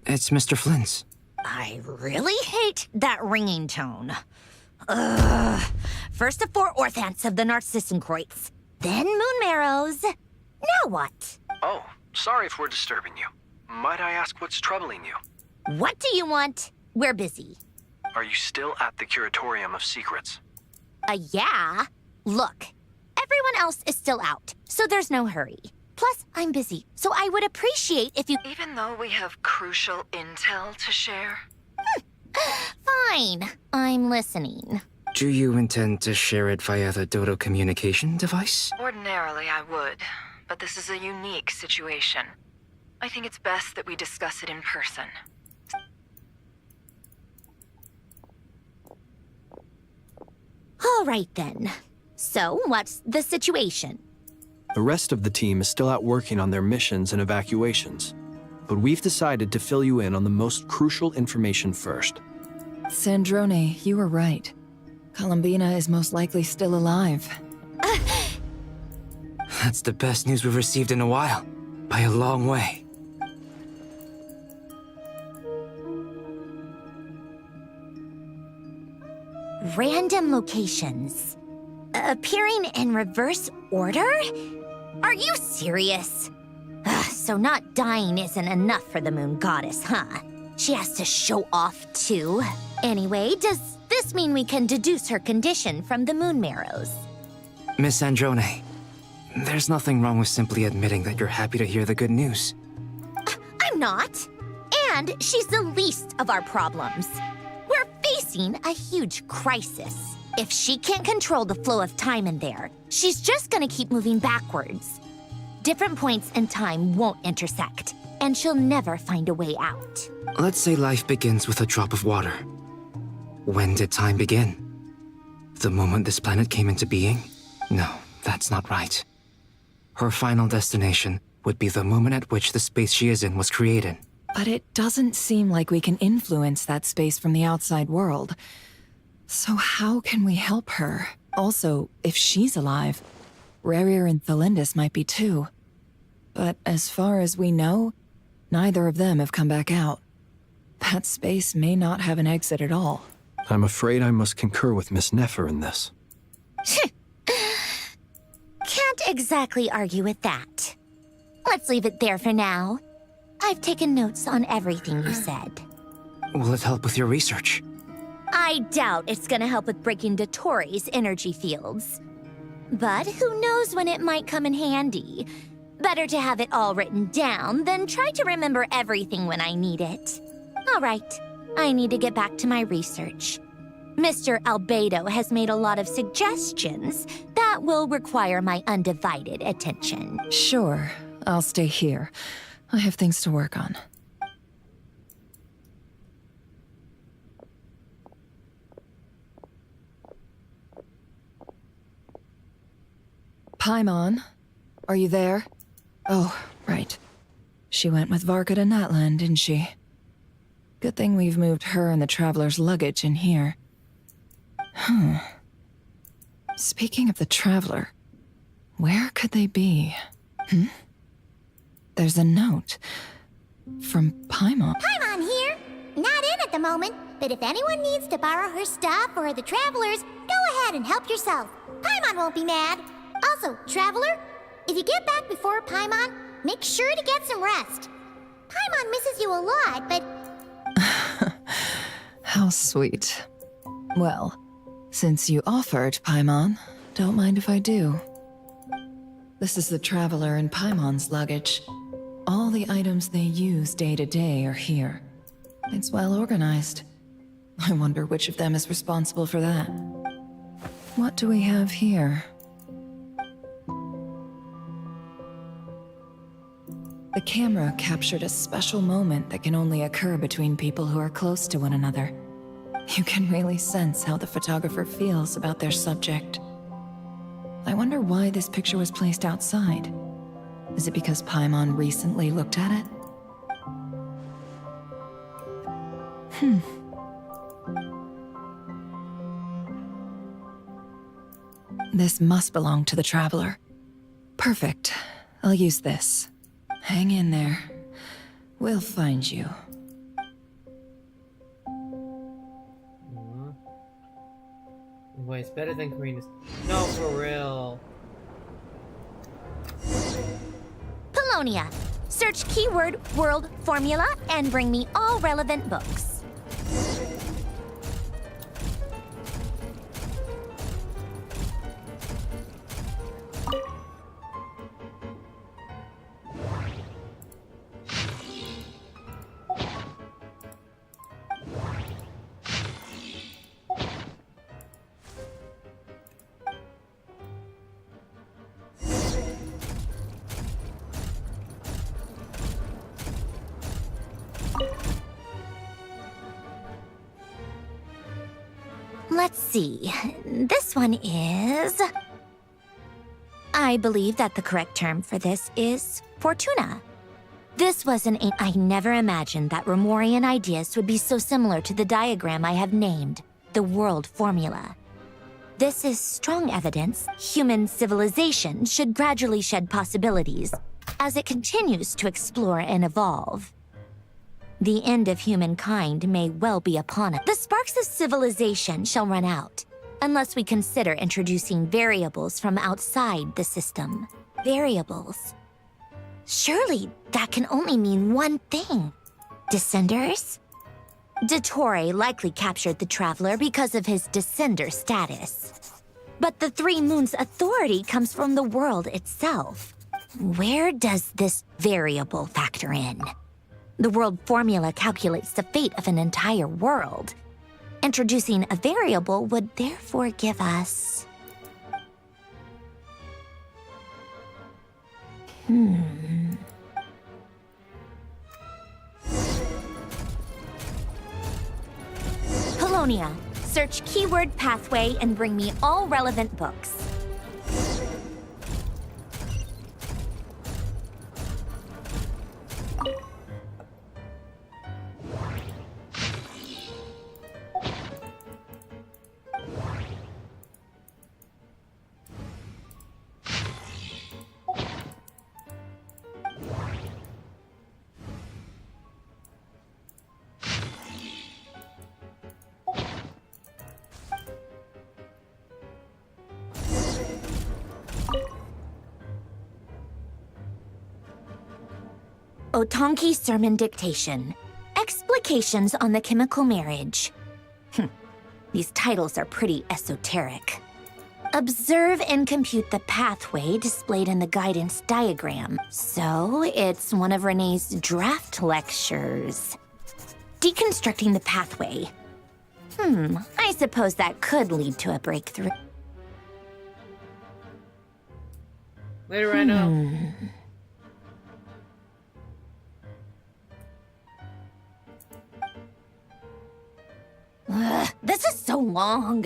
S20: It's Mr. Flynn's.
S4: I really hate that ringing tone. Ugh. First the 4 orthants of the Narcissenkreuz, then moon marrows. Now what?
S8: Oh, sorry if we're disturbing you. Might I ask what's troubling you?
S4: What do you want? We're busy.
S8: Are you still at the Curatorium of Secrets?
S4: Yeah. Look, everyone else is still out, so there's no hurry. Plus, I'm busy, so I would appreciate if you—
S11: Even though we have crucial intel to share?
S4: Fine. I'm listening.
S20: Do you intend to share it via the Dodo communication device?
S11: Ordinarily, I would, but this is a unique situation. I think it's best that we discuss it in person.
S4: All right, then. So, what's the situation?
S8: The rest of the team is still out working on their missions and evacuations, but we've decided to fill you in on the most crucial information first.
S11: Sandrone, you were right. Columbina is most likely still alive.
S20: That's the best news we've received in a while, by a long way.
S4: Random locations. Appearing in reverse order? Are you serious? So not dying isn't enough for the moon goddess, huh? She has to show off too. Anyway, does this mean we can deduce her condition from the moon marrows?
S20: Miss Sandrone, there's nothing wrong with simply admitting that you're happy to hear the good news.
S4: I'm not. And she's the least of our problems. We're facing a huge crisis. If she can't control the flow of time in there, she's just gonna keep moving backwards. Different points in time won't intersect, and she'll never find a way out.
S20: Let's say life begins with a drop of water. When did time begin? The moment this planet came into being? No, that's not right. Her final destination would be the moment at which the space she is in was created.
S11: But it doesn't seem like we can influence that space from the outside world. So how can we help her? Also, if she's alive, Rerir and Thalindis might be too. But as far as we know, neither of them have come back out. That space may not have an exit at all.
S8: I'm afraid I must concur with Miss Nefer in this.
S4: Can't exactly argue with that. Let's leave it there for now. I've taken notes on everything you said.
S20: Will it help with your research?
S4: I doubt it's gonna help with breaking Dottores' energy fields. But who knows when it might come in handy. Better to have it all written down than try to remember everything when I need it. All right, I need to get back to my research. Mr. Albedo has made a lot of suggestions that will require my undivided attention.
S11: Sure, I'll stay here. I have things to work on. Paimon, are you there? Oh, right. She went with Varka to Natlan, didn't she? Good thing we've moved her and the Traveler's luggage in here. Speaking of the Traveler, where could they be? There's a note from Paimon.
S19: Paimon here! the moment, but if anyone needs to borrow her stuff or the Travelers, go ahead and help yourself. Paimon won't be mad. Also, Traveler, if you get back before Paimon, make sure to get some rest. Paimon misses you a lot, but...
S11: How sweet. Well, since you offered, Paimon, don't mind if I do. This is the Traveler and Paimon's luggage. All the items they use day to day are here. It's well organized. I wonder which of them is responsible for that. What do we have here? The camera captured a special moment that can only occur between people who are close to one another. You can really sense how the photographer feels about their subject. I wonder why this picture was placed outside. Is it because Paimon recently looked at it? This must belong to the Traveler. Perfect. I'll use this. Hang in there. We'll find you.
S1: Wait, it's better than Karina's. No, for real.
S4: Polonia. Search keyword world formula and bring me all relevant books. Let's see. This one is... I believe that the correct term for this is Fortuna. This wasn't I never imagined that Remorian ideas would be so similar to the diagram I have named, the world formula. This is strong evidence human civilization should gradually shed possibilities as it continues to explore and evolve. The end of humankind may well be upon us. The sparks of civilization shall run out, unless we consider introducing variables from outside the system. Variables. Surely that can only mean one thing. Descenders? Dottore likely captured the Traveler because of his descender status. But the Three Moons' authority comes from the world itself. Where does this variable factor in? The world formula calculates the fate of an entire world. Introducing a variable would therefore give us... Polonia, search keyword pathway and bring me all relevant books. Otonki Sermon Dictation. Explications on the Chemical Marriage. These titles are pretty esoteric. Observe and compute the pathway displayed in the guidance diagram. So, it's one of Renee's draft lectures. Deconstructing the pathway. I suppose that could lead to a breakthrough.
S1: Later, Rhino.
S4: This is so long.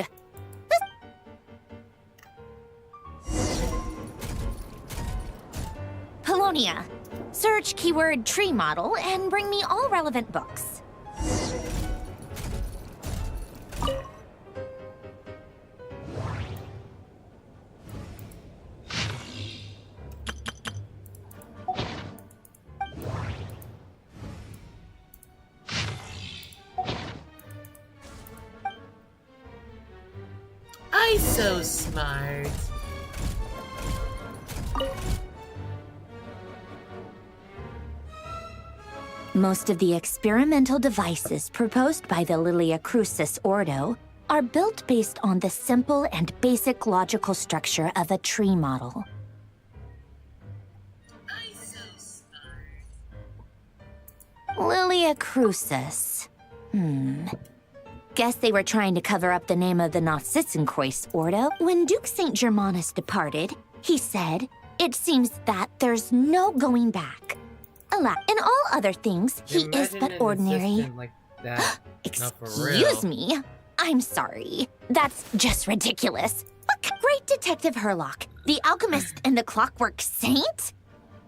S4: Polonia, search keyword tree model and bring me all relevant books.
S1: I so smart.
S4: Most of the experimental devices proposed by the Lilia Crucis Ordo are built based on the simple and basic logical structure of a tree model. Lilia Crucis. Guess they were trying to cover up the name of the Nautitzenkreuz Ordo. When Duke St. Germanus departed, he said, "It seems that there's no going back." Alas, in all other things, he is
S1: Imagine
S4: but
S1: an
S4: ordinary.
S1: assistant like that. Not for
S4: Excuse
S1: real.
S4: me? I'm sorry. That's just ridiculous. But great Detective Herlock, the alchemist and the clockwork saint?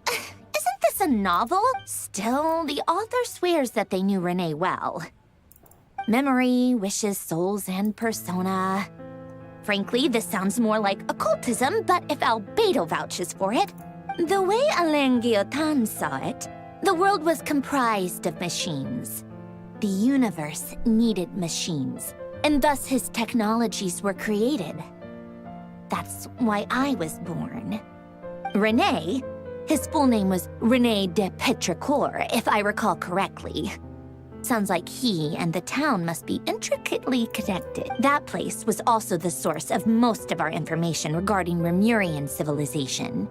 S4: Isn't this a novel? Still, the author swears that they knew Renee well. Memory, wishes, souls, and persona. Frankly, this sounds more like occultism, but if Albedo vouches for it, the way Alain Guillotin saw it, the world was comprised of machines. The universe needed machines, and thus his technologies were created. That's why I was born. Renee, his full name was René de Petrichor, if I recall correctly. Sounds like he and the town must be intricately connected. That place was also the source of most of our information regarding Remurian civilization.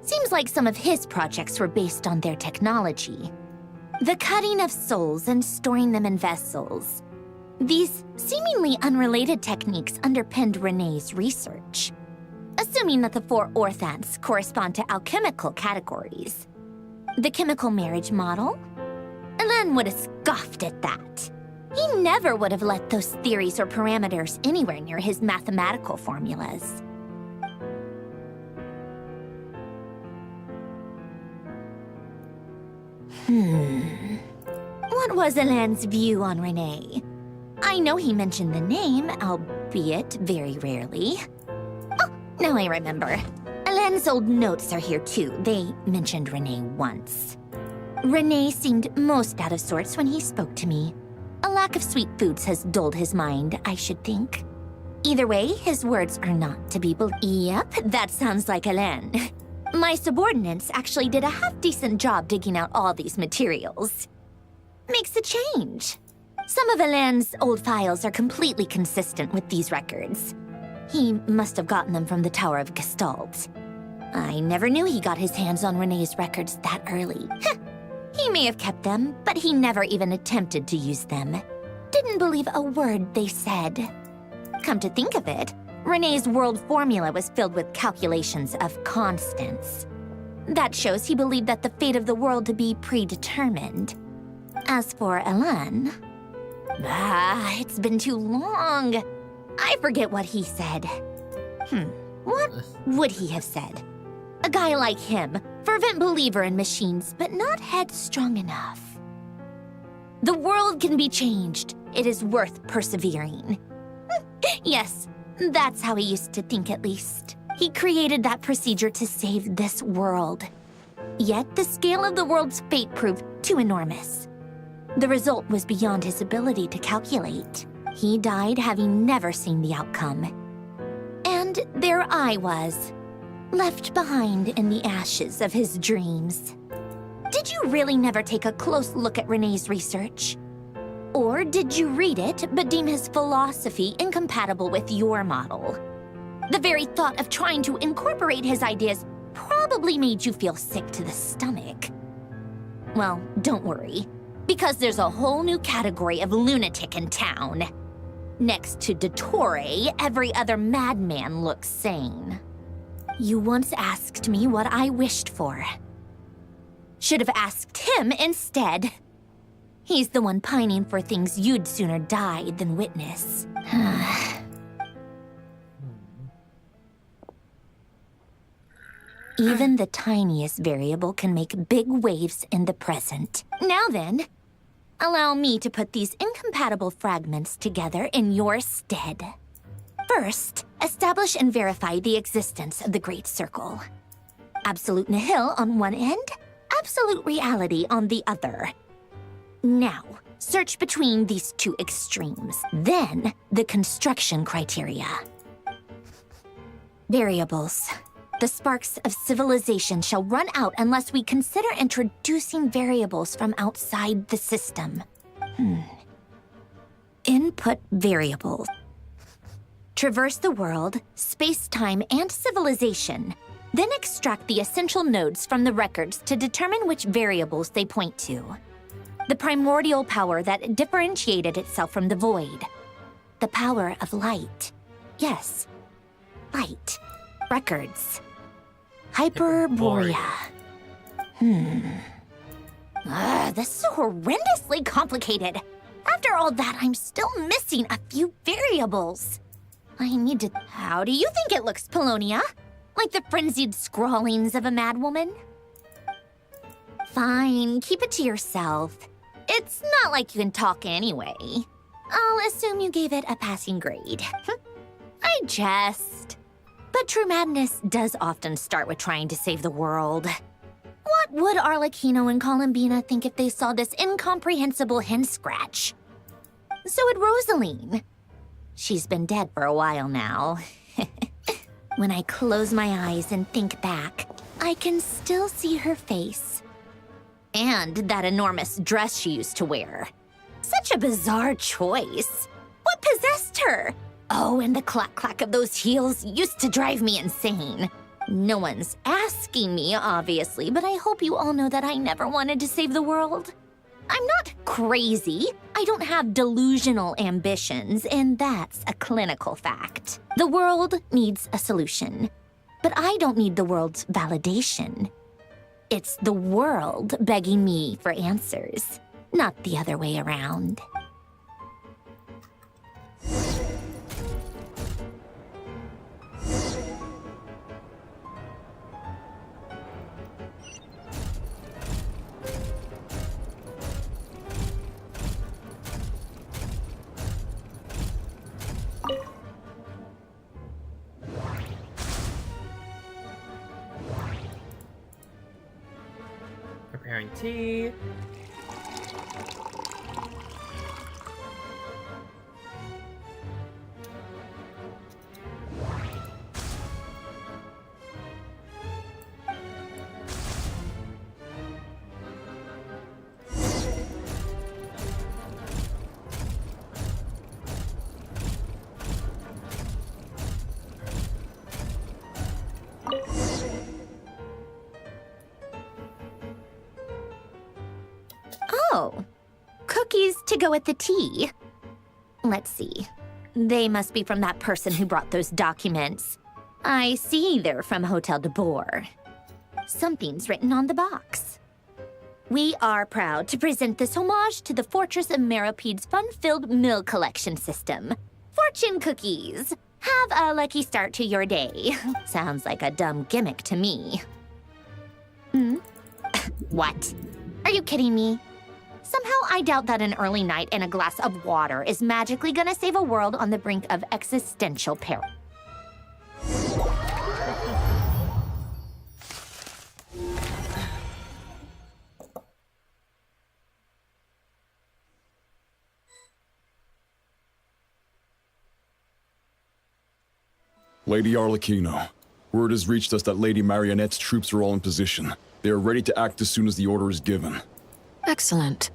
S4: Seems like some of his projects were based on their technology. The cutting of souls and storing them in vessels. These seemingly unrelated techniques underpinned Renee's research. Assuming that the 4 orthants correspond to alchemical categories. The chemical marriage model? Alain would have scoffed at that. He never would have let those theories or parameters anywhere near his mathematical formulas. What was Alain's view on Renee? I know he mentioned the name, albeit very rarely. Oh, now I remember. Alain's old notes are here too. They mentioned Renee once. Renee seemed most out of sorts when he spoke to me. A lack of sweet foods has dulled his mind, I should think. Either way, his words are not to be believed. Yep, that sounds like Alain. My subordinates actually did a half-decent job digging out all these materials. Makes a change. Some of Alain's old files are completely consistent with these records. He must have gotten them from the Tower of Gestalt. I never knew he got his hands on Renee's records that early. He may have kept them, but he never even attempted to use them. Didn't believe a word they said. Come to think of it, Renee's world formula was filled with calculations of constants. That shows he believed that the fate of the world to be predetermined. As for Alain... it's been too long. I forget what he said. What would he have said? A guy like him, fervent believer in machines, but not headstrong enough. The world can be changed. It is worth persevering. Yes, that's how he used to think at least. He created that procedure to save this world. Yet the scale of the world's fate proved too enormous. The result was beyond his ability to calculate. He died having never seen the outcome. And there I was, left behind in the ashes of his dreams. Did you really never take a close look at Renee's research? Or did you read it but deem his philosophy incompatible with your model? The very thought of trying to incorporate his ideas probably made you feel sick to the stomach. Well, don't worry, because there's a whole new category of lunatic in town. Next to Dottore, every other madman looks sane. You once asked me what I wished for. Should have asked him instead. He's the one pining for things you'd sooner die than witness. Even the tiniest variable can make big waves in the present. Now then, allow me to put these incompatible fragments together in your stead. First, establish and verify the existence of the Great Circle. Absolute nihil on one end, absolute reality on the other. Now, search between these two extremes. Then, the construction criteria. Variables. The sparks of civilization shall run out unless we consider introducing variables from outside the system. Input variables. Traverse the world, space-time, and civilization. Then extract the essential nodes from the records to determine which variables they point to. The primordial power that differentiated itself from the void. The power of light. Yes, light. Records. Hyperborea. This is horrendously complicated. After all that, I'm still missing a few variables. I need to... How do you think it looks, Polonia? Like the frenzied scrawlings of a madwoman? Fine, keep it to yourself. It's not like you can talk anyway. I'll assume you gave it a passing grade. I jest. But true madness does often start with trying to save the world. What would Arlecchino and Columbina think if they saw this incomprehensible hen scratch? So would Rosaline. She's been dead for a while now. When I close my eyes and think back, I can still see her face. And that enormous dress she used to wear. Such a bizarre choice. What possessed her? Oh, and the clack-clack of those heels used to drive me insane. No one's asking me, obviously, but I hope you all know that I never wanted to save the world. I'm not crazy. I don't have delusional ambitions, and that's a clinical fact. The world needs a solution, but I don't need the world's validation. It's the world begging me for answers, not the other way around.
S1: Preparing tea.
S4: Oh, cookies to go with the tea. Let's see. They must be from that person who brought those documents. I see they're from Hotel de Boer. Something's written on the box. We are proud to present this homage to the Fortress of Meropede's fun-filled mill collection system. Fortune cookies. Have a lucky start to your day. Sounds like a dumb gimmick to me. What? Are you kidding me? Somehow I doubt that an early night and a glass of water is magically gonna save a world on the brink of existential peril.
S15: Lady Arlecchino, word has reached us that Lady Marionette's troops are all in position. They are ready to act as soon as the order is given.
S7: Excellent.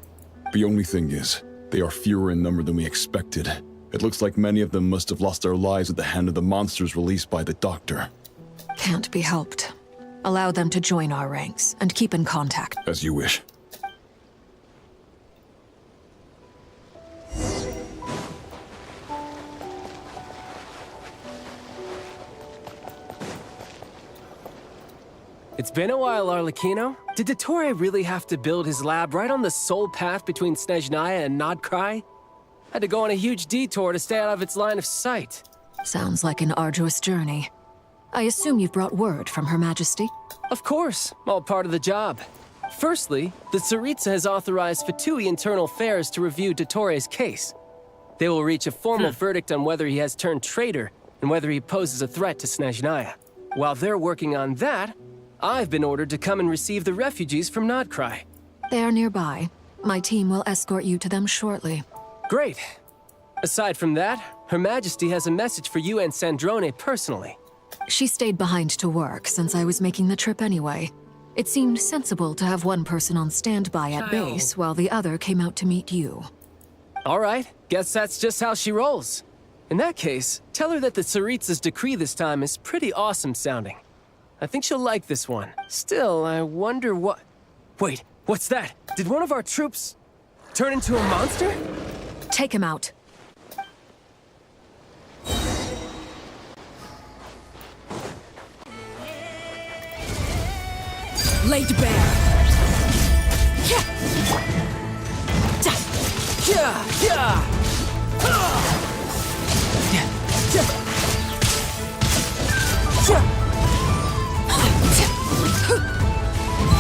S15: The only thing is, they are fewer in number than we expected. It looks like many of them must have lost their lives at the hand of the monsters released by the Doctor.
S7: Can't be helped. Allow them to join our ranks and keep in contact.
S15: As you wish.
S3: It's been a while, Arlecchino. Did Dottore really have to build his lab right on the sole path between Snezhnaya and Nodkrai? Had to go on a huge detour to stay out of its line of sight.
S7: Sounds like an arduous journey. I assume you've brought word from Her Majesty?
S3: Of course, all part of the job. Firstly, the Tsaritsa has authorized Fatui Internal Affairs to review Dottore's case. They will reach a formal verdict on whether he has turned traitor and whether he poses a threat to Snezhnaya. While they're working on that, I've been ordered to come and receive the refugees from Nodkrai.
S7: They are nearby. My team will escort you to them shortly.
S3: Great. Aside from that, Her Majesty has a message for you and Sandrone personally.
S7: She stayed behind to work since I was making the trip anyway. It seemed sensible to have one person on standby at base while the other came out to meet you.
S3: All right, guess that's just how she rolls. In that case, tell her that the Tsaritsa's decree this time is pretty awesome sounding. I think she'll like this one. Still, I wonder what... Wait, what's that? Did one of our troops turn into a monster?
S7: Take him out. Laid bare.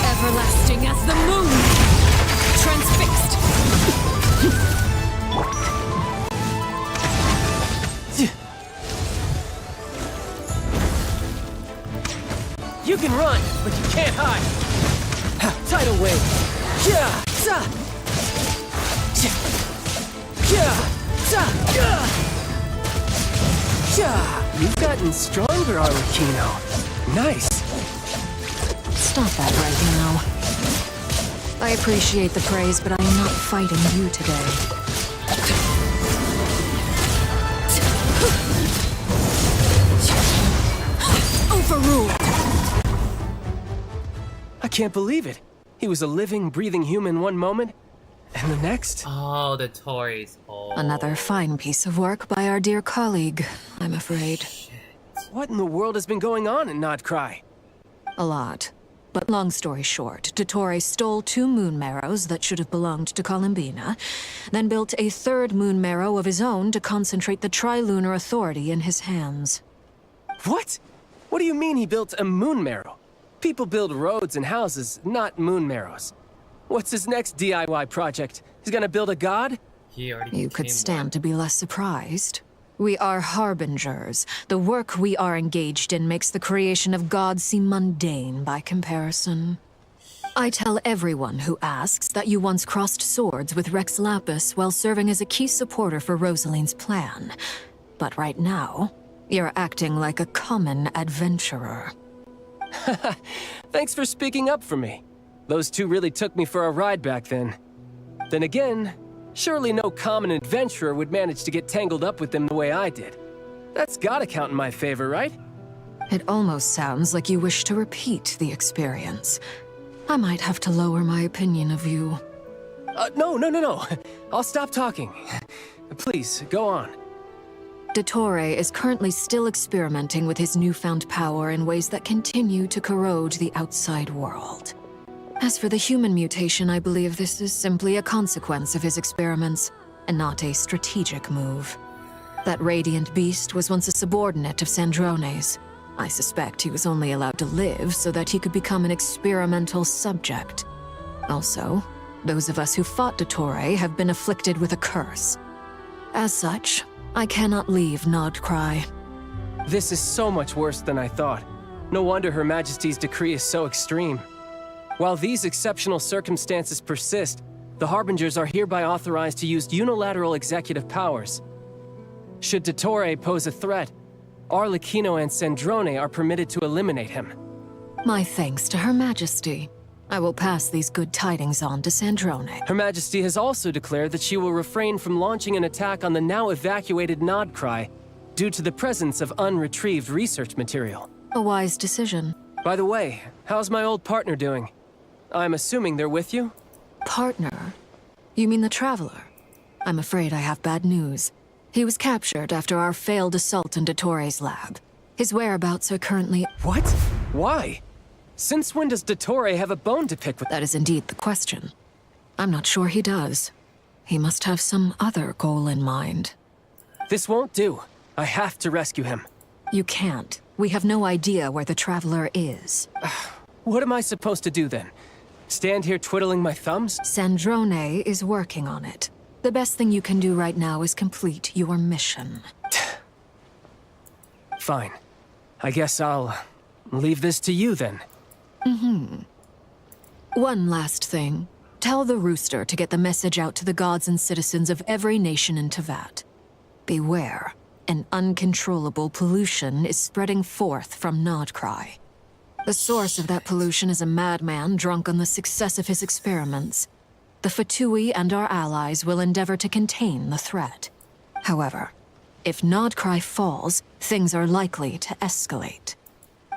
S7: Everlasting as the moon. Transfixed.
S3: You can run, but you can't hide. Tidal wave. You've gotten stronger, Arlecchino. Nice.
S7: Stop that right now. I appreciate the praise, but I am not fighting you today. Overruled.
S3: I can't believe it. He was a living, breathing human one moment, and the next...
S1: Oh, the Tories. Oh.
S7: Another fine piece of work by our dear colleague, I'm afraid.
S1: Shit.
S3: What in the world has been going on in Nodcry?
S7: A lot. But long story short, Dottore stole 2 moon marrows that should have belonged to Columbina, then built a 3rd moon marrow of his own to concentrate the Trilunar Authority in his hands.
S3: What? What do you mean he built a moon marrow? People build roads and houses, not moon marrows. What's his next DIY project? He's gonna build a god?
S7: You could stand to be less surprised. We are harbingers. The work we are engaged in makes the creation of gods seem mundane by comparison. I tell everyone who asks that you once crossed swords with Rex Lapis while serving as a key supporter for Rosaline's plan. But right now, you're acting like a common adventurer.
S3: Thanks for speaking up for me. Those 2 really took me for a ride back then. Then again, surely no common adventurer would manage to get tangled up with them the way I did. That's gotta count in my favor, right?
S7: It almost sounds like you wish to repeat the experience. I might have to lower my opinion of you.
S3: No. I'll stop talking. Please, go on.
S7: Dottore is currently still experimenting with his newfound power in ways that continue to corrode the outside world. As for the human mutation, I believe this is simply a consequence of his experiments, and not a strategic move. That radiant beast was once a subordinate of Sandrone's. I suspect he was only allowed to live so that he could become an experimental subject. Also, those of us who fought Dottore have been afflicted with a curse. As such, I cannot leave Nodcry.
S3: This is so much worse than I thought. No wonder Her Majesty's decree is so extreme. While these exceptional circumstances persist, the Harbingers are hereby authorized to use unilateral executive powers. Should Dottore pose a threat, Arlecchino and Sandrone are permitted to eliminate him.
S7: My thanks to Her Majesty. I will pass these good tidings on to Sandrone.
S3: Her Majesty has also declared that she will refrain from launching an attack on the now evacuated Nodcry due to the presence of unretrieved research material.
S7: A wise decision.
S3: By the way, how's my old partner doing? I'm assuming they're with you?
S7: Partner? You mean the Traveler? I'm afraid I have bad news. He was captured after our failed assault in Dottore's lab. His whereabouts are currently...
S3: What? Why? Since when does Dottore have a bone to pick with?
S7: That is indeed the question. I'm not sure he does. He must have some other goal in mind.
S3: This won't do. I have to rescue him.
S7: You can't. We have no idea where the Traveler is.
S3: What am I supposed to do then? Stand here twiddling my thumbs?
S7: Sandrone is working on it. The best thing you can do right now is complete your mission.
S3: Fine. I guess I'll leave this to you then.
S7: One last thing. Tell the Rooster to get the message out to the gods and citizens of every nation in Teyvat. Beware. An uncontrollable pollution is spreading forth from Nodcry. The source of that pollution is a madman drunk on the success of his experiments. The Fatui and our allies will endeavor to contain the threat. However, if Nodcry falls, things are likely to escalate.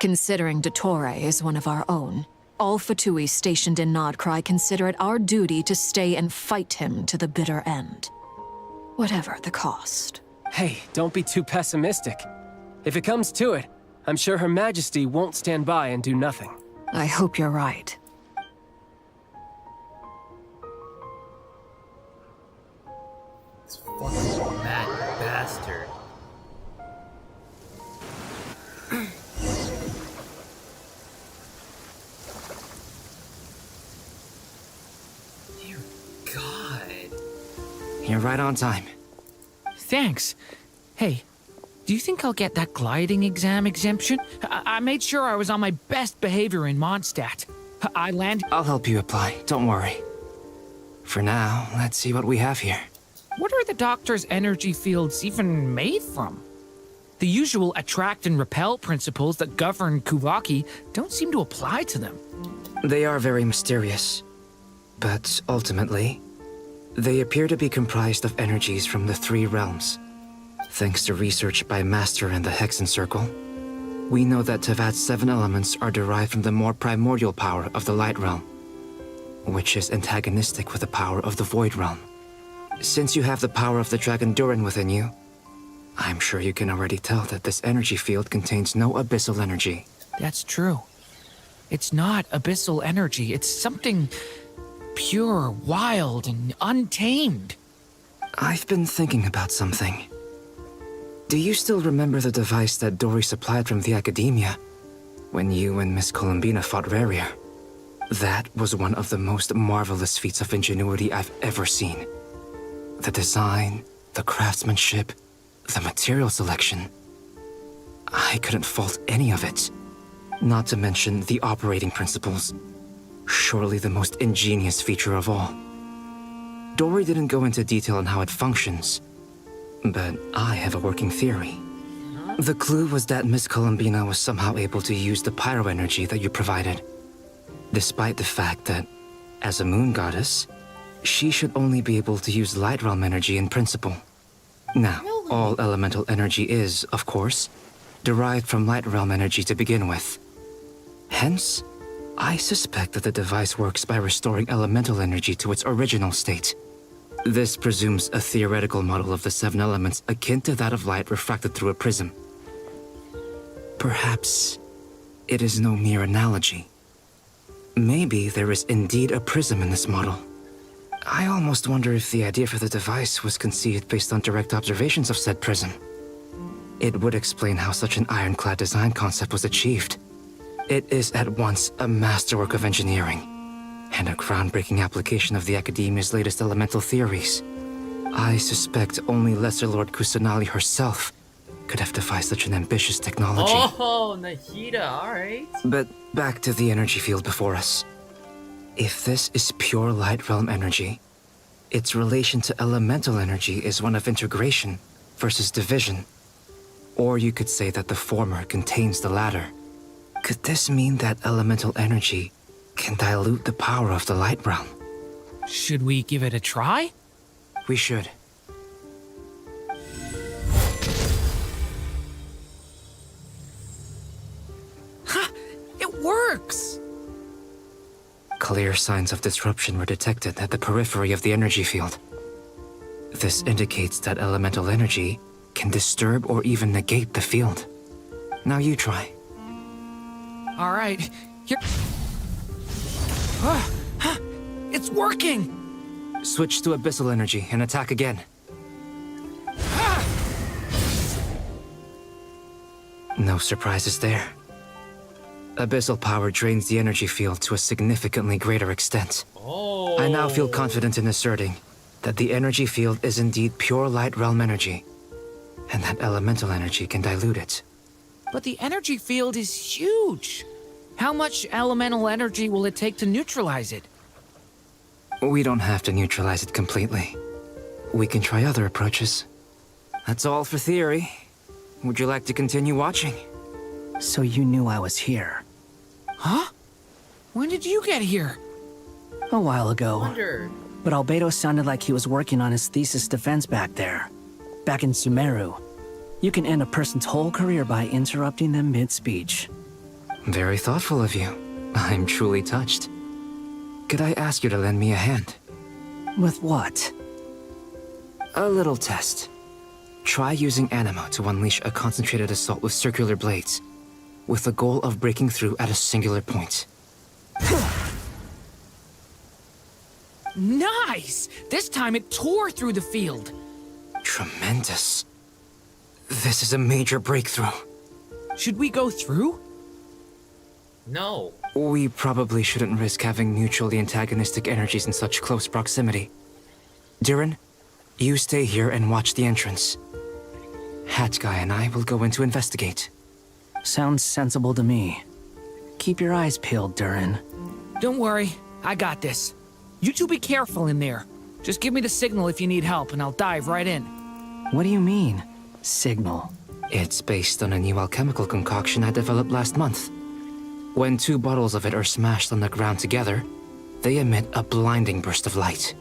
S7: Considering Dottore is one of our own, all Fatui stationed in Nodcry consider it our duty to stay and fight him to the bitter end. Whatever the cost.
S3: Hey, don't be too pessimistic. If it comes to it, I'm sure Her Majesty won't stand by and do nothing.
S7: I hope you're right.
S1: This fucking mad bastard. Dear God.
S20: You're right on time.
S17: Thanks. Hey, do you think I'll get that gliding exam exemption? I made sure I was on my best behavior in Mondstadt.
S20: I'll help you apply, don't worry. For now, let's see what we have here.
S17: What are the doctor's energy fields even made from? The usual attract and repel principles that govern Kuvaki don't seem to apply to them.
S20: They are very mysterious. But ultimately, they appear to be comprised of energies from the three realms. Thanks to research by Master and the Hexen Circle, we know that Tevat's 7 elements are derived from the more primordial power of the Light Realm, which is antagonistic with the power of the Void Realm. Since you have the power of the Dragon Durin within you, I'm sure you can already tell that this energy field contains no abyssal energy.
S17: That's true. It's not abyssal energy, it's something pure, wild, and untamed.
S20: I've been thinking about something. Do you still remember the device that Dory supplied from the Academia when you and Miss Columbina fought Rarier? That was one of the most marvelous feats of ingenuity I've ever seen. The design, the craftsmanship, the material selection. I couldn't fault any of it. Not to mention the operating principles. Surely the most ingenious feature of all. Dory didn't go into detail on how it functions, but I have a working theory. The clue was that Miss Columbina was somehow able to use the pyro energy that you provided, despite the fact that, as a moon goddess, she should only be able to use Light Realm energy in principle. Now, all elemental energy is, of course, derived from Light Realm energy to begin with. Hence, I suspect that the device works by restoring elemental energy to its original state. This presumes a theoretical model of the 7 elements akin to that of light refracted through a prism. Perhaps it is no mere analogy. Maybe there is indeed a prism in this model. I almost wonder if the idea for the device was conceived based on direct observations of said prism. It would explain how such an ironclad design concept was achieved. It is at once a masterwork of engineering and a groundbreaking application of the Academia's latest elemental theories. I suspect only Lesser Lord Kusanali herself could have devised such an ambitious technology.
S1: Oh, Nahida, alright.
S20: But back to the energy field before us. If this is pure Light Realm energy, its relation to elemental energy is one of integration versus division. Or you could say that the former contains the latter. Could this mean that elemental energy can dilute the power of the Light Realm?
S17: Should we give it a try?
S20: We should.
S17: Ha! It works!
S20: Clear signs of disruption were detected at the periphery of the energy field. This indicates that elemental energy can disturb or even negate the field. Now you try.
S17: All right, here. It's working!
S20: Switch to abyssal energy and attack again. No surprises there. Abyssal power drains the energy field to a significantly greater extent.
S1: Oh.
S20: I now feel confident in asserting that the energy field is indeed pure Light Realm energy, and that elemental energy can dilute it.
S17: But the energy field is huge. How much elemental energy will it take to neutralize it?
S20: We don't have to neutralize it completely. We can try other approaches. That's all for theory. Would you like to continue watching?
S14: So you knew I was here.
S17: Huh? When did you get here?
S14: A while ago.
S1: Wondered.
S14: But Albedo sounded like he was working on his thesis defense back there. Back in Sumeru. You can end a person's whole career by interrupting them mid-speech.
S20: Very thoughtful of you. I'm truly touched. Could I ask you to lend me a hand?
S14: With what?
S20: A little test. Try using Anima to unleash a concentrated assault with circular blades, with the goal of breaking through at a singular point.
S17: Nice! This time it tore through the field.
S20: Tremendous. This is a major breakthrough.
S17: Should we go through?
S1: No.
S20: We probably shouldn't risk having mutually antagonistic energies in such close proximity. Durin, you stay here and watch the entrance. Hat Guy and I will go in to investigate.
S14: Sounds sensible to me. Keep your eyes peeled, Durin.
S17: Don't worry, I got this. You two be careful in there. Just give me the signal if you need help and I'll dive right in.
S14: What do you mean, signal?
S20: It's based on a new alchemical concoction I developed last month. When 2 bottles of it are smashed on the ground together, they emit a blinding burst of light.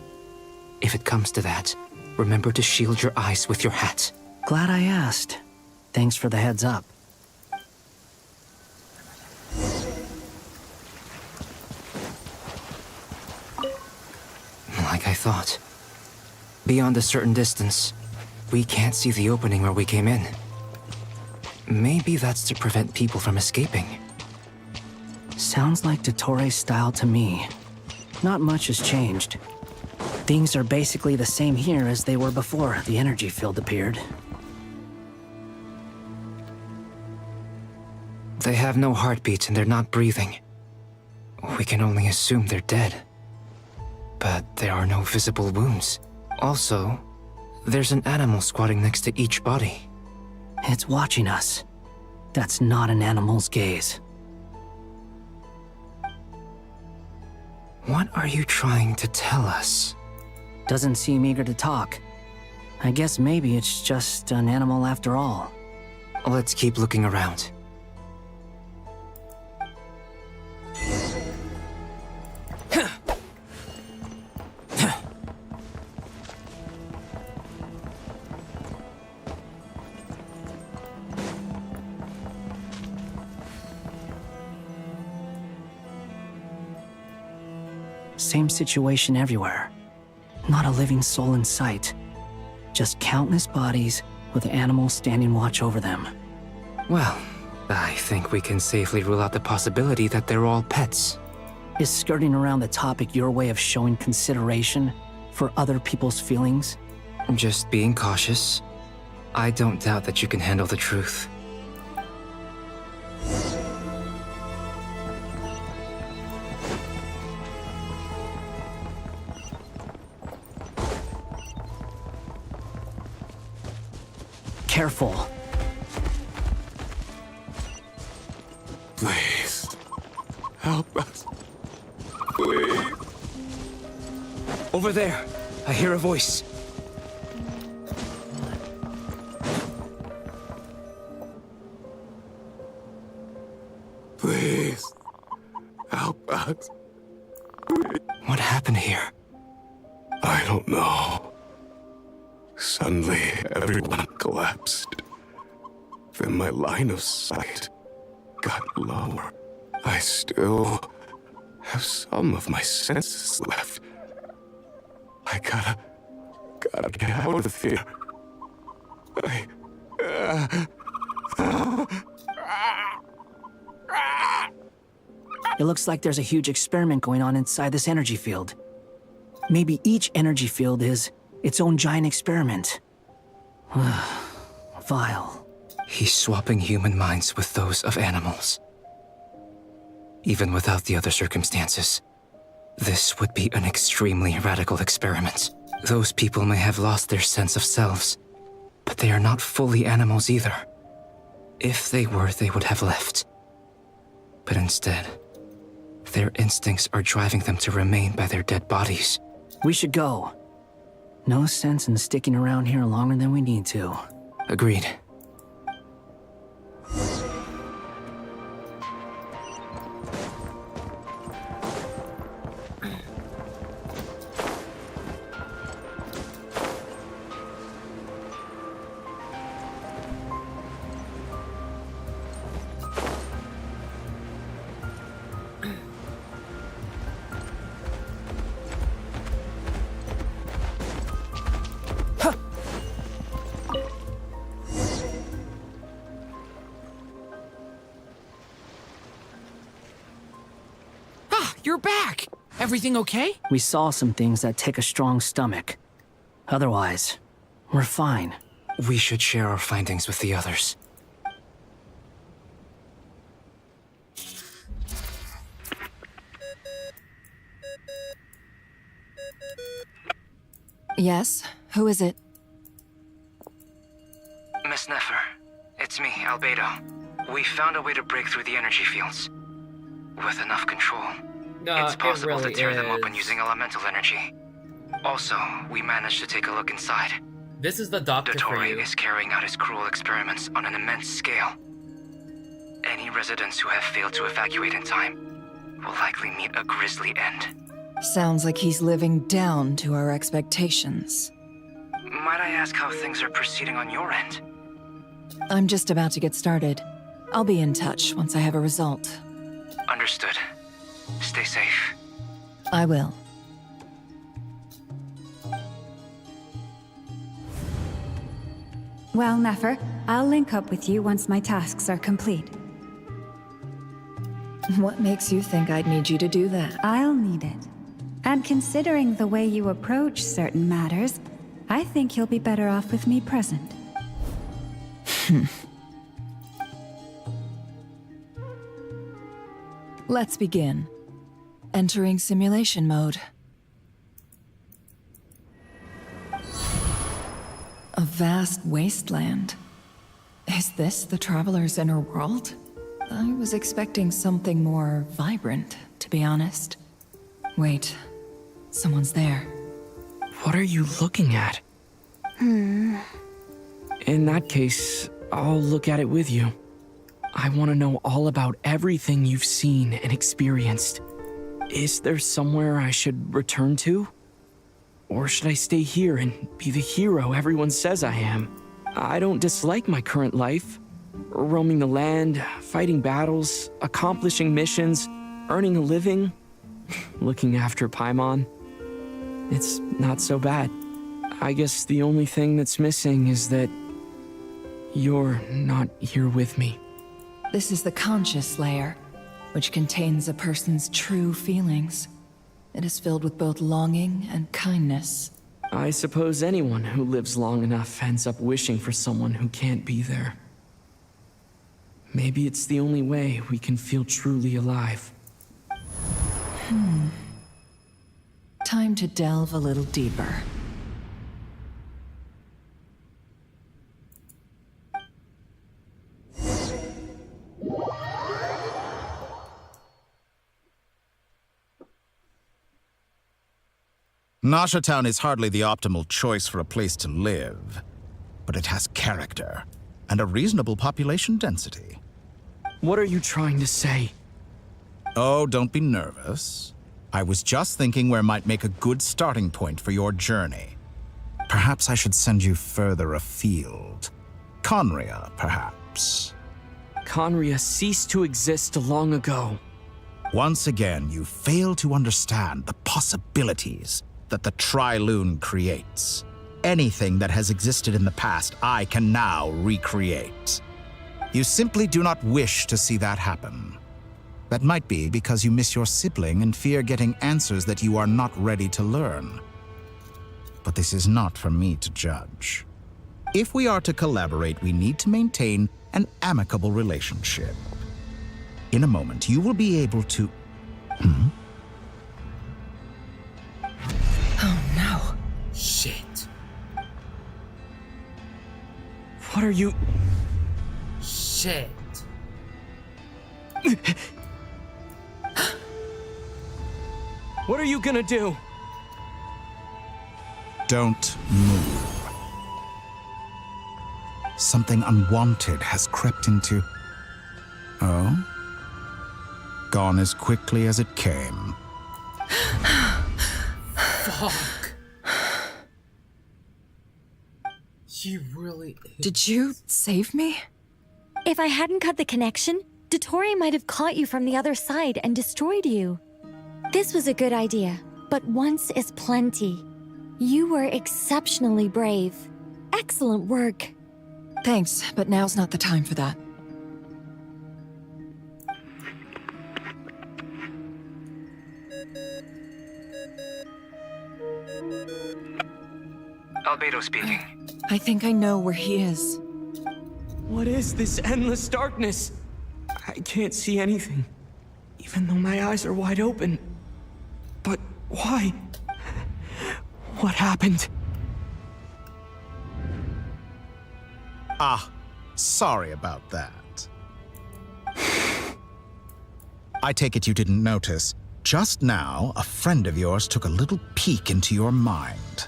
S20: If it comes to that, remember to shield your eyes with your hat.
S14: Glad I asked. Thanks for the heads up.
S20: Like I thought. Beyond a certain distance, we can't see the opening where we came in. Maybe that's to prevent people from escaping.
S14: Sounds like Dottore style to me. Not much has changed. Things are basically the same here as they were before the energy field appeared.
S20: They have no heartbeat and they're not breathing. We can only assume they're dead. But there are no visible wounds. Also, there's an animal squatting next to each body.
S14: It's watching us. That's not an animal's gaze.
S20: What are you trying to tell us?
S14: Doesn't seem eager to talk. I guess maybe it's just an animal after all.
S20: Let's keep looking around.
S14: Same situation everywhere. Not a living soul in sight. Just countless bodies with animals standing watch over them.
S20: Well, I think we can safely rule out the possibility that they're all pets.
S14: Is skirting around the topic your way of showing consideration for other people's feelings?
S20: Just being cautious. I don't doubt that you can handle the truth.
S14: Careful.
S15: Please. Help us. Please.
S20: Over there. I hear a voice.
S15: Please. Help us.
S20: What happened here?
S15: I don't know. Suddenly, everyone collapsed. Then my line of sight got lower. I still have some of my senses left. I gotta get out of here.
S14: It looks like there's a huge experiment going on inside this energy field. Maybe each energy field is its own giant experiment. Vile.
S20: He's swapping human minds with those of animals. Even without the other circumstances, this would be an extremely radical experiment. Those people may have lost their sense of selves, but they are not fully animals either. If they were, they would have left. But instead, their instincts are driving them to remain by their dead bodies.
S14: We should go. No sense in sticking around here longer than we need to.
S20: Agreed.
S17: You're back! Everything okay?
S14: We saw some things that take a strong stomach. Otherwise, we're fine.
S20: We should share our findings with the others.
S11: Yes? Who is it?
S20: Miss Nefer, it's me, Albedo. We found a way to break through the energy fields. With enough control, it's possible to tear them open using elemental energy. Also, we managed to take a look inside.
S1: This is the doctor for you.
S20: Dottore is carrying out his cruel experiments on an immense scale. Any residents who have failed to evacuate in time will likely meet a grisly end.
S11: Sounds like he's living down to our expectations.
S20: Might I ask how things are proceeding on your end?
S11: I'm just about to get started. I'll be in touch once I have a result.
S20: Understood. Stay safe.
S11: I will.
S6: Well, Nefer, I'll link up with you once my tasks are complete.
S11: What makes you think I'd need you to do that?
S6: I'll need it. And considering the way you approach certain matters, I think you'll be better off with me present.
S11: Let's begin. Entering simulation mode. A vast wasteland. Is this the Traveler's inner world? I was expecting something more vibrant, to be honest. Wait, someone's there.
S12: What are you looking at? In that case, I'll look at it with you. I want to know all about everything you've seen and experienced. Is there somewhere I should return to? Or should I stay here and be the hero everyone says I am? I don't dislike my current life. Roaming the land, fighting battles, accomplishing missions, earning a living, looking after Paimon. It's not so bad. I guess the only thing that's missing is that you're not here with me.
S11: This is the conscious layer, which contains a person's true feelings. It is filled with both longing and kindness.
S12: I suppose anyone who lives long enough ends up wishing for someone who can't be there. Maybe it's the only way we can feel truly alive.
S11: Time to delve a little deeper.
S13: Nasha Town is hardly the optimal choice for a place to live, but it has character and a reasonable population density.
S12: What are you trying to say?
S13: Oh, don't be nervous. I was just thinking where might make a good starting point for your journey. Perhaps I should send you further afield. Conria, perhaps.
S12: Conria ceased to exist long ago.
S13: Once again, you fail to understand the possibilities that the Tri-Lune creates. Anything that has existed in the past, I can now recreate. You simply do not wish to see that happen. That might be because you miss your sibling and fear getting answers that you are not ready to learn. But this is not for me to judge. If we are to collaborate, we need to maintain an amicable relationship. In a moment, you will be able to...
S11: Oh no.
S1: Shit.
S12: What are you...
S1: Shit.
S12: What are you gonna do?
S13: Don't move. Something unwanted has crept into... Oh? Gone as quickly as it came.
S1: Fuck. She really is.
S11: Did you save me?
S2: If I hadn't cut the connection, Dottore might have caught you from the other side and destroyed you. This was a good idea, but once is plenty. You were exceptionally brave. Excellent work.
S11: Thanks, but now's not the time for that.
S20: Albedo speaking.
S11: I think I know where he is.
S12: What is this endless darkness? I can't see anything, even though my eyes are wide open. But why? What happened?
S13: Ah, sorry about that. I take it you didn't notice. Just now, a friend of yours took a little peek into your mind.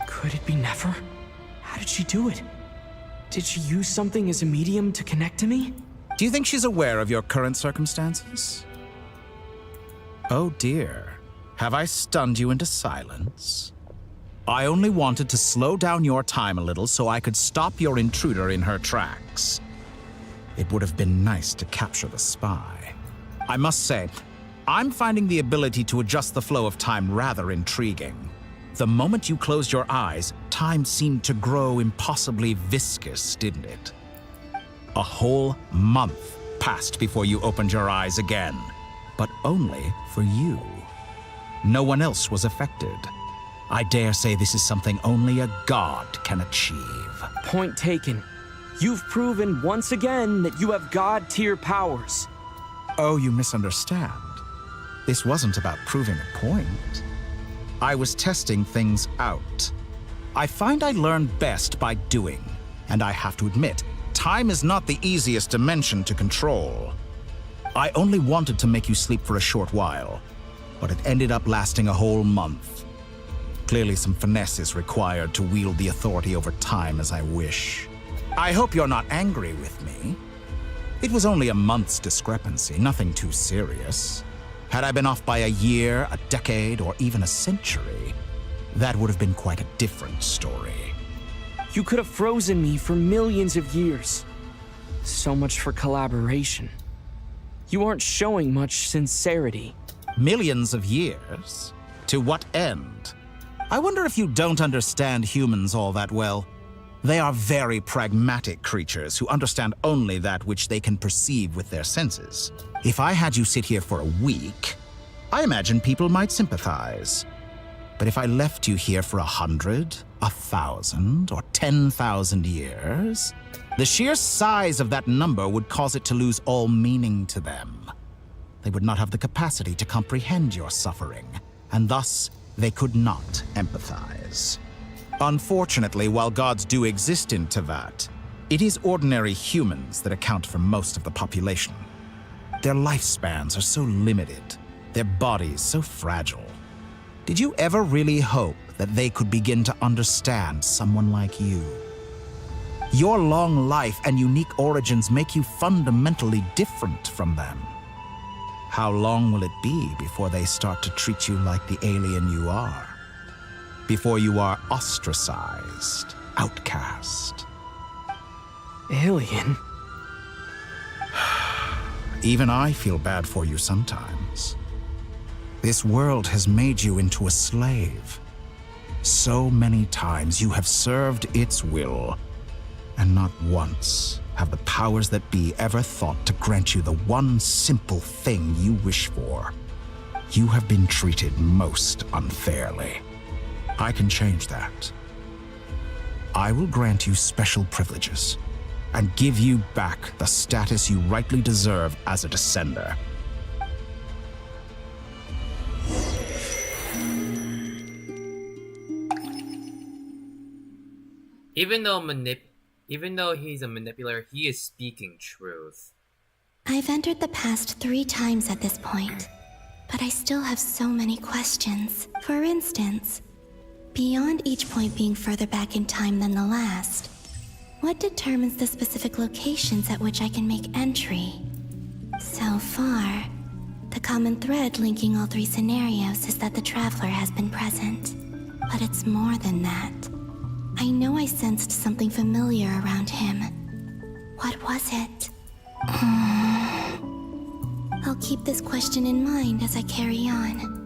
S12: Could it be Nefer? How did she do it? Did she use something as a medium to connect to me?
S13: Do you think she's aware of your current circumstances? Oh dear. Have I stunned you into silence? I only wanted to slow down your time a little so I could stop your intruder in her tracks. It would have been nice to capture the spy. I must say, I'm finding the ability to adjust the flow of time rather intriguing. The moment you closed your eyes, time seemed to grow impossibly viscous, didn't it? A whole month passed before you opened your eyes again, but only for you. No one else was affected. I dare say this is something only a god can achieve.
S12: Point taken. You've proven once again that you have god-tier powers.
S13: Oh, you misunderstand. This wasn't about proving a point. I was testing things out. I find I learn best by doing, and I have to admit, time is not the easiest dimension to control. I only wanted to make you sleep for a short while, but it ended up lasting a whole month. Clearly some finesse is required to wield the authority over time as I wish. I hope you're not angry with me. It was only a month's discrepancy, nothing too serious. Had I been off by a year, a decade, or even a century, that would have been quite a different story.
S12: You could have frozen me for millions of years. So much for collaboration. You aren't showing much sincerity.
S13: Millions of years? To what end? I wonder if you don't understand humans all that well. They are very pragmatic creatures who understand only that which they can perceive with their senses. If I had you sit here for a week, I imagine people might sympathize. But if I left you here for 100, 1,000, or 10,000 years, the sheer size of that number would cause it to lose all meaning to them. They would not have the capacity to comprehend your suffering, and thus they could not empathize. Unfortunately, while gods do exist in Teyvat, it is ordinary humans that account for most of the population. Their lifespans are so limited, their bodies so fragile. Did you ever really hope that they could begin to understand someone like you? Your long life and unique origins make you fundamentally different from them. How long will it be before they start to treat you like the alien you are? Before you are ostracized, outcast?
S12: Alien?
S13: Even I feel bad for you sometimes. This world has made you into a slave. So many times you have served its will, and not once have the powers that be ever thought to grant you the one simple thing you wish for. You have been treated most unfairly. I can change that. I will grant you special privileges and give you back the status you rightly deserve as a descender.
S1: Even though he's a manipulator, he is speaking truth.
S2: I've entered the past 3 times at this point, but I still have so many questions. For instance, beyond each point being further back in time than the last, what determines the specific locations at which I can make entry? So far, the common thread linking all 3 scenarios is that the Traveler has been present. But it's more than that. I know I sensed something familiar around him. What was it? I'll keep this question in mind as I carry on.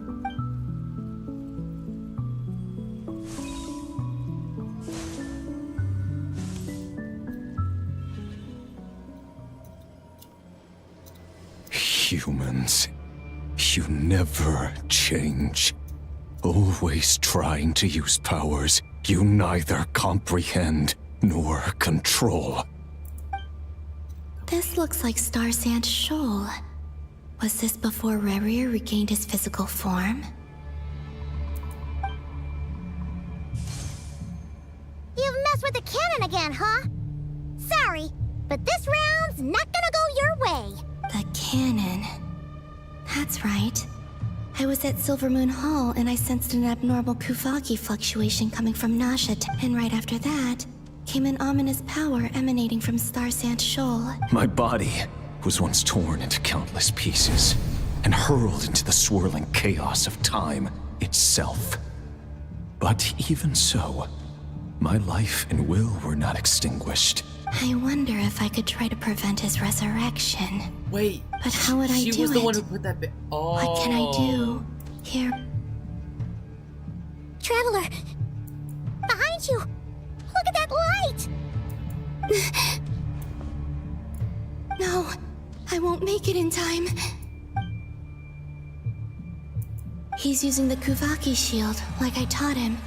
S9: Humans, you never change. Always trying to use powers You neither comprehend nor control.
S2: This looks like Star Sand Shoal. Was this before Rerir regained his physical form?
S19: You've messed with the cannon again, huh? Sorry, but this round's not gonna go your way.
S2: The cannon. That's right. I was at Silvermoon Hall and I sensed an abnormal Kuvagi fluctuation coming from Nasha, and right after that came an ominous power emanating from Star Sand Shoal.
S9: My body was once torn into countless pieces and hurled into the swirling chaos of time itself. But even so, my life and will were not extinguished.
S2: I wonder if I could try to prevent his resurrection.
S1: Wait,
S2: but how would I do it?
S1: She was the one who put that bit. Oh.
S2: What can I do? Here.
S19: Traveler! Behind you! Look at that light!
S2: No, I won't make it in time. He's using the Kuvaki shield, like I taught him.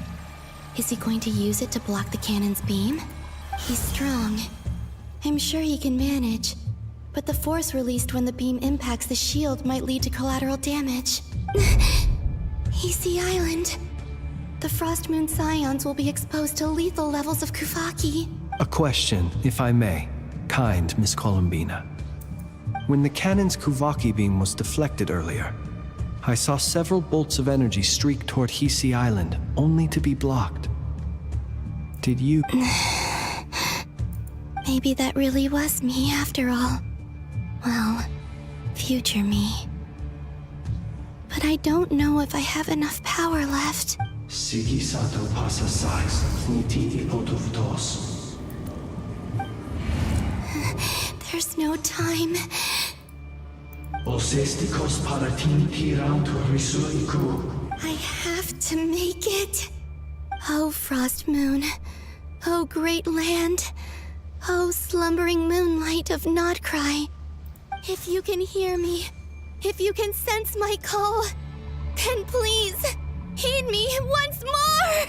S2: Is he going to use it to block the cannon's beam? He's strong. I'm sure he can manage. But the force released when the beam impacts the shield might lead to collateral damage. EC Island. The Frost Moon Scions will be exposed to lethal levels of Kuvaki.
S8: A question, if I may. Kind Miss Columbina. When the cannon's Kuvaki beam was deflected earlier, I saw several bolts of energy streak toward Hisi Island, only to be blocked. Did you...
S2: Maybe that really was me after all. Well, future me. But I don't know if I have enough power left. There's no time. I have to make it. Oh, Frost Moon. Oh, great land. Oh, slumbering moonlight of Nodcry. If you can hear me, if you can sense my call, then please, heed me once more!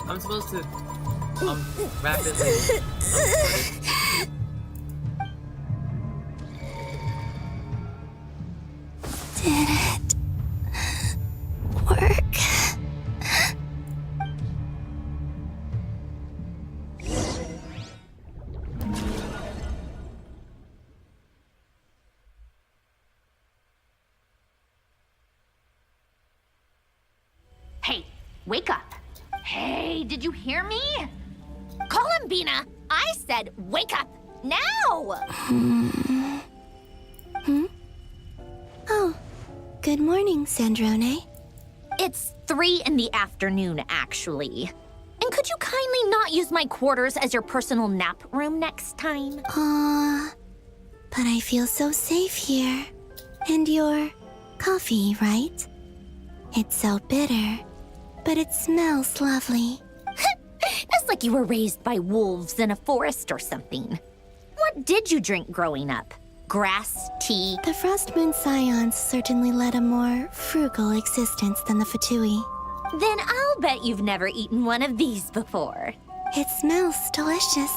S1: I'm supposed to rapidly
S2: Did it work?
S4: Hey, wake up. Hey, did you hear me? Columbina, I said wake up now!
S2: Oh, good morning, Sandrone.
S4: It's 3 in the afternoon, actually. And could you kindly not use my quarters as your personal nap room next time?
S2: But I feel so safe here. And your coffee, right? It's so bitter, but it smells lovely.
S4: That's like you were raised by wolves in a forest or something. What did you drink growing up? Grass, tea?
S2: The Frost Moon Scions certainly led a more frugal existence than the Fatui.
S4: Then I'll bet you've never eaten one of these before.
S2: It smells delicious.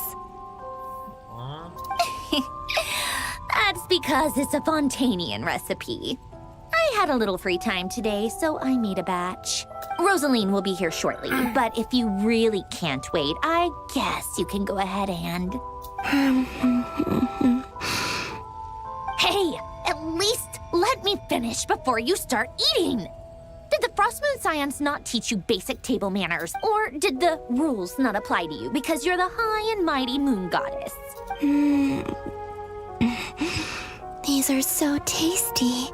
S4: That's because it's a Fontanian recipe. I had a little free time today, so I made a batch. Rosaline will be here shortly, but if you really can't wait, I guess you can go ahead and... Hey, at least let me finish before you start eating! Did the Frost Moon Scions not teach you basic table manners, or did the rules not apply to you because you're the high and mighty moon goddess?
S2: These are so tasty.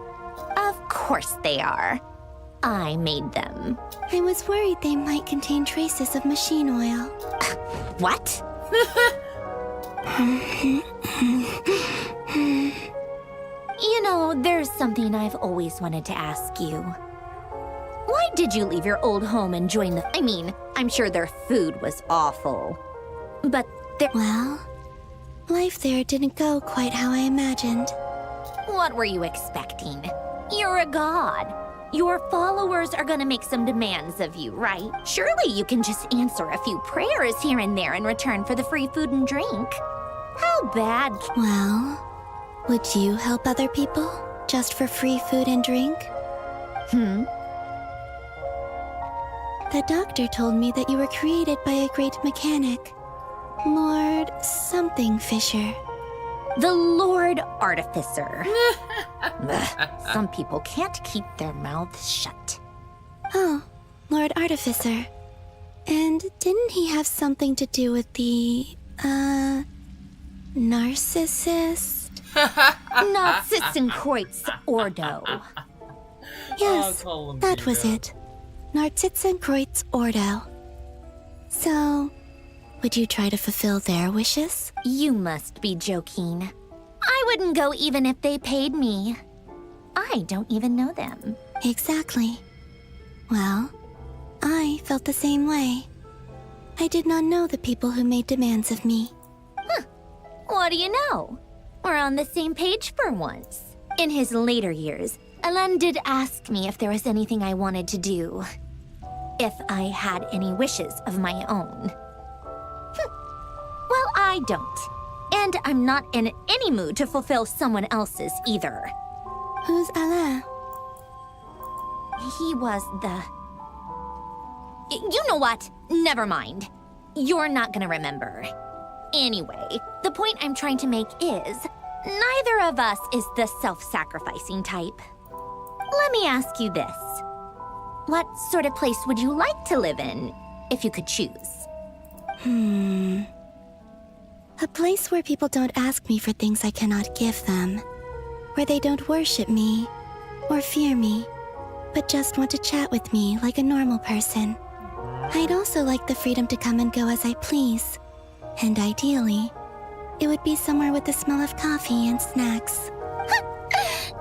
S4: Of course they are. I made them.
S2: I was worried they might contain traces of machine oil.
S4: What? You know, there's something I've always wanted to ask you. Why did you leave your old home and join the... I mean, I'm sure their food was awful. But
S2: well, life there didn't go quite how I imagined.
S4: What were you expecting? You're a god. Your followers are gonna make some demands of you, right? Surely you can just answer a few prayers here and there in return for the free food and drink. How bad...
S2: Well, would you help other people just for free food and drink? The doctor told me that you were created by a great mechanic, Lord something Fisher.
S4: The Lord Artificer. Ugh, some people can't keep their mouths shut.
S2: Oh, Lord Artificer. And didn't he have something to do with the, narcissist?
S4: Narcissenkreuz Ordo.
S2: Yes, that was it. Narcissenkreuz Ordo. So, would you try to fulfill their wishes?
S4: You must be joking. I wouldn't go even if they paid me. I don't even know them.
S2: Exactly. Well, I felt the same way. I did not know the people who made demands of me.
S4: Huh. What do you know? We're on the same page for once. In his later years, Alan did ask me if there was anything I wanted to do. If I had any wishes of my own. Well, I don't. And I'm not in any mood to fulfill someone else's either.
S2: Who's Alain?
S4: He was the... You know what? Never mind. You're not gonna remember. Anyway, the point I'm trying to make is, neither of us is the self-sacrificing type. Let me ask you this. What sort of place would you like to live in, if you could choose?
S2: A place where people don't ask me for things I cannot give them. Where they don't worship me, or fear me, but just want to chat with me like a normal person. I'd also like the freedom to come and go as I please. And ideally, it would be somewhere with the smell of coffee and snacks.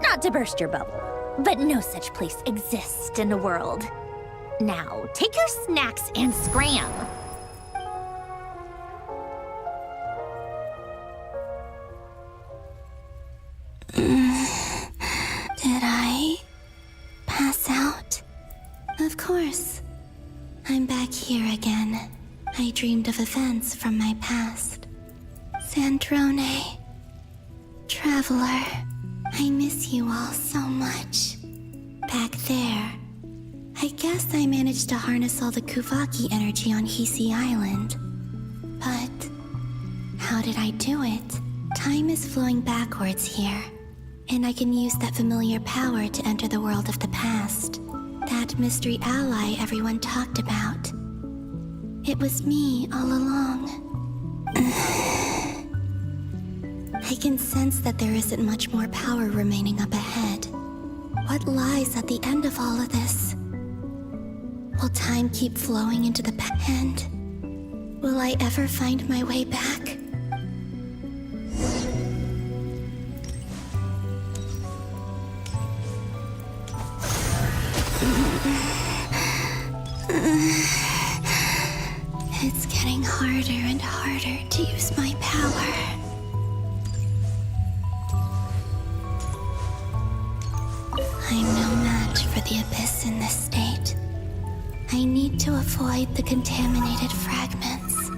S4: Not to burst your bubble, but no such place exists in the world. Now, take your snacks and scram.
S2: Did I pass out? Of course. I'm back here again. I dreamed of events from my past. Sandrone. Traveler. I miss you all so much. Back there. I guess I managed to harness all the Kuvaki energy on Hisi Island. But how did I do it? Time is flowing backwards here. And I can use that familiar power to enter the world of the past. That mystery ally everyone talked about. It was me all along. I can sense that there isn't much more power remaining up ahead. What lies at the end of all of this? Will time keep flowing into the end? Will I ever find my way back? It's getting harder and harder to use my power. I'm no match for the Abyss in this state. I need to avoid the contaminated fragments.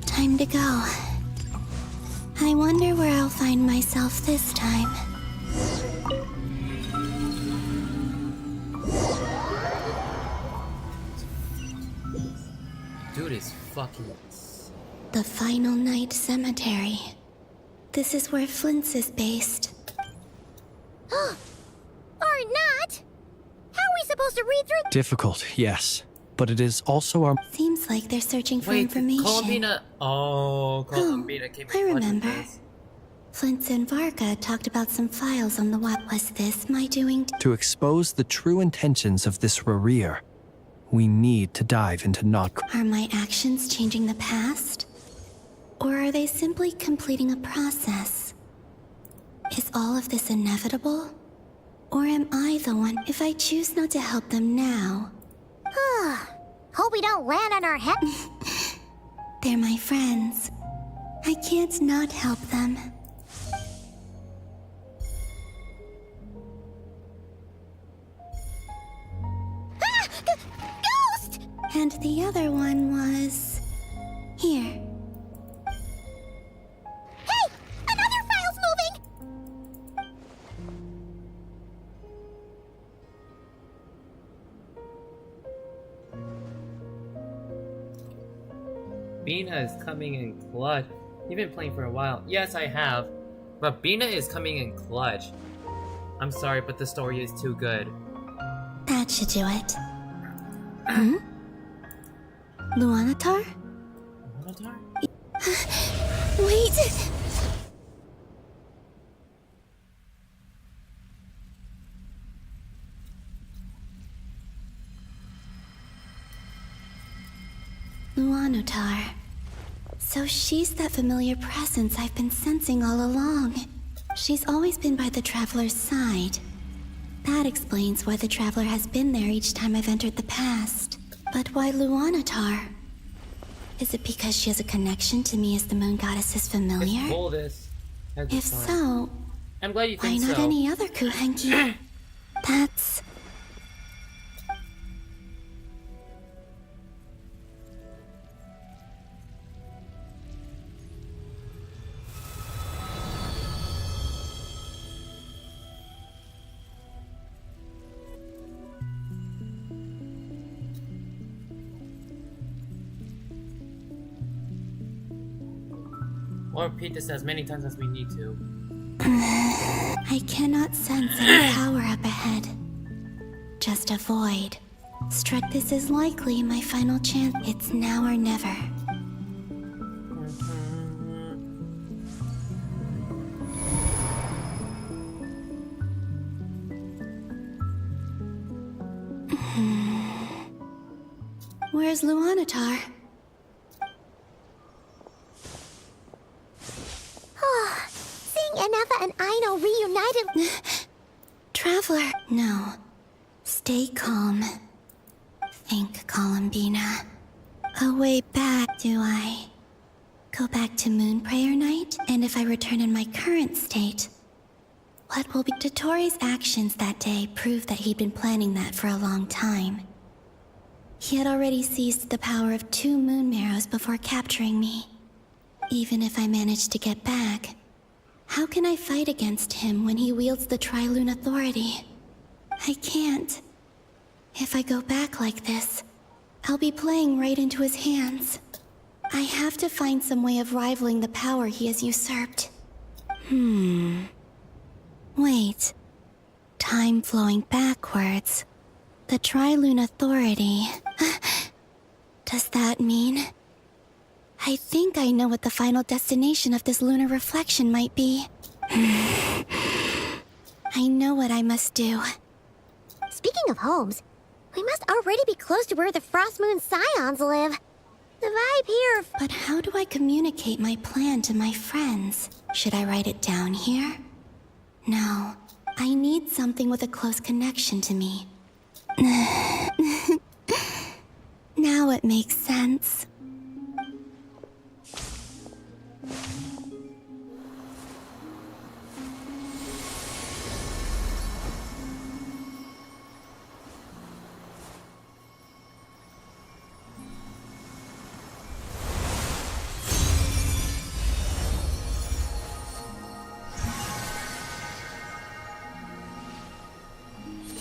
S2: Time to go. I wonder where I'll find myself this time.
S1: Dude is fucking...
S2: The Final Night Cemetery. This is where Flint's is based.
S4: Are
S19: or not? How are we supposed to read through?
S8: Difficult, yes. But it is also our...
S2: Seems like they're searching for
S1: Wait,
S2: information.
S1: Columbina. Oh, Columbina came in
S2: I
S1: clutch with
S2: remember.
S1: this.
S2: Flint and Varka talked about some files on the what. Was this my doing?
S8: To expose the true intentions of this Rarir, we need to dive into not...
S2: Are my actions changing the past? Or are they simply completing a process? Is all of this inevitable? Or am I the one if I choose not to help them now?
S19: Hope we don't land on our head.
S2: They're my friends. I can't not help them.
S19: Ghost!
S2: And the other one was... here.
S19: Hey! Another file's moving!
S1: Bina is coming in clutch. You've been playing for a while. Yes, I have. But Bina is coming in clutch. I'm sorry, but the story is too good.
S2: That should do it. Hmm? Luanatar?
S1: Luanatar?
S2: Wait! Luanatar. So she's that familiar presence I've been sensing all along. She's always been by the Traveler's side. That explains why the Traveler has been there each time I've entered the past. But why Luanatar? Is it because she has a connection to me as the Moon Goddess's familiar?
S1: It's coldest.
S2: If so,
S1: I'm glad you
S2: why
S1: think
S2: not
S1: so.
S2: any other Kuhenki? That's...
S1: We'll repeat this as many times as we need to.
S2: I cannot sense any power up ahead. Just a void. This is likely my final chance. It's now or never. Where's Luanatar?
S19: Seeing Enefa and Aino reunited...
S2: Traveler. No. Stay calm. Think, Columbina. A way back, do I? Go back to Moon Prayer Night? And if I return in my current state, what will be? Dottoro's actions that day proved that he'd been planning that for a long time. He had already seized the power of 2 Moon Marrows before capturing me. Even if I managed to get back, how can I fight against him when he wields the Tri-Lune authority? I can't. If I go back like this, I'll be playing right into his hands. I have to find some way of rivaling the power he has usurped. Wait. Time flowing backwards. The Tri-Lune authority. Does that mean... I think I know what the final destination of this lunar reflection might be. I know what I must do.
S19: Speaking of homes, we must already be close to where the Frost Moon Scions live. The vibe here...
S2: But how do I communicate my plan to my friends? Should I write it down here? No. I need something with a close connection to me. Now it makes sense.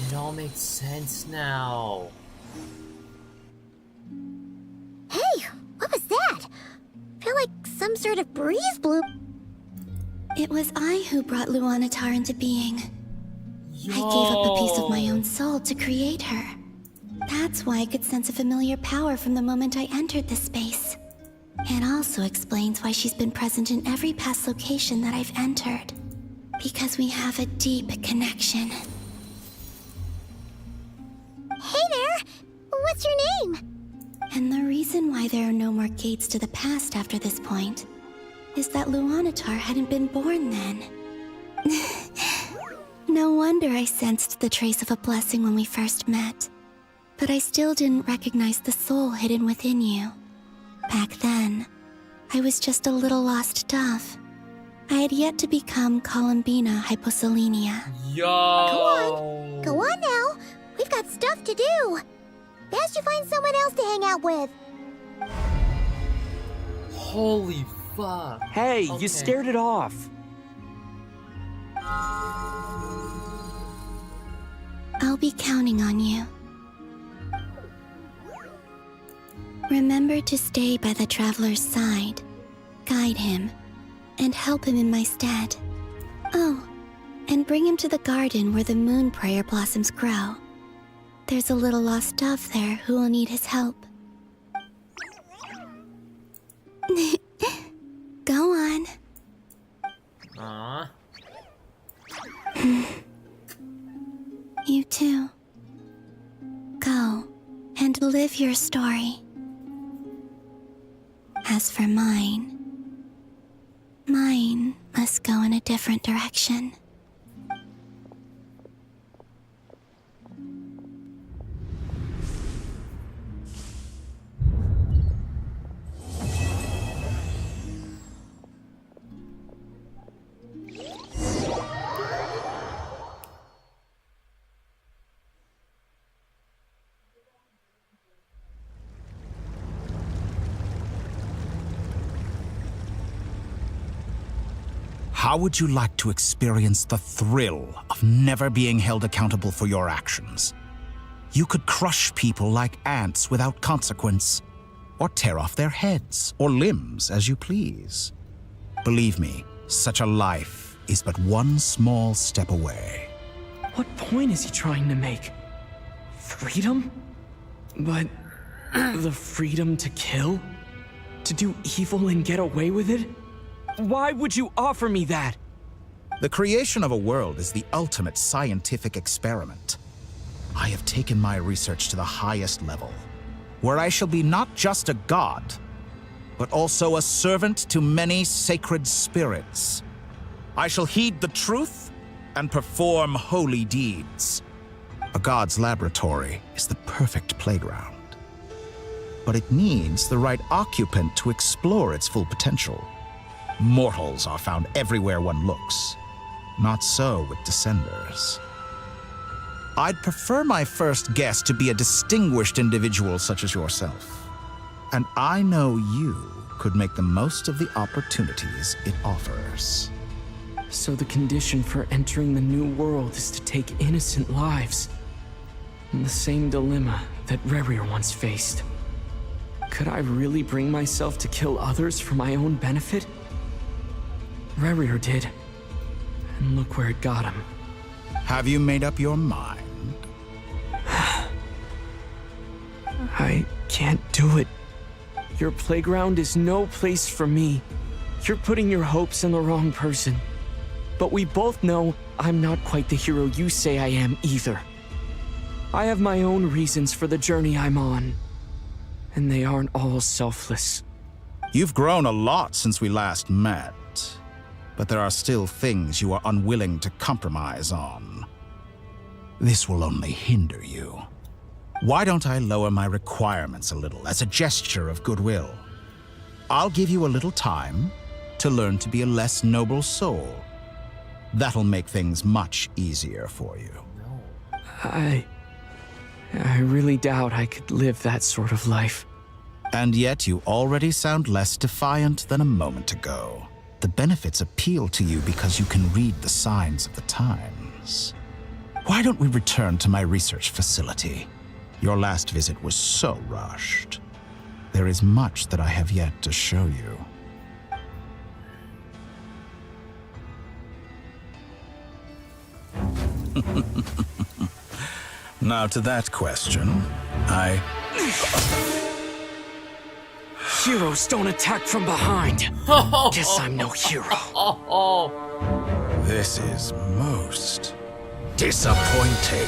S1: It all makes sense now.
S19: Hey, what was that? I feel like some sort of breeze blew.
S2: It was I who brought Luanatar into being. I gave up a piece of my own soul to create her. That's why I could sense a familiar power from the moment I entered this space. It also explains why she's been present in every past location that I've entered. Because we have a deep connection.
S19: Hey there! What's your name?
S2: And the reason why there are no more gates to the past after this point is that Luanatar hadn't been born then. No wonder I sensed the trace of a blessing when we first met. But I still didn't recognize the soul hidden within you. Back then, I was just a little lost dove. I had yet to become Columbina Hyposelenia.
S1: Yo!
S19: Go on now. We've got stuff to do. Best you find someone else to hang out with.
S1: Holy fuck.
S12: Hey, you scared it off.
S2: I'll be counting on you. Remember to stay by the traveler's side, guide him, and help him in my stead. Oh, and bring him to the garden where the moon prayer blossoms grow. There's a little lost dove there who will need his help. Go on.
S1: Aww.
S2: You too. Go and live your story. As for mine must go in a different direction.
S13: How would you like to experience the thrill of never being held accountable for your actions? You could crush people like ants without consequence, or tear off their heads or limbs as you please. Believe me, such a life is but one small step away.
S12: What point is he trying to make? Freedom? But the freedom to kill? To do evil and get away with it? Why would you offer me that?
S13: The creation of a world is the ultimate scientific experiment. I have taken my research to the highest level, where I shall be not just a god, but also a servant to many sacred spirits. I shall heed the truth and perform holy deeds. A god's laboratory is the perfect playground, but it needs the right occupant to explore its full potential. Mortals are found everywhere one looks. Not so with Descenders. I'd prefer my first guest to be a distinguished individual such as yourself. And I know you could make the most of the opportunities it offers.
S12: So the condition for entering the new world is to take innocent lives. The same dilemma that Rerir once faced. Could I really bring myself to kill others for my own benefit? Rerir did. And look where it got him.
S13: Have you made up your mind?
S12: I can't do it. Your playground is no place for me. You're putting your hopes in the wrong person. But we both know I'm not quite the hero you say I am either. I have my own reasons for the journey I'm on. And they aren't all selfless.
S13: You've grown a lot since we last met. But there are still things you are unwilling to compromise on. This will only hinder you. Why don't I lower my requirements a little as a gesture of goodwill? I'll give you a little time to learn to be a less noble soul. That'll make things much easier for you.
S12: I really doubt I could live that sort of life.
S13: And yet you already sound less defiant than a moment ago. The benefits appeal to you because you can read the signs of the times. Why don't we return to my research facility? Your last visit was so rushed. There is much that I have yet to show you. Now to that question,
S12: Heroes don't attack from behind. Guess I'm no hero.
S13: This is most disappointing.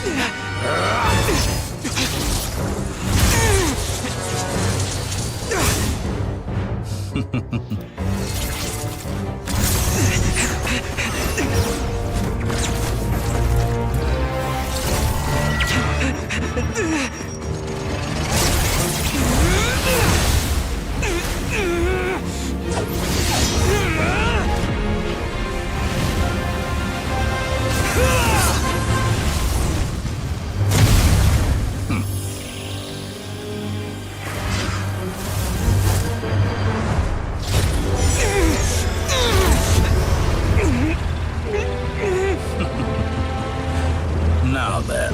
S13: Now then.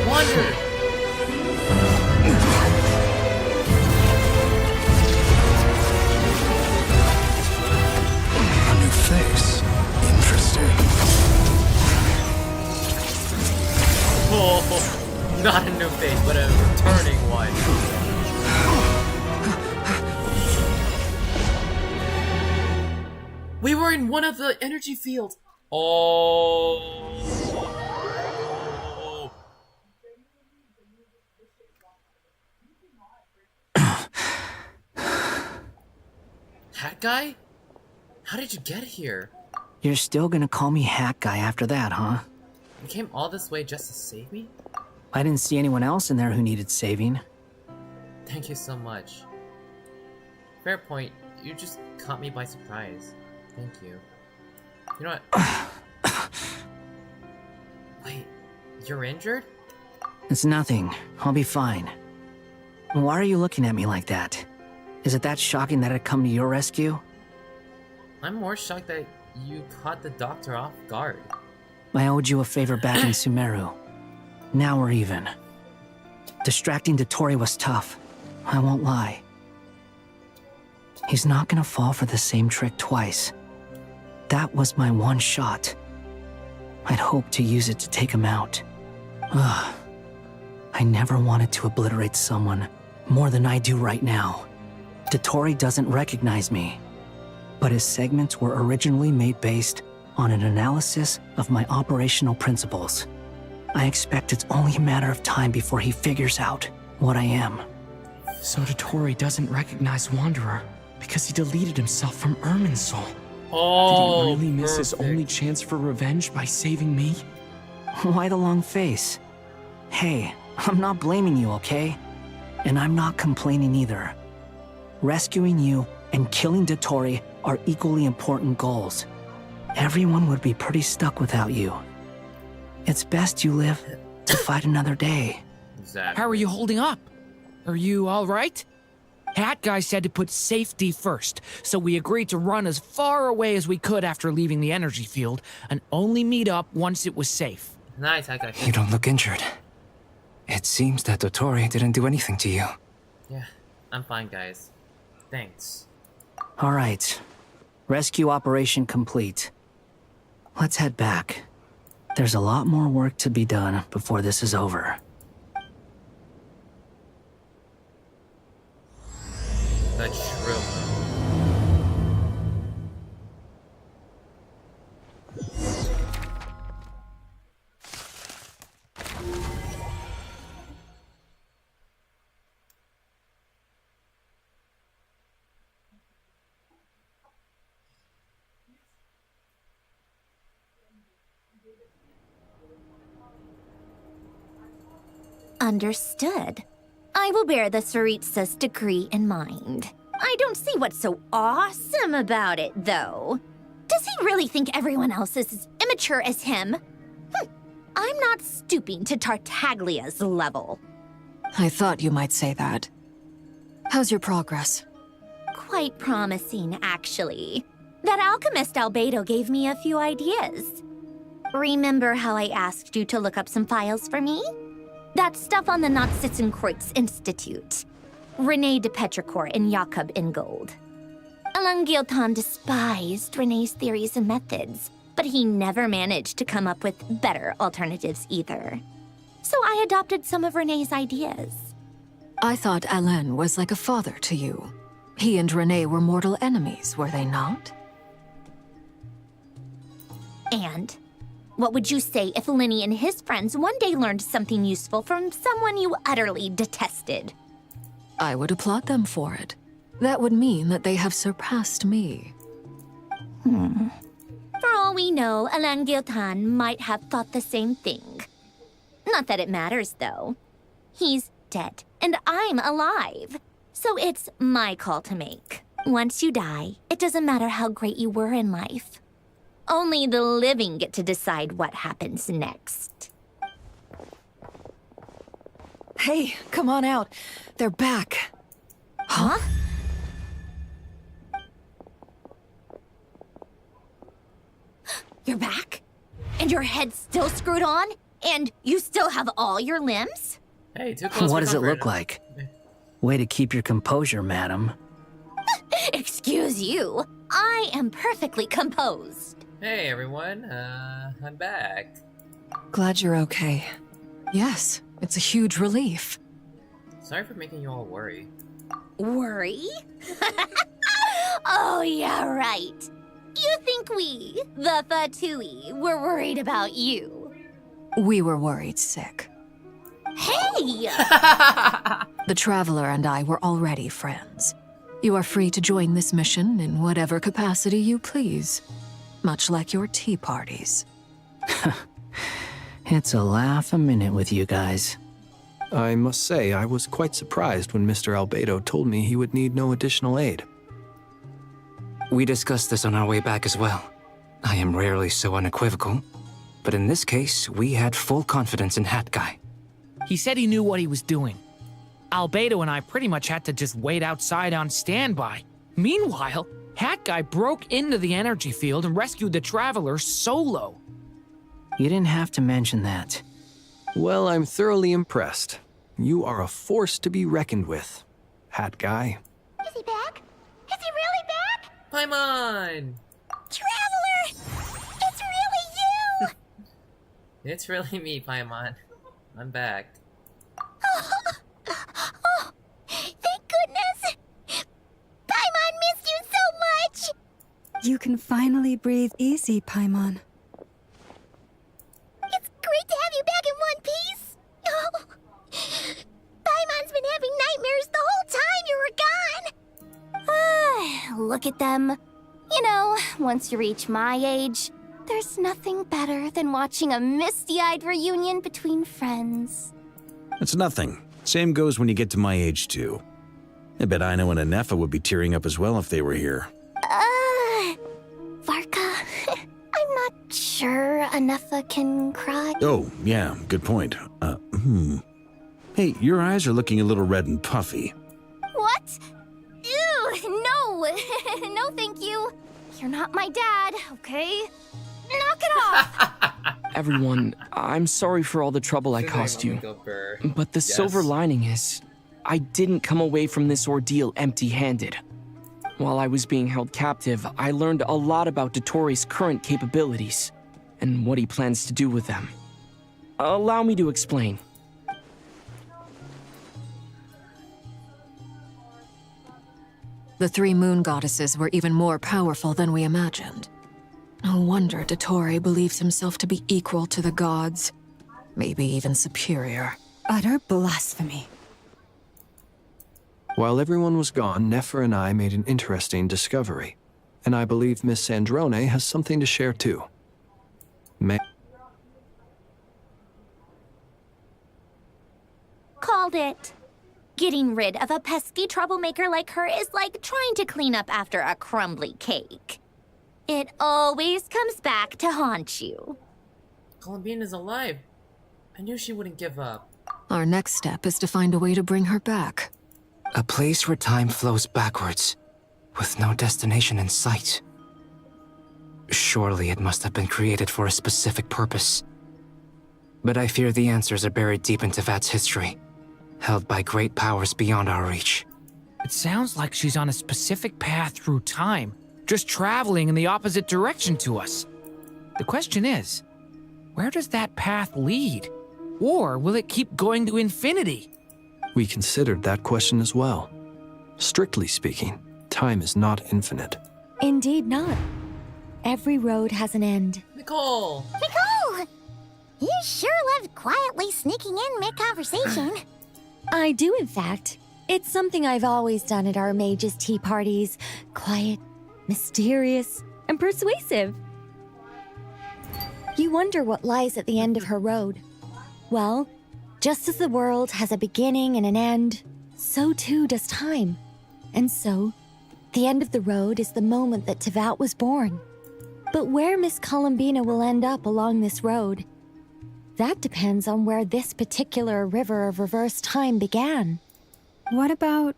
S1: Wonder.
S13: A new face. Interesting.
S1: Oh, not a new face, but a returning one. We were in one of the energy fields. Oh. Hat guy? How did you get here?
S14: You're still gonna call me Hat Guy after that, huh?
S1: You came all this way just to save me?
S14: I didn't see anyone else in there who needed saving.
S1: Thank you so much. Fair point. You just caught me by surprise. Thank you. You know what? Wait, you're injured?
S14: It's nothing. I'll be fine. Why are you looking at me like that? Is it that shocking that I'd come to your rescue?
S1: I'm more shocked that you caught the doctor off guard.
S14: I owed you a favor back in Sumeru. Now we're even. Distracting Dottore was tough. I won't lie. He's not gonna fall for the same trick twice. That was my one shot. I'd hoped to use it to take him out. Ugh. I never wanted to obliterate someone more than I do right now. Dottore doesn't recognize me, but his segments were originally made based on an analysis of my operational principles. I expect it's only a matter of time before he figures out what I am.
S12: So Dottore doesn't recognize Wanderer because he deleted himself from Irminsul.
S1: Oh,
S12: did he really miss his only chance for revenge by saving me?
S14: Why the long face? Hey, I'm not blaming you, okay? And I'm not complaining either. Rescuing you and killing Dottore are equally important goals. Everyone would be pretty stuck without you. It's best you live to fight another day.
S1: Exactly.
S17: How are you holding up? Are you all right? Hat Guy said to put safety first, so we agreed to run as far away as we could after leaving the energy field and only meet up once it was safe.
S1: Nice, Hat Guy.
S20: You don't look injured. It seems that Dottore didn't do anything to you.
S1: Yeah, I'm fine, guys. Thanks.
S14: All right. Rescue operation complete. Let's head back. There's a lot more work to be done before this is over.
S1: That's true.
S4: Understood. I will bear the Tsaritsa's decree in mind. I don't see what's so awesome about it, though. Does he really think everyone else is as immature as him? I'm not stooping to Tartaglia's level.
S7: I thought you might say that. How's your progress?
S4: Quite promising, actually. That alchemist Albedo gave me a few ideas. Remember how I asked you to look up some files for me? That stuff on the Nachtschützenkreuz Institute. Renee de Petrichor and Jakob Ingold. Alain Guillotin despised Renee's theories and methods, but he never managed to come up with better alternatives either. So I adopted some of Renee's ideas.
S7: I thought Alain was like a father to you. He and Renee were mortal enemies, were they not?
S4: And what would you say if Lenny and his friends one day learned something useful from someone you utterly detested?
S7: I would applaud them for it. That would mean that they have surpassed me.
S4: For all we know, Alain Guillotin might have thought the same thing. Not that it matters, though. He's dead, and I'm alive. So it's my call to make. Once you die, it doesn't matter how great you were in life. Only the living get to decide what happens next.
S11: Hey, come on out. They're back.
S4: Huh? You're back? And your head's still screwed on? And you still have all your limbs?
S1: Hey, too close.
S14: What does it look like? Way to keep your composure, madam.
S4: Excuse you. I am perfectly composed.
S1: Hey everyone, I'm back.
S11: Glad you're okay.
S7: Yes, it's a huge relief.
S1: Sorry for making you all worry.
S4: Worry? Oh, yeah, right. You think we, the Fatui, were worried about you?
S7: We were worried sick.
S4: Hey!
S7: The Traveler and I were already friends. You are free to join this mission in whatever capacity you please. Much like your tea parties.
S14: It's a laugh a minute with you guys.
S8: I must say, I was quite surprised when Mr. Albedo told me he would need no additional aid.
S20: We discussed this on our way back as well. I am rarely so unequivocal, but in this case, we had full confidence in Hat Guy.
S17: He said he knew what he was doing. Albedo and I pretty much had to just wait outside on standby. Meanwhile, Hat Guy broke into the energy field and rescued the Traveler solo.
S14: You didn't have to mention that.
S8: Well, I'm thoroughly impressed. You are a force to be reckoned with, Hat Guy.
S19: Is he back? Is he really back?
S1: Paimon!
S19: Traveler! It's really you!
S1: It's really me, Paimon. I'm back.
S19: Oh, thank goodness! Paimon missed you so much!
S6: You can finally breathe easy, Paimon.
S19: It's great to have you back in one piece! Oh, Paimon's been having nightmares the whole time you were gone!
S2: Look at them. You know, once you reach my age, there's nothing better than watching a misty-eyed reunion between friends.
S5: It's nothing. Same goes when you get to my age, too. I bet Ino and Anefa would be tearing up as well if they were here.
S2: Varka, I'm not sure Anefa can cry.
S5: Oh, yeah, good point. Hey, your eyes are looking a little red and puffy.
S2: What? Ew, no. No, thank you. You're not my dad, okay? Knock it off!
S12: Everyone, I'm sorry for all the trouble I caused you. But the silver lining is, I didn't come away from this ordeal empty-handed. While I was being held captive, I learned a lot about Dottoro's current capabilities, and what he plans to do with them. Allow me to explain.
S7: The three moon goddesses were even more powerful than we imagined. No wonder Dottore believes himself to be equal to the gods. Maybe even superior.
S6: Utter blasphemy.
S8: While everyone was gone, Nefer and I made an interesting discovery. And I believe Miss Sandrone has something to share too.
S4: Called it. Getting rid of a pesky troublemaker like her is like trying to clean up after a crumbly cake. It always comes back to haunt you.
S1: Columbine is alive. I knew she wouldn't give up.
S7: Our next step is to find a way to bring her back.
S20: A place where time flows backwards, with no destination in sight. Surely it must have been created for a specific purpose. But I fear the answers are buried deep in Tevat's history, held by great powers beyond our reach.
S17: It sounds like she's on a specific path through time, just traveling in the opposite direction to us. The question is, where does that path lead? Or will it keep going to infinity?
S8: We considered that question as well. Strictly speaking, time is not infinite.
S16: Indeed not. Every road has an end.
S1: Nicole!
S19: Nicole! You sure love quietly sneaking in mid-conversation.
S16: I do, in fact. It's something I've always done at our mages' tea parties. Quiet, mysterious, and persuasive. You wonder what lies at the end of her road. Well, just as the world has a beginning and an end, so too does time. And so, the end of the road is the moment that Tevat was born. But where Miss Columbina will end up along this road, that depends on where this particular river of reverse time began.
S6: What about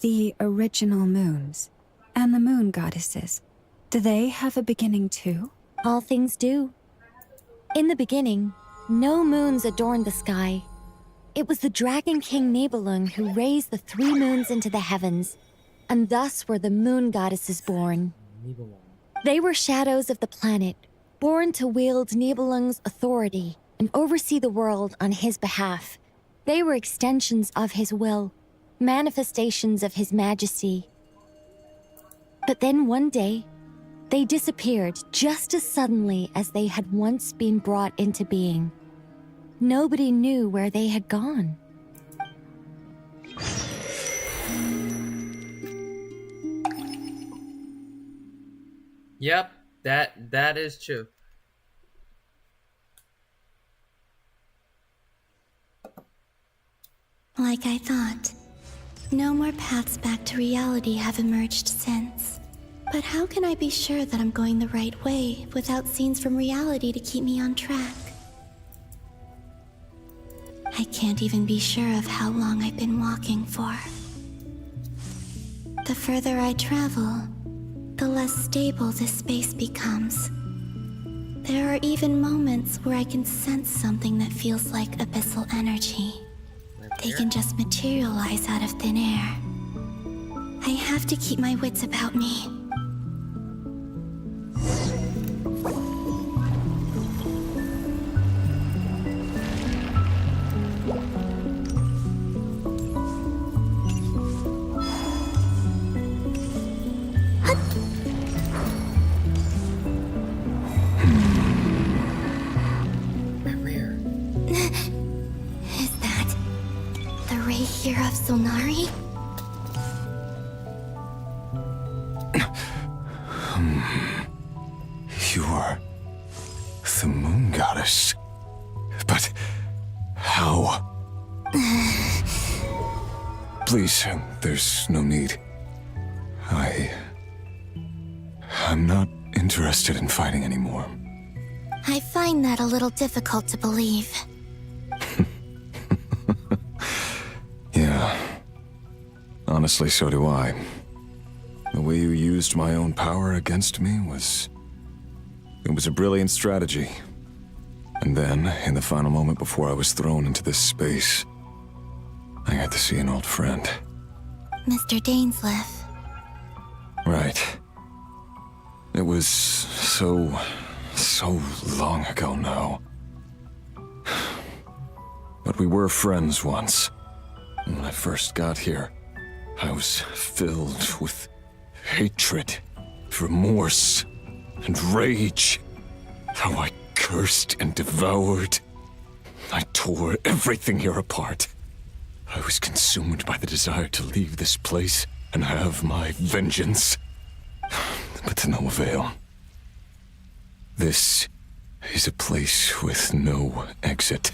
S6: the original moons and the moon goddesses? Do they have a beginning too?
S16: All things do. In the beginning, no moons adorned the sky. It was the Dragon King Nibelung who raised the 3 moons into the heavens, and thus were the moon goddesses born. They were shadows of the planet, born to wield Nibelung's authority and oversee the world on his behalf. They were extensions of his will, manifestations of his majesty. But then one day, they disappeared just as suddenly as they had once been brought into being. Nobody knew where they had gone.
S1: Yep, that is true.
S2: Like I thought. No more paths back to reality have emerged since. But how can I be sure that I'm going the right way without scenes from reality to keep me on track? I can't even be sure of how long I've been walking for. The further I travel, the less stable this space becomes. There are even moments where I can sense something that feels like abyssal energy. They can just materialize out of thin air. I have to keep my wits about me. Here of Solnari?
S9: You're the moon goddess. But how? Please, there's no need. I'm not interested in fighting anymore.
S2: I find that a little difficult to believe.
S9: Yeah. Honestly, so do I. The way you used my own power against me was... It was a brilliant strategy. And then, in the final moment before I was thrown into this space, I got to see an old friend.
S2: Mr. Dainsleif.
S9: Right. It was so long ago now. But we were friends once. And when I first got here, I was filled with hatred, remorse, and rage. How I cursed and devoured. I tore everything here apart. I was consumed by the desire to leave this place and have my vengeance. But to no avail. This is a place with no exit.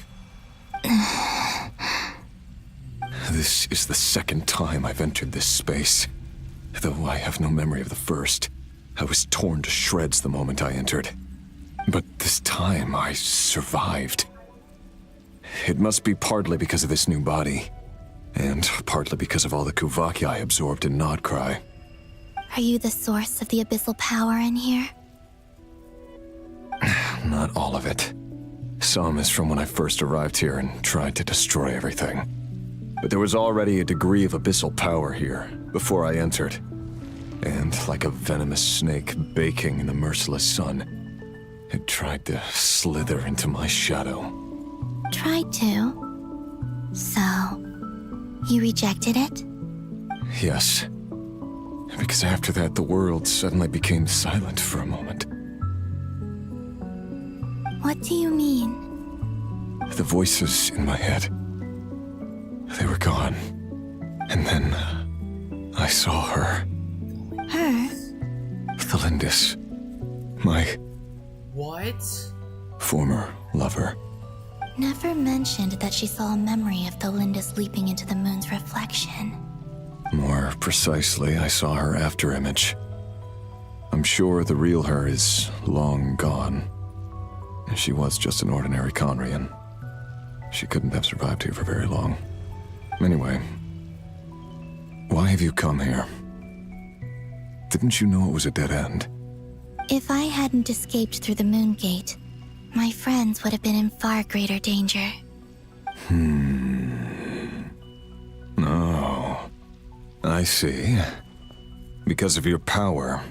S9: This is the second time I've entered this space. Though I have no memory of the first. I was torn to shreds the moment I entered. But this time I survived. It must be partly because of this new body. And partly because of all the Kuvaki I absorbed in Nodcry.
S2: Are you the source of the abyssal power in here?
S9: Not all of it. Some is from when I first arrived here and tried to destroy everything. But there was already a degree of abyssal power here before I entered. And like a venomous snake baking in the merciless sun, it tried to slither into my shadow.
S2: Tried to? So, you rejected it?
S9: Yes. Because after that, the world suddenly became silent for a moment.
S2: What do you mean?
S9: The voices in my head, they were gone. And then, I saw her.
S2: Her?
S9: Thalindis. My
S1: What?
S9: former lover.
S2: Never mentioned that she saw a memory of Thalindis leaping into the moon's reflection.
S9: More precisely, I saw her afterimage. I'm sure the real her is long gone. She was just an ordinary Conrian. She couldn't have survived here for very long. Anyway, why have you come here? Didn't you know it was a dead end?
S2: If I hadn't escaped through the moon gate, my friends would have been in far greater danger.
S9: Oh, I see. Because of your power.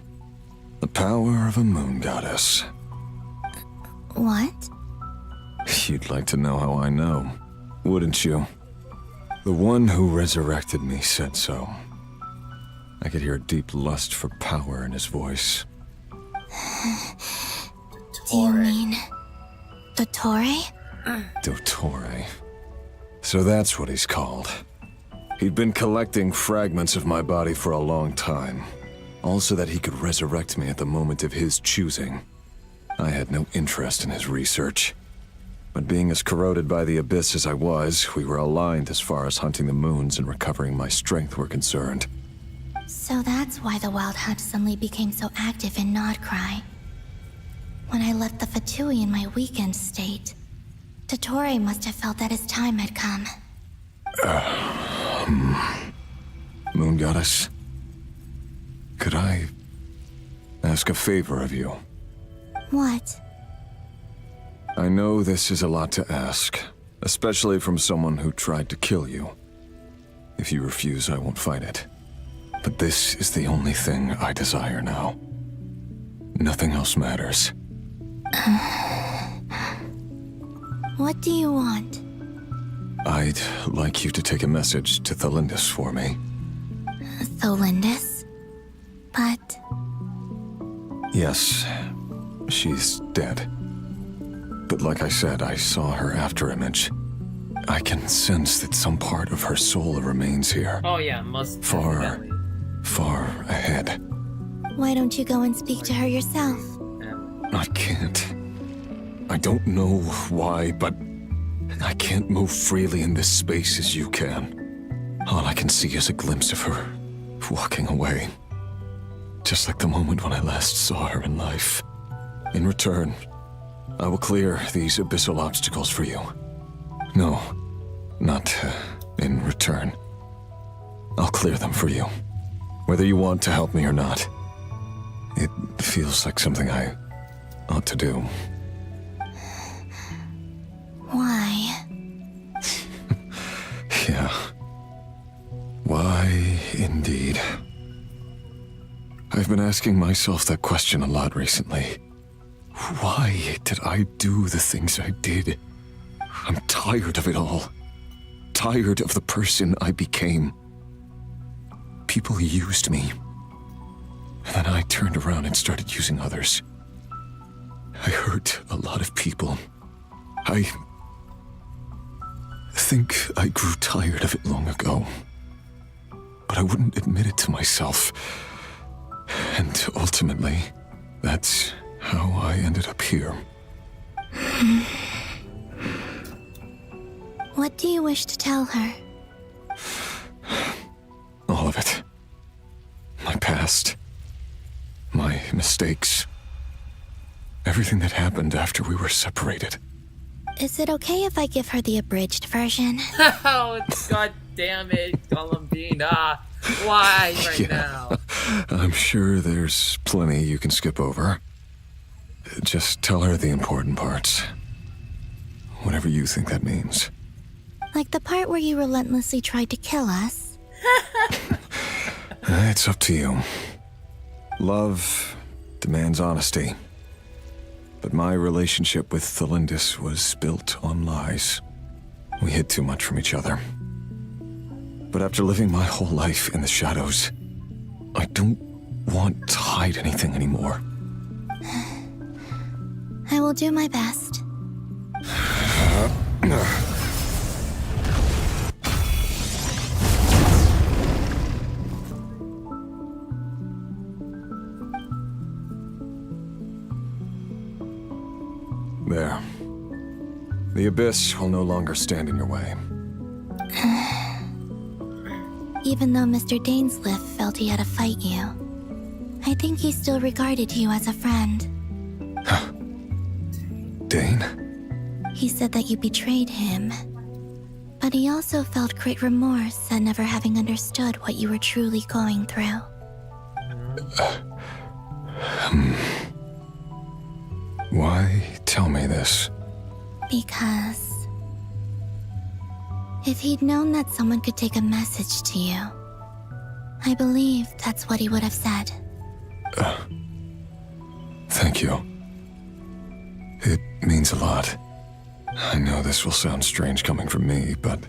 S9: The power of a moon goddess.
S2: What?
S9: You'd like to know how I know, wouldn't you? The one who resurrected me said so. I could hear a deep lust for power in his voice.
S2: Do you mean... Dottore?
S9: Dottore. So that's what he's called. He'd been collecting fragments of my body for a long time. All so that he could resurrect me at the moment of his choosing. I had no interest in his research. But being as corroded by the abyss as I was, we were aligned as far as hunting the moons and recovering my strength were concerned.
S2: So that's why the Wild Hunt suddenly became so active in Nodcry. When I left the Fatui in my weakened state, Dottore must have felt that his time had come.
S9: Moon Goddess, could I ask a favor of you?
S2: What?
S9: I know this is a lot to ask, especially from someone who tried to kill you. If you refuse, I won't fight it. But this is the only thing I desire now. Nothing else matters.
S2: What do you want?
S9: I'd like you to take a message to Thalindis for me.
S2: Thalindis? But...
S9: Yes, she's dead. But like I said, I saw her afterimage. I can sense that some part of her soul remains here.
S1: Oh yeah, most
S9: Far ahead.
S2: Why don't you go and speak to her yourself?
S9: I can't. I don't know why, but I can't move freely in this space as you can. All I can see is a glimpse of her walking away. Just like the moment when I last saw her in life. In return, I will clear these abyssal obstacles for you. No, not in return. I'll clear them for you. Whether you want to help me or not. It feels like something I ought to do.
S2: Why?
S9: Yeah. Why, indeed. I've been asking myself that question a lot recently. Why did I do the things I did? I'm tired of it all. Tired of the person I became. People used me. And then I turned around and started using others. I hurt a lot of people. I think I grew tired of it long ago. But I wouldn't admit it to myself. And ultimately, that's how I ended up here.
S2: What do you wish to tell her?
S9: All of it. My past. My mistakes. Everything that happened after we were separated.
S2: Is it okay if I give her the abridged version?
S1: Oh, god damn it, Columbina. Why right now?
S9: I'm sure there's plenty you can skip over. Just tell her the important parts. Whatever you think that means.
S2: Like the part where you relentlessly tried to kill us?
S9: It's up to you. Love demands honesty. But my relationship with Thelindis was built on lies. We hid too much from each other. But after living my whole life in the shadows, I don't want to hide anything anymore.
S2: I will do my best.
S9: There. The Abyss will no longer stand in your way.
S2: Even though Mr. Dainsliff felt he had to fight you, I think he still regarded you as a friend.
S9: Dane?
S2: He said that you betrayed him, but he also felt great remorse at never having understood what you were truly going through.
S9: Why tell me this?
S2: Because if he'd known that someone could take a message to you, I believe that's what he would have said.
S9: Thank you. It means a lot. I know this will sound strange coming from me, but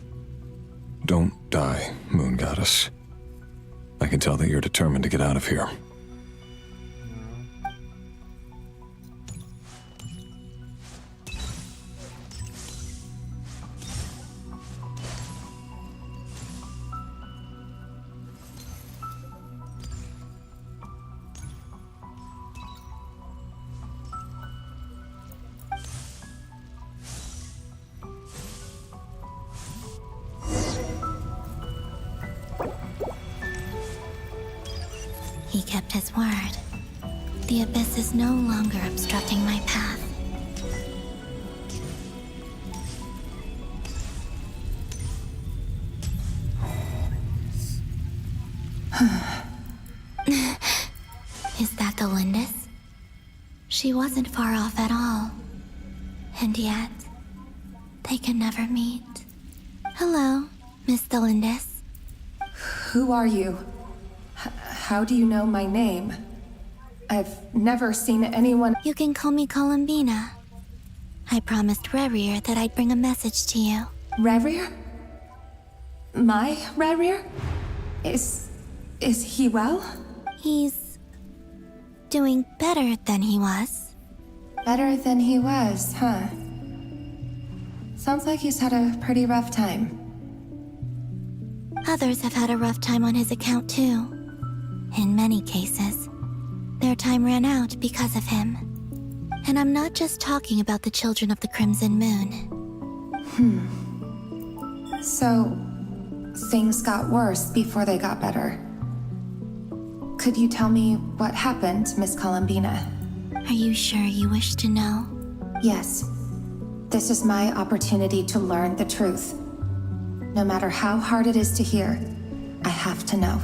S9: don't die, Moon Goddess. I can tell that you're determined to get out of here.
S2: He kept his word. The Abyss is no longer obstructing my path. Is that the Lindis? She wasn't far off at all. And yet, they can never meet. Hello, Miss Thelindis.
S18: Who are you? How do you know my name? I've never seen anyone.
S2: You can call me Columbina. I promised Rerir that I'd bring a message to you.
S18: Rerir? My Rerir? Is he well?
S2: He's doing better than he was.
S18: Better than he was, huh? Sounds like he's had a pretty rough time.
S2: Others have had a rough time on his account too. In many cases, their time ran out because of him. And I'm not just talking about the children of the Crimson Moon.
S18: So, things got worse before they got better. Could you tell me what happened, Miss Columbina?
S2: Are you sure you wish to know?
S18: Yes. This is my opportunity to learn the truth. No matter how hard it is to hear, I have to know.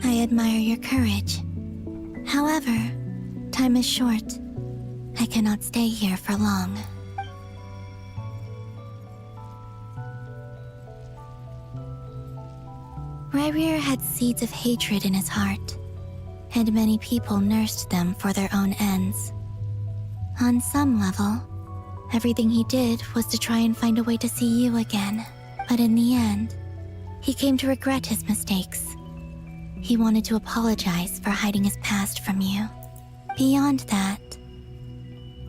S2: I admire your courage. However, time is short. I cannot stay here for long. Rerir had seeds of hatred in his heart, and many people nursed them for their own ends. On some level, everything he did was to try and find a way to see you again. But in the end, he came to regret his mistakes. He wanted to apologize for hiding his past from you. Beyond that,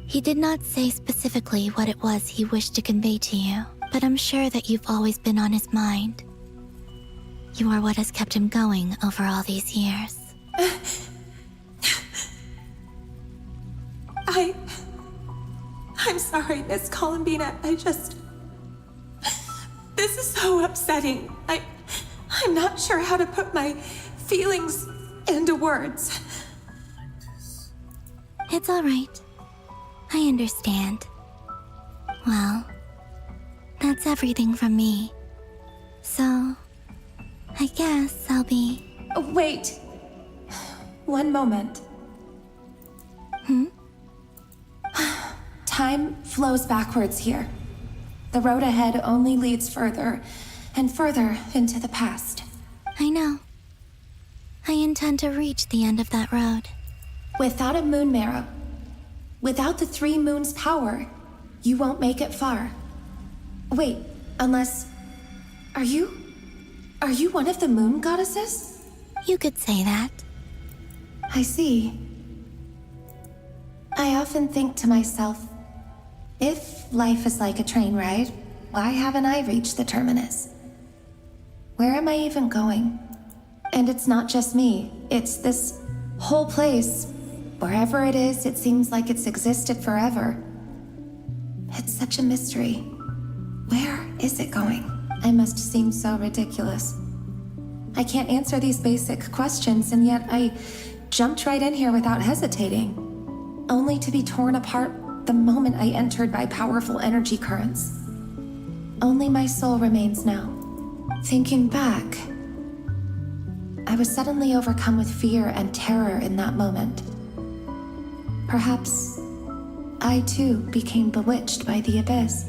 S2: he did not say specifically what it was he wished to convey to you, but I'm sure that you've always been on his mind. You are what has kept him going over all these years.
S18: I'm sorry, Miss Columbina. This is so upsetting. I'm not sure how to put my feelings into words.
S2: It's all right. I understand. Well, that's everything from me. So, I guess I'll be...
S18: Wait. One moment. Time flows backwards here. The road ahead only leads further and further into the past.
S2: I know. I intend to reach the end of that road.
S18: Without a moon marrow, without the 3 moons' power, you won't make it far. Wait, unless... Are you one of the moon goddesses?
S2: You could say that.
S18: I see. I often think to myself, if life is like a train ride, why haven't I reached the terminus? Where am I even going? And it's not just me, it's this whole place. Wherever it is, it seems like it's existed forever. It's such a mystery. Where is it going? I must seem so ridiculous. I can't answer these basic questions, and yet I jumped right in here without hesitating, only to be torn apart the moment I entered by powerful energy currents. Only my soul remains now. Thinking back, I was suddenly overcome with fear and terror in that moment. Perhaps I too became bewitched by the abyss.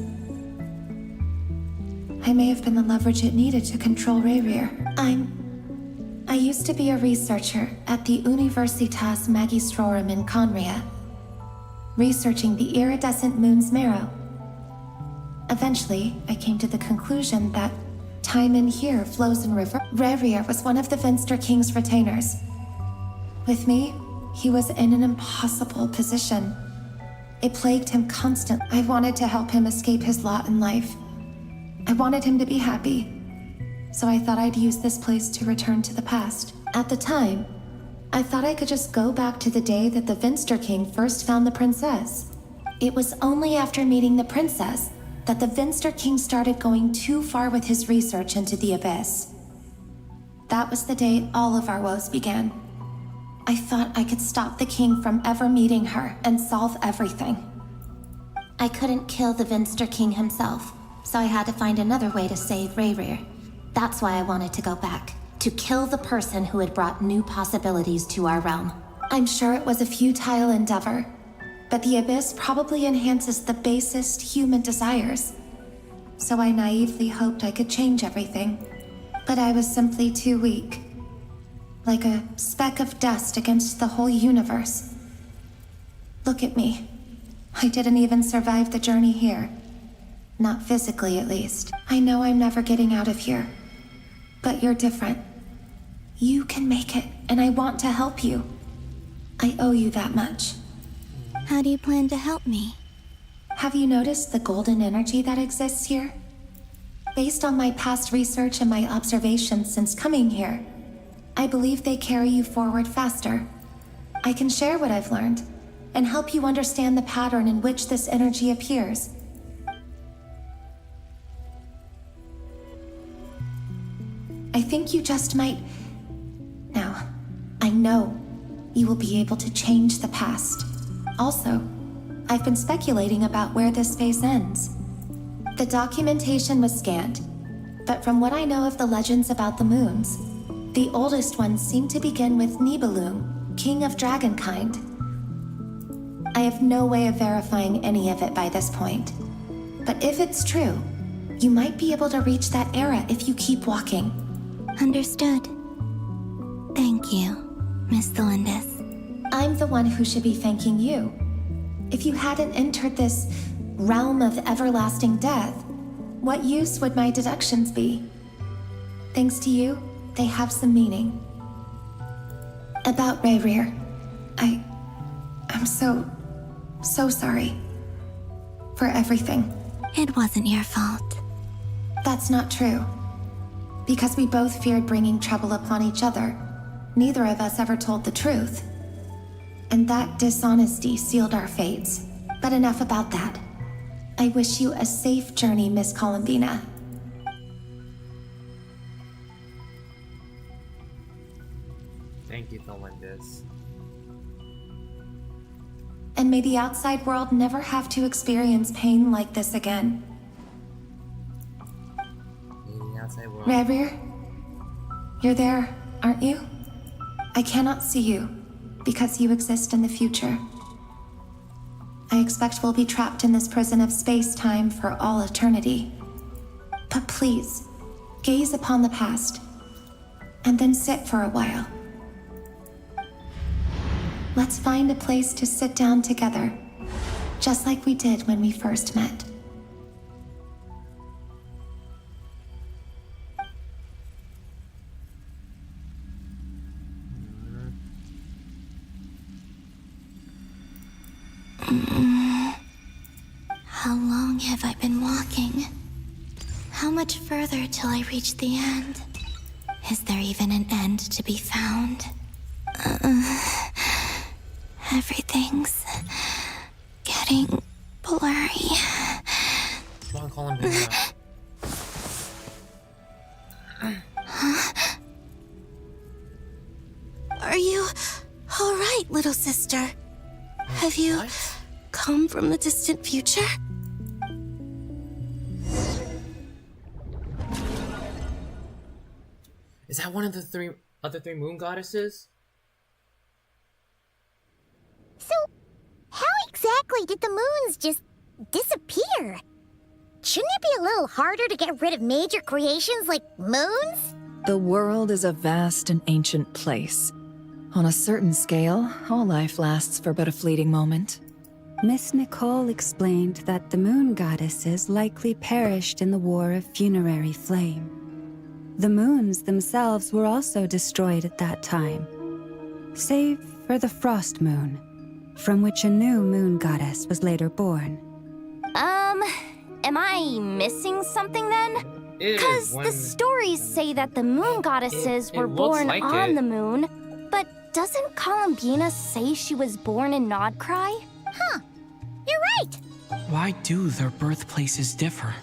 S18: I may have been the leverage it needed to control Rayrir. I used to be a researcher at the Universitas Magistrorum in Conria, researching the iridescent moon's marrow. Eventually, I came to the conclusion that time in here flows in river. Rayrir was one of the Finster King's retainers. With me, he was in an impossible position. It plagued him constantly. I wanted to help him escape his lot in life. I wanted him to be happy, so I thought I'd use this place to return to the past. At the time, I thought I could just go back to the day that the Finster King first found the princess. It was only after meeting the princess that the Finster King started going too far with his research into the abyss. That was the day all of our woes began. I thought I could stop the king from ever meeting her and solve everything. I couldn't kill the Finster King himself, so I had to find another way to save Rayrir. That's why I wanted to go back, to kill the person who had brought new possibilities to our realm. I'm sure it was a futile endeavor, but the abyss probably enhances the basest human desires. So I naively hoped I could change everything, but I was simply too weak. Like a speck of dust against the whole universe. Look at me. I didn't even survive the journey here. Not physically, at least. I know I'm never getting out of here. But you're different. You can make it, and I want to help you. I owe you that much.
S2: How do you plan to help me?
S18: Have you noticed the golden energy that exists here? Based on my past research and my observations since coming here, I believe they carry you forward faster. I can share what I've learned, and help you understand the pattern in which this energy appears. I think you just might... Now, I know you will be able to change the past. Also, I've been speculating about where this phase ends. The documentation was scanned, but from what I know of the legends about the moons, the oldest ones seem to begin with Nibelung, king of dragonkind. I have no way of verifying any of it by this point. But if it's true, you might be able to reach that era if you keep walking.
S2: Understood. Thank you, Miss Thelindis.
S18: I'm the one who should be thanking you. If you hadn't entered this realm of everlasting death, what use would my deductions be? Thanks to you, they have some meaning. About Rayrir, I'm so sorry. For everything.
S2: It wasn't your fault.
S18: That's not true. Because we both feared bringing trouble upon each other, neither of us ever told the truth. And that dishonesty sealed our fates. But enough about that. I wish you a safe journey, Miss Columbina.
S1: Thank you, Thelindis.
S18: And may the outside world never have to experience pain like this again. Rayrir, you're there, aren't you? I cannot see you, because you exist in the future. I expect we'll be trapped in this prison of space-time for all eternity. But please, gaze upon the past, and then sit for a while. Let's find a place to sit down together, just like we did when we first met.
S2: How long have I been walking? How much further till I reach the end? Is there even an end to be found? Everything's getting blurry.
S1: Come on, call him back.
S2: Huh? Are you all right, little sister? Have you come from the distant future?
S1: Is that one of the other three moon goddesses?
S19: So, how exactly did the moons just disappear? Shouldn't it be a little harder to get rid of major creations like moons?
S11: The world is a vast and ancient place. On a certain scale, all life lasts for but a fleeting moment.
S6: Miss Nicole explained that the moon goddesses likely perished in the War of Funerary Flame. The moons themselves were also destroyed at that time, save for the Frost Moon, from which a new moon goddess was later born.
S4: Am I missing something then? Because the stories say that the moon goddesses were born
S1: like
S4: on
S1: it.
S4: the moon, but doesn't Columbina say she was born in Nodcry?
S19: Huh. You're right.
S12: Why do their birthplaces differ?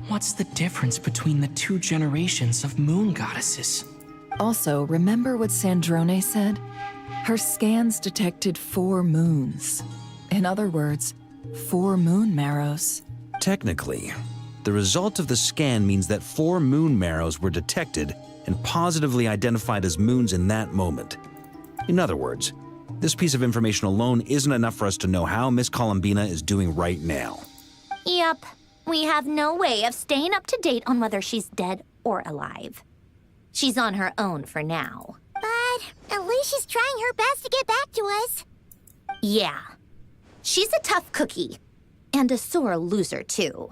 S12: What's the difference between the two generations of moon goddesses?
S11: Also, remember what Sandrone said? Her scans detected 4 moons. In other words, 4 moon marrows.
S5: Technically, the result of the scan means that 4 moon marrows were detected and positively identified as moons in that moment. In other words, this piece of information alone isn't enough for us to know how Miss Columbina is doing right now.
S4: Yep. We have no way of staying up to date on whether she's dead or alive. She's on her own for now.
S19: But at least she's trying her best to get back to us.
S4: Yeah. She's a tough cookie. And a sore loser, too.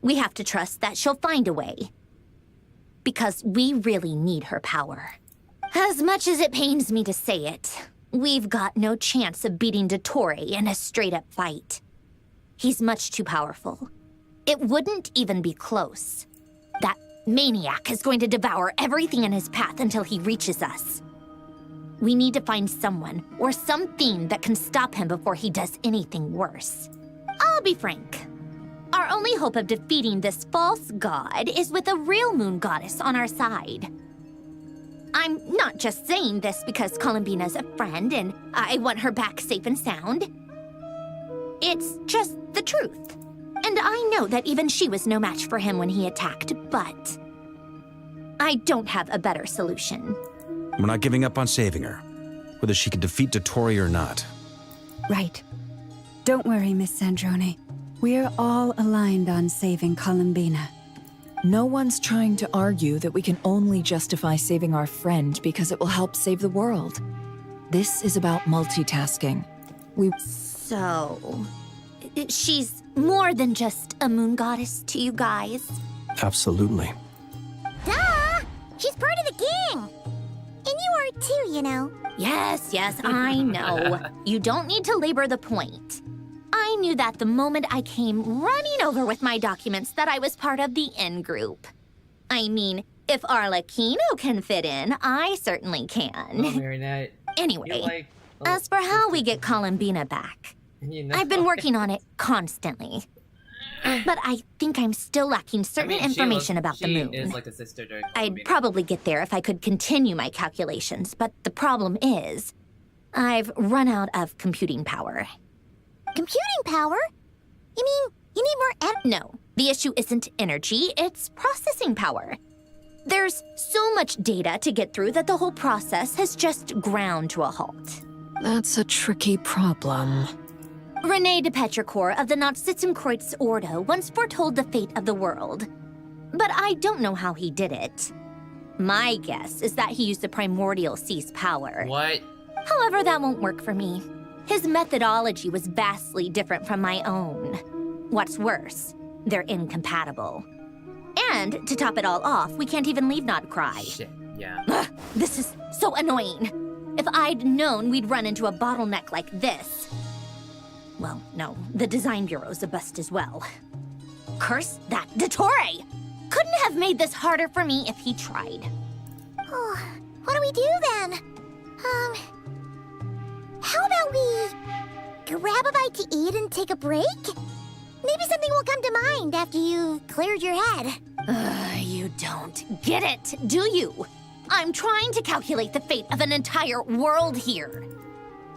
S4: We have to trust that she'll find a way. Because we really need her power. As much as it pains me to say it, we've got no chance of beating Dottore in a straight-up fight. He's much too powerful. It wouldn't even be close. That maniac is going to devour everything in his path until he reaches us. We need to find someone or something that can stop him before he does anything worse. I'll be frank. Our only hope of defeating this false god is with a real moon goddess on our side. I'm not just saying this because Columbina's a friend and I want her back safe and sound. It's just the truth. And I know that even she was no match for him when he attacked, but I don't have a better solution.
S5: We're not giving up on saving her, whether she can defeat Dottore or not.
S6: Right. Don't worry, Miss Sandrone. We're all aligned on saving Columbina.
S11: No one's trying to argue that we can only justify saving our friend because it will help save the world. This is about multitasking.
S4: So, she's more than just a moon goddess to you guys?
S8: Absolutely.
S19: Duh! She's part of the gang! And you are too, you know.
S4: Yes, I know. You don't need to labor the point. I knew that the moment I came running over with my documents that I was part of the in-group. I mean, if Arlecchino can fit in, I certainly can.
S1: Oh, Marinette.
S4: Anyway, as for how we get Columbina back, I've been working on it constantly. But I think I'm still lacking certain information about the moon.
S1: She is like a sister during
S4: I'd probably get there if I could continue my calculations, but the problem is, I've run out of computing power.
S19: Computing power? You mean you need more
S4: No, the issue isn't energy, it's processing power. There's so much data to get through that the whole process has just ground to a halt.
S7: That's a tricky problem.
S4: Rene de Petrichor of the Nazissenkreuz Ordo once foretold the fate of the world. But I don't know how he did it. My guess is that he used the primordial sea's power.
S1: What?
S4: However, that won't work for me. His methodology was vastly different from my own. What's worse, they're incompatible. And to top it all off, we can't even leave Nodcry.
S1: Shit, yeah.
S4: Ugh, this is so annoying. If I'd known we'd run into a bottleneck like this. Well, no, the design bureau's a bust as well. Curse that Dottore! Couldn't have made this harder for me if he tried.
S19: Oh, what do we do then? How about we grab a bite to eat and take a break? Maybe something will come to mind after you've cleared your head.
S4: You don't get it, do you? I'm trying to calculate the fate of an entire world here.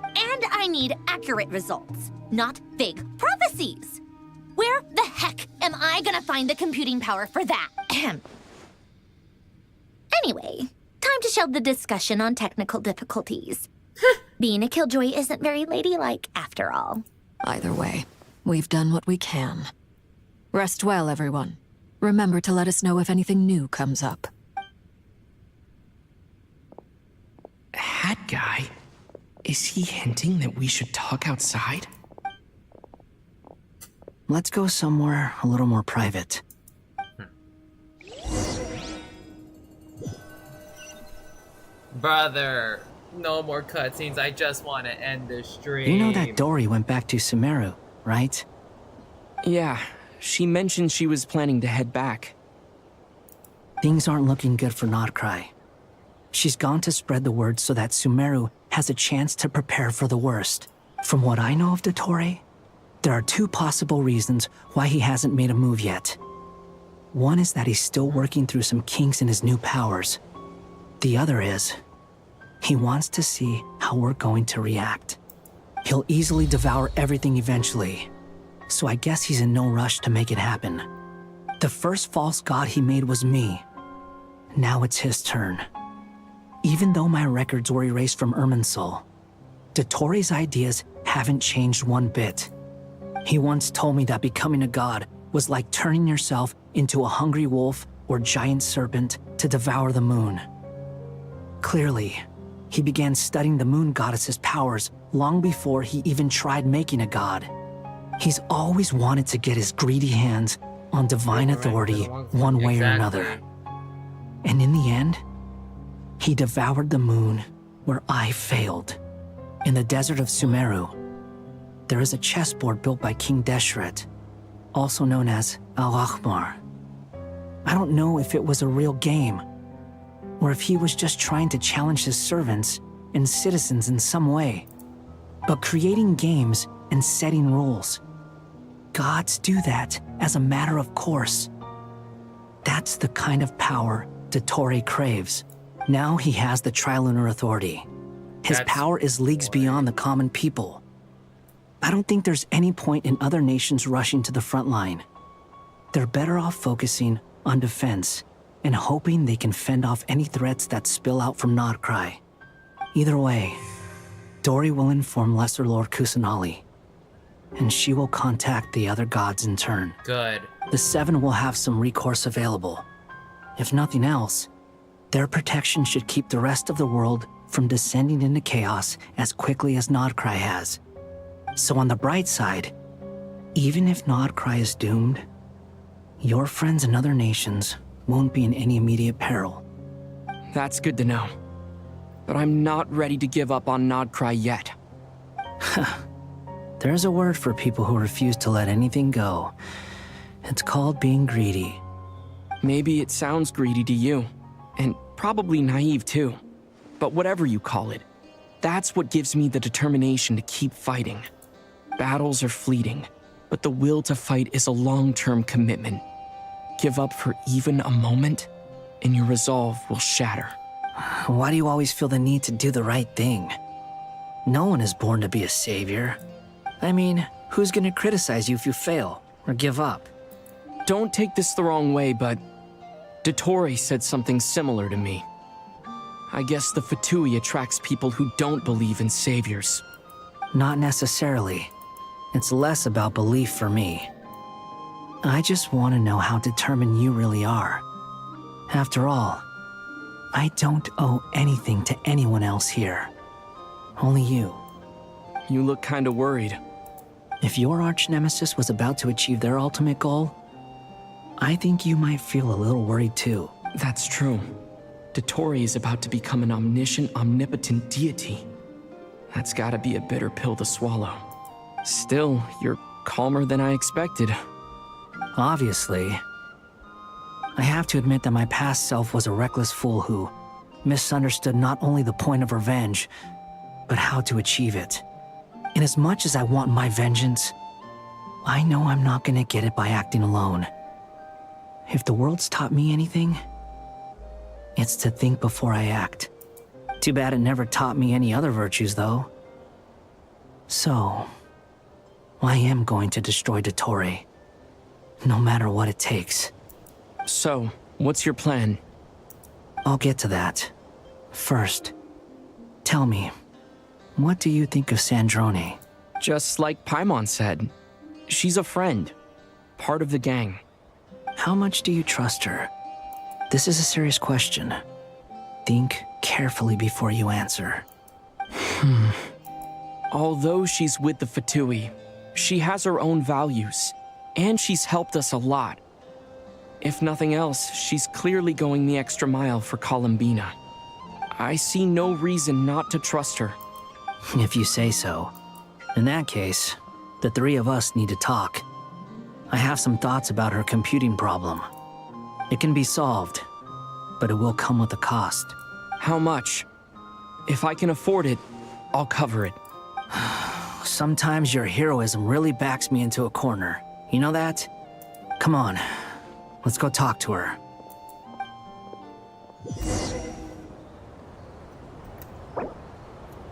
S4: And I need accurate results, not vague prophecies. Where the heck am I gonna find the computing power for that? Anyway, time to shelve the discussion on technical difficulties. Being a killjoy isn't very ladylike after all.
S7: Either way, we've done what we can. Rest well, everyone. Remember to let us know if anything new comes up.
S12: Hat guy? Is he hinting that we should talk outside?
S14: Let's go somewhere a little more private.
S1: Brother, no more cutscenes. I just want to end this stream.
S14: You know that Dory went back to Sumeru, right?
S12: Yeah, she mentioned she was planning to head back.
S14: Things aren't looking good for Nodcry. She's gone to spread the word so that Sumeru has a chance to prepare for the worst. From what I know of Dottore, there are two possible reasons why he hasn't made a move yet. One is that he's still working through some kinks in his new powers. The other is, he wants to see how we're going to react. He'll easily devour everything eventually, so I guess he's in no rush to make it happen. The first false god he made was me. Now it's his turn. Even though my records were erased from Irminsul, Dottore's ideas haven't changed one bit. He once told me that becoming a god was like turning yourself into a hungry wolf or giant serpent to devour the moon. Clearly, he began studying the moon goddess's powers long before he even tried making a god. He's always wanted to get his greedy hands on divine authority one way or another. And in the end, he devoured the moon where I failed. In the desert of Sumeru, there is a chessboard built by King Deshret, also known as Al-Ahmar. I don't know if it was a real game, or if he was just trying to challenge his servants and citizens in some way. But creating games and setting rules, gods do that as a matter of course. That's the kind of power Dottore craves. Now he has the Trilunar Authority. His power is leagues beyond the common people. I don't think there's any point in other nations rushing to the front line. They're better off focusing on defense and hoping they can fend off any threats that spill out from Nodcry. Either way, Dory will inform Lesser Lord Kusanali, and she will contact the other gods in turn.
S1: Good.
S14: The Seven will have some recourse available. If nothing else, their protection should keep the rest of the world from descending into chaos as quickly as Nodcry has. So on the bright side, even if Nodcry is doomed, your friends in other nations won't be in any immediate peril.
S12: That's good to know. But I'm not ready to give up on Nodcry yet.
S14: There's a word for people who refuse to let anything go. It's called being greedy.
S12: Maybe it sounds greedy to you, and probably naive too. But whatever you call it, that's what gives me the determination to keep fighting. Battles are fleeting, but the will to fight is a long-term commitment. Give up for even a moment, and your resolve will shatter.
S14: Why do you always feel the need to do the right thing? No one is born to be a savior. I mean, who's gonna criticize you if you fail or give up?
S12: Don't take this the wrong way, but Dottore said something similar to me. I guess the Fatui attracts people who don't believe in saviors.
S14: Not necessarily. It's less about belief for me. I just want to know how determined you really are. After all, I don't owe anything to anyone else here. Only you.
S12: You look kinda worried.
S14: If your arch-nemesis was about to achieve their ultimate goal, I think you might feel a little worried too.
S12: That's true. Dottore is about to become an omniscient, omnipotent deity. That's gotta be a bitter pill to swallow. Still, you're calmer than I expected.
S14: Obviously. I have to admit that my past self was a reckless fool who misunderstood not only the point of revenge, but how to achieve it. And as much as I want my vengeance, I know I'm not gonna get it by acting alone. If the world's taught me anything, it's to think before I act. Too bad it never taught me any other virtues, though. So, I am going to destroy Dottore, no matter what it takes.
S12: So, what's your plan?
S14: I'll get to that. First, tell me, what do you think of Sandrone?
S12: Just like Paimon said, she's a friend, part of the gang.
S14: How much do you trust her? This is a serious question. Think carefully before you answer.
S12: Although she's with the Fatui, she has her own values, and she's helped us a lot. If nothing else, she's clearly going the extra mile for Columbina. I see no reason not to trust her.
S14: If you say so. In that case, the three of us need to talk. I have some thoughts about her computing problem. It can be solved, but it will come with a cost.
S12: How much? If I can afford it, I'll cover it.
S14: Sometimes your heroism really backs me into a corner. You know that? Come on, let's go talk to her.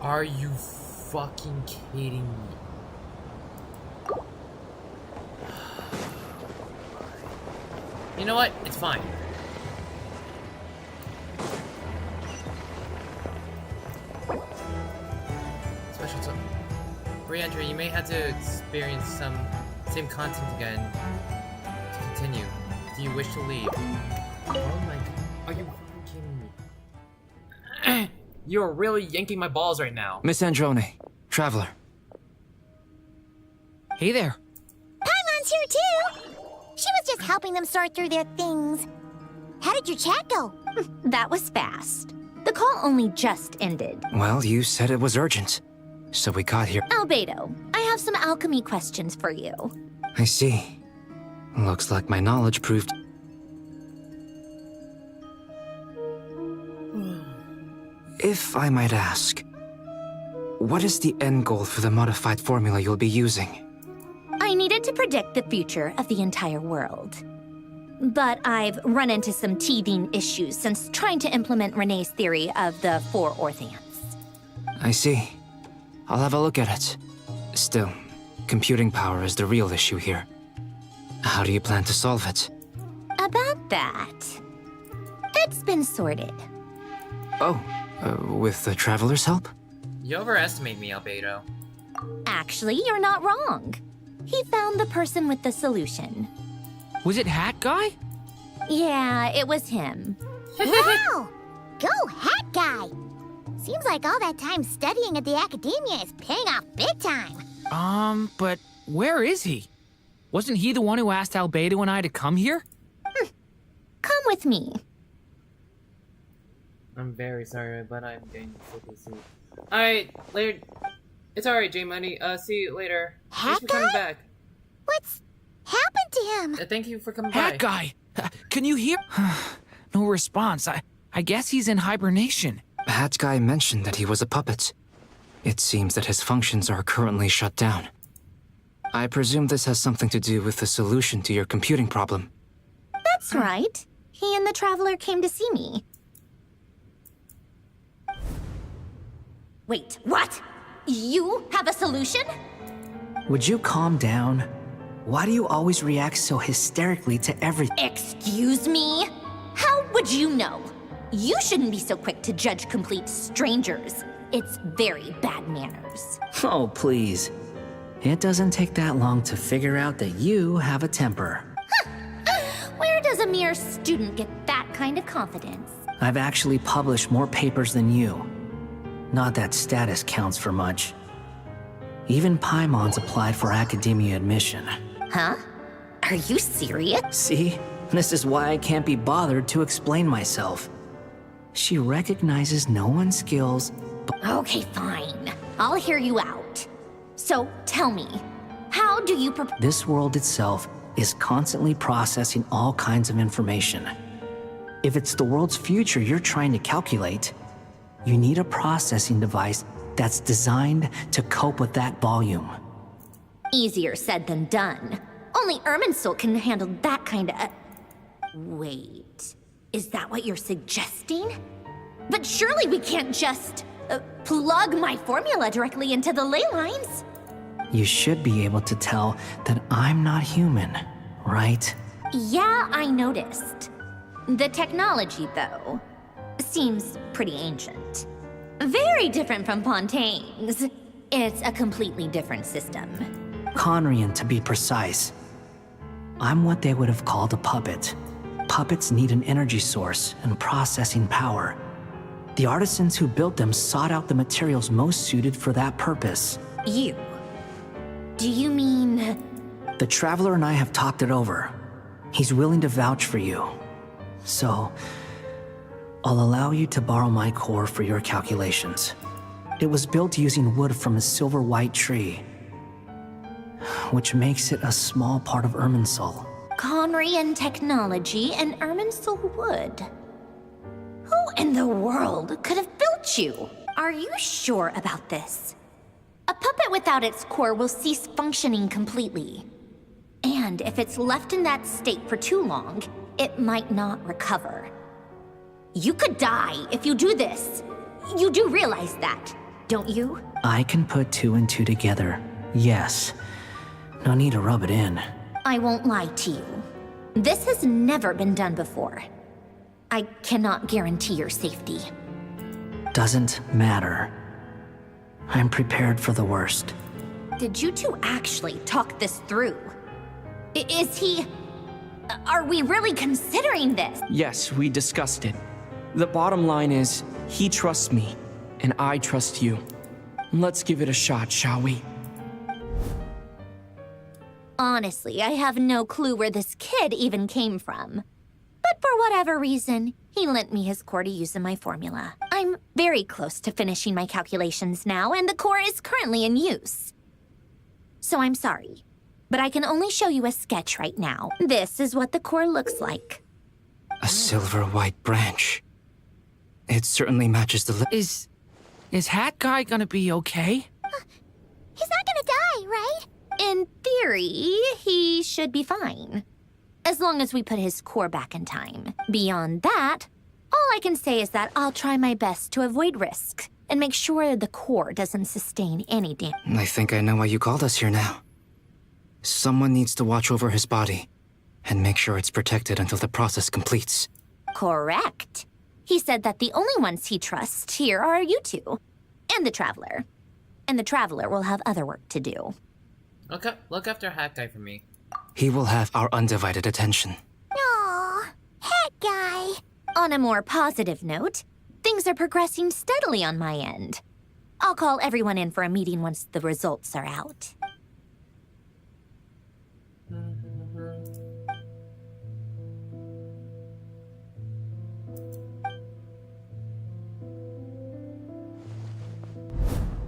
S1: Are you fucking kidding me? You know what? It's fine. Special to re-enter, you may have to experience some same content again to continue. Do you wish to leave? Oh my god. Are you fucking kidding me? You're really yanking my balls right now.
S20: Miss Androne, Traveler.
S17: Hey there.
S19: Paimon's here too! She was just helping them sort through their things. How did your chat go?
S4: That was fast. The call only just ended.
S20: Well, you said it was urgent, so we got here.
S4: Albedo, I have some alchemy questions for you.
S20: I see. Looks like my knowledge proved... If I might ask, what is the end goal for the modified formula you'll be using?
S4: I needed to predict the future of the entire world. But I've run into some teething issues since trying to implement Renee's theory of the 4 Orthants.
S20: I see. I'll have a look at it. Still, computing power is the real issue here. How do you plan to solve it?
S4: About that, it's been sorted.
S20: Oh, with the Traveler's help?
S1: You overestimate me, Albedo.
S4: Actually, you're not wrong. He found the person with the solution.
S17: Was it Hat Guy?
S4: Yeah, it was him.
S19: Wow! Go Hat Guy! Seems like all that time studying at the academia is paying off big time.
S17: But where is he? Wasn't he the one who asked Albedo and I to come here?
S4: Come with me.
S1: I'm very sorry, but I'm getting sick of sleep. Alright, later. It's alright, J-Money. See you later. Thanks for coming back.
S19: What's happened to him?
S1: Thank you for coming
S17: Hat
S1: by.
S17: Guy! Can you hear? No response. I guess he's in hibernation.
S20: Hat Guy mentioned that he was a puppet. It seems that his functions are currently shut down. I presume this has something to do with the solution to your computing problem.
S4: That's right. He and the Traveler came to see me. Wait, what? You have a solution?
S14: Would you calm down? Why do you always react so hysterically to everything?
S4: Excuse me? How would you know? You shouldn't be so quick to judge complete strangers. It's very bad manners.
S14: Oh, please. It doesn't take that long to figure out that you have a temper.
S4: Where does a mere student get that kind of confidence?
S14: I've actually published more papers than you. Not that status counts for much. Even Paimon's applied for academia admission.
S4: Huh? Are you serious?
S14: See? This is why I can't be bothered to explain myself. She recognizes no one's skills, but...
S4: Okay, fine. I'll hear you out. So, tell me, how do you
S14: This world itself is constantly processing all kinds of information. If it's the world's future you're trying to calculate, you need a processing device that's designed to cope with that volume.
S4: Easier said than done. Only Irminsul can handle that kind of... Wait, is that what you're suggesting? But surely we can't just plug my formula directly into the ley lines.
S14: You should be able to tell that I'm not human, right?
S4: Yeah, I noticed. The technology, though, seems pretty ancient. Very different from Fontaine's. It's a completely different system.
S14: Conrian, to be precise. I'm what they would have called a puppet. Puppets need an energy source and processing power. The artisans who built them sought out the materials most suited for that purpose.
S4: You? Do you mean...
S14: The Traveler and I have talked it over. He's willing to vouch for you. So, I'll allow you to borrow my core for your calculations. It was built using wood from a silver white tree, which makes it a small part of Irminsul.
S4: Conrian technology and Irminsul wood. Who in the world could have built you? Are you sure about this? A puppet without its core will cease functioning completely. And if it's left in that state for too long, it might not recover. You could die if you do this. You do realize that, don't you?
S14: I can put two and two together, yes. No need to rub it in.
S4: I won't lie to you. This has never been done before. I cannot guarantee your safety.
S14: Doesn't matter. I'm prepared for the worst.
S4: Did you two actually talk this through? Is he... Are we really considering this?
S12: Yes, we discussed it. The bottom line is, he trusts me, and I trust you. Let's give it a shot, shall we?
S4: Honestly, I have no clue where this kid even came from. But for whatever reason, he lent me his core to use in my formula. I'm very close to finishing my calculations now, and the core is currently in use. So I'm sorry, but I can only show you a sketch right now. This is what the core looks like.
S20: A silver white branch. It certainly matches the...
S17: Is Hat Guy gonna be okay?
S19: He's not gonna die, right?
S4: In theory, he should be fine. As long as we put his core back in time. Beyond that, all I can say is that I'll try my best to avoid risks and make sure the core doesn't sustain any damage.
S20: I think I know why you called us here now. Someone needs to watch over his body and make sure it's protected until the process completes.
S4: Correct. He said that the only ones he trusts here are you two, and the Traveler. And the Traveler will have other work to do.
S1: Okay, look after Hat Guy for me.
S20: He will have our undivided attention.
S19: Aww, Hat Guy.
S4: On a more positive note, things are progressing steadily on my end. I'll call everyone in for a meeting once the results are out.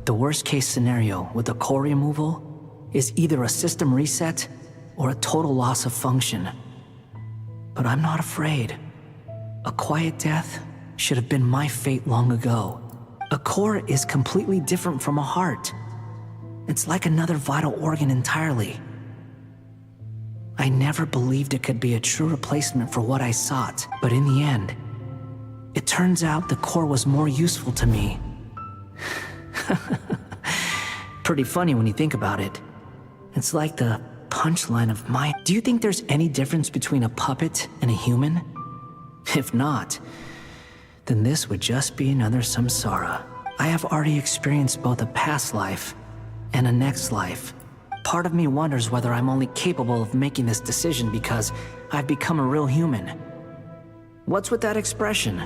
S14: The worst case scenario with the core removal is either a system reset or a total loss of function. But I'm not afraid. A quiet death should have been my fate long ago. A core is completely different from a heart. It's like another vital organ entirely. I never believed it could be a true replacement for what I sought, but in the end, it turns out the core was more useful to me. Pretty funny when you think about it. It's like the punchline of my... Do you think there's any difference between a puppet and a human? If not, then this would just be another samsara. I have already experienced both a past life and a next life. part of me wonders whether I'm only capable of making this decision because I've become a real human. What's with that expression?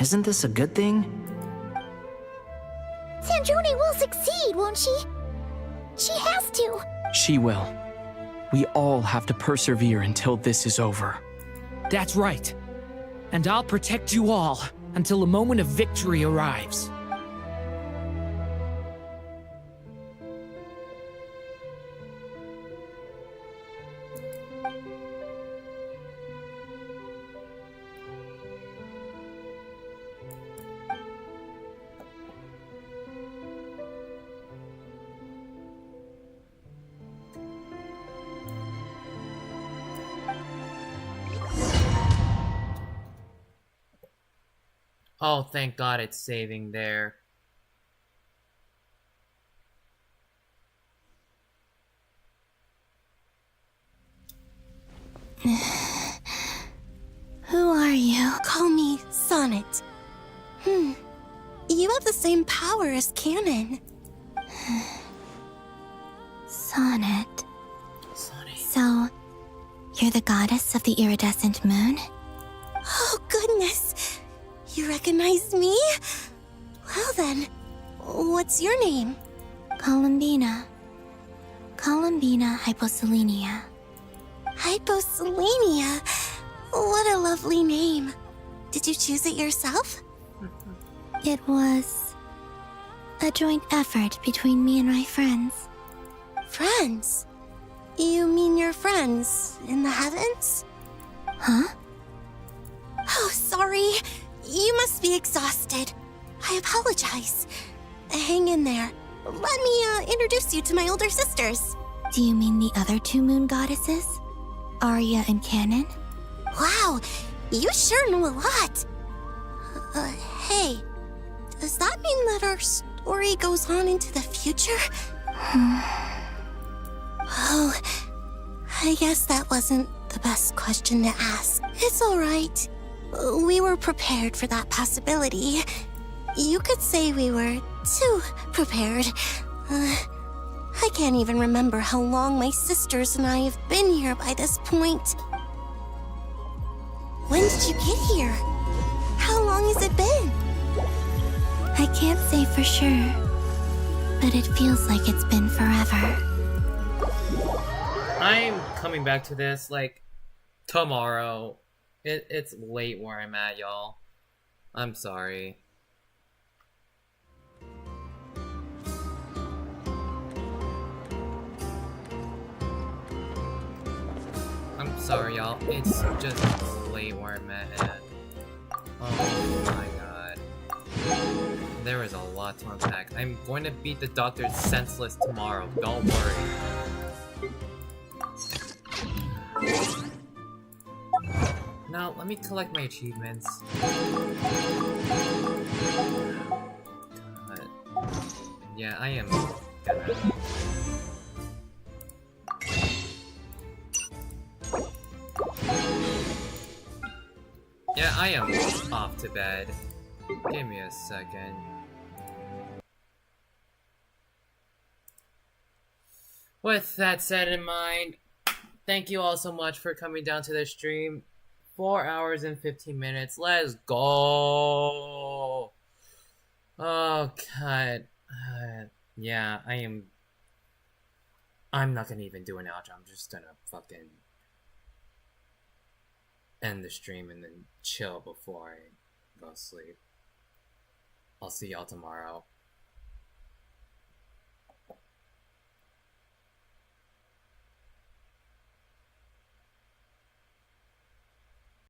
S14: Isn't this a good thing?
S19: Sanjuni will succeed, won't she? She has to.
S12: She will. We all have to persevere until this is over.
S17: That's right. And I'll protect you all until a moment of victory arrives.
S1: Oh, thank God it's saving there.
S2: Who are you?
S10: Call me Sonnet. You have the same power as Canon.
S2: Sonnet. So, you're the goddess of the iridescent moon?
S10: Oh, goodness. You recognize me? Well then, what's your name?
S2: Columbina. Columbina Hyposelenia.
S10: Hyposelenia? What a lovely name. Did you choose it yourself?
S2: It was a joint effort between me and my friends.
S10: Friends? You mean your friends in the heavens?
S2: Huh?
S10: Oh, sorry. You must be exhausted. I apologize. Hang in there. Let me introduce you to my older sisters.
S2: Do you mean the other two moon goddesses? Arya and Canon?
S10: Wow, you sure know a lot. Hey, does that mean that our story goes on into the future? Oh, I guess that wasn't the best question to ask. It's all right. We were prepared for that possibility. You could say we were too prepared. I can't even remember how long my sisters and I have been here by this point. When did you get here? How long has it been?
S2: I can't say for sure, but it feels like it's been forever.
S1: I'm coming back to this, like, tomorrow. It's late where I'm at, y'all. I'm sorry. I'm sorry, y'all. It's just late where I'm at. Oh my god. There is a lot to unpack. I'm going to beat the doctor senseless tomorrow. Don't worry. Now, let me collect my achievements. God. Yeah, I am gonna... Yeah, I am off to bed. Give me a second. With that said in mind, thank you all so much for coming down to the stream. 4 hours and 15 minutes. Let's go! Oh, God. Yeah, I'm not gonna even do an outro. I'm just gonna fucking end the stream and then chill before I go to sleep. I'll see y'all tomorrow.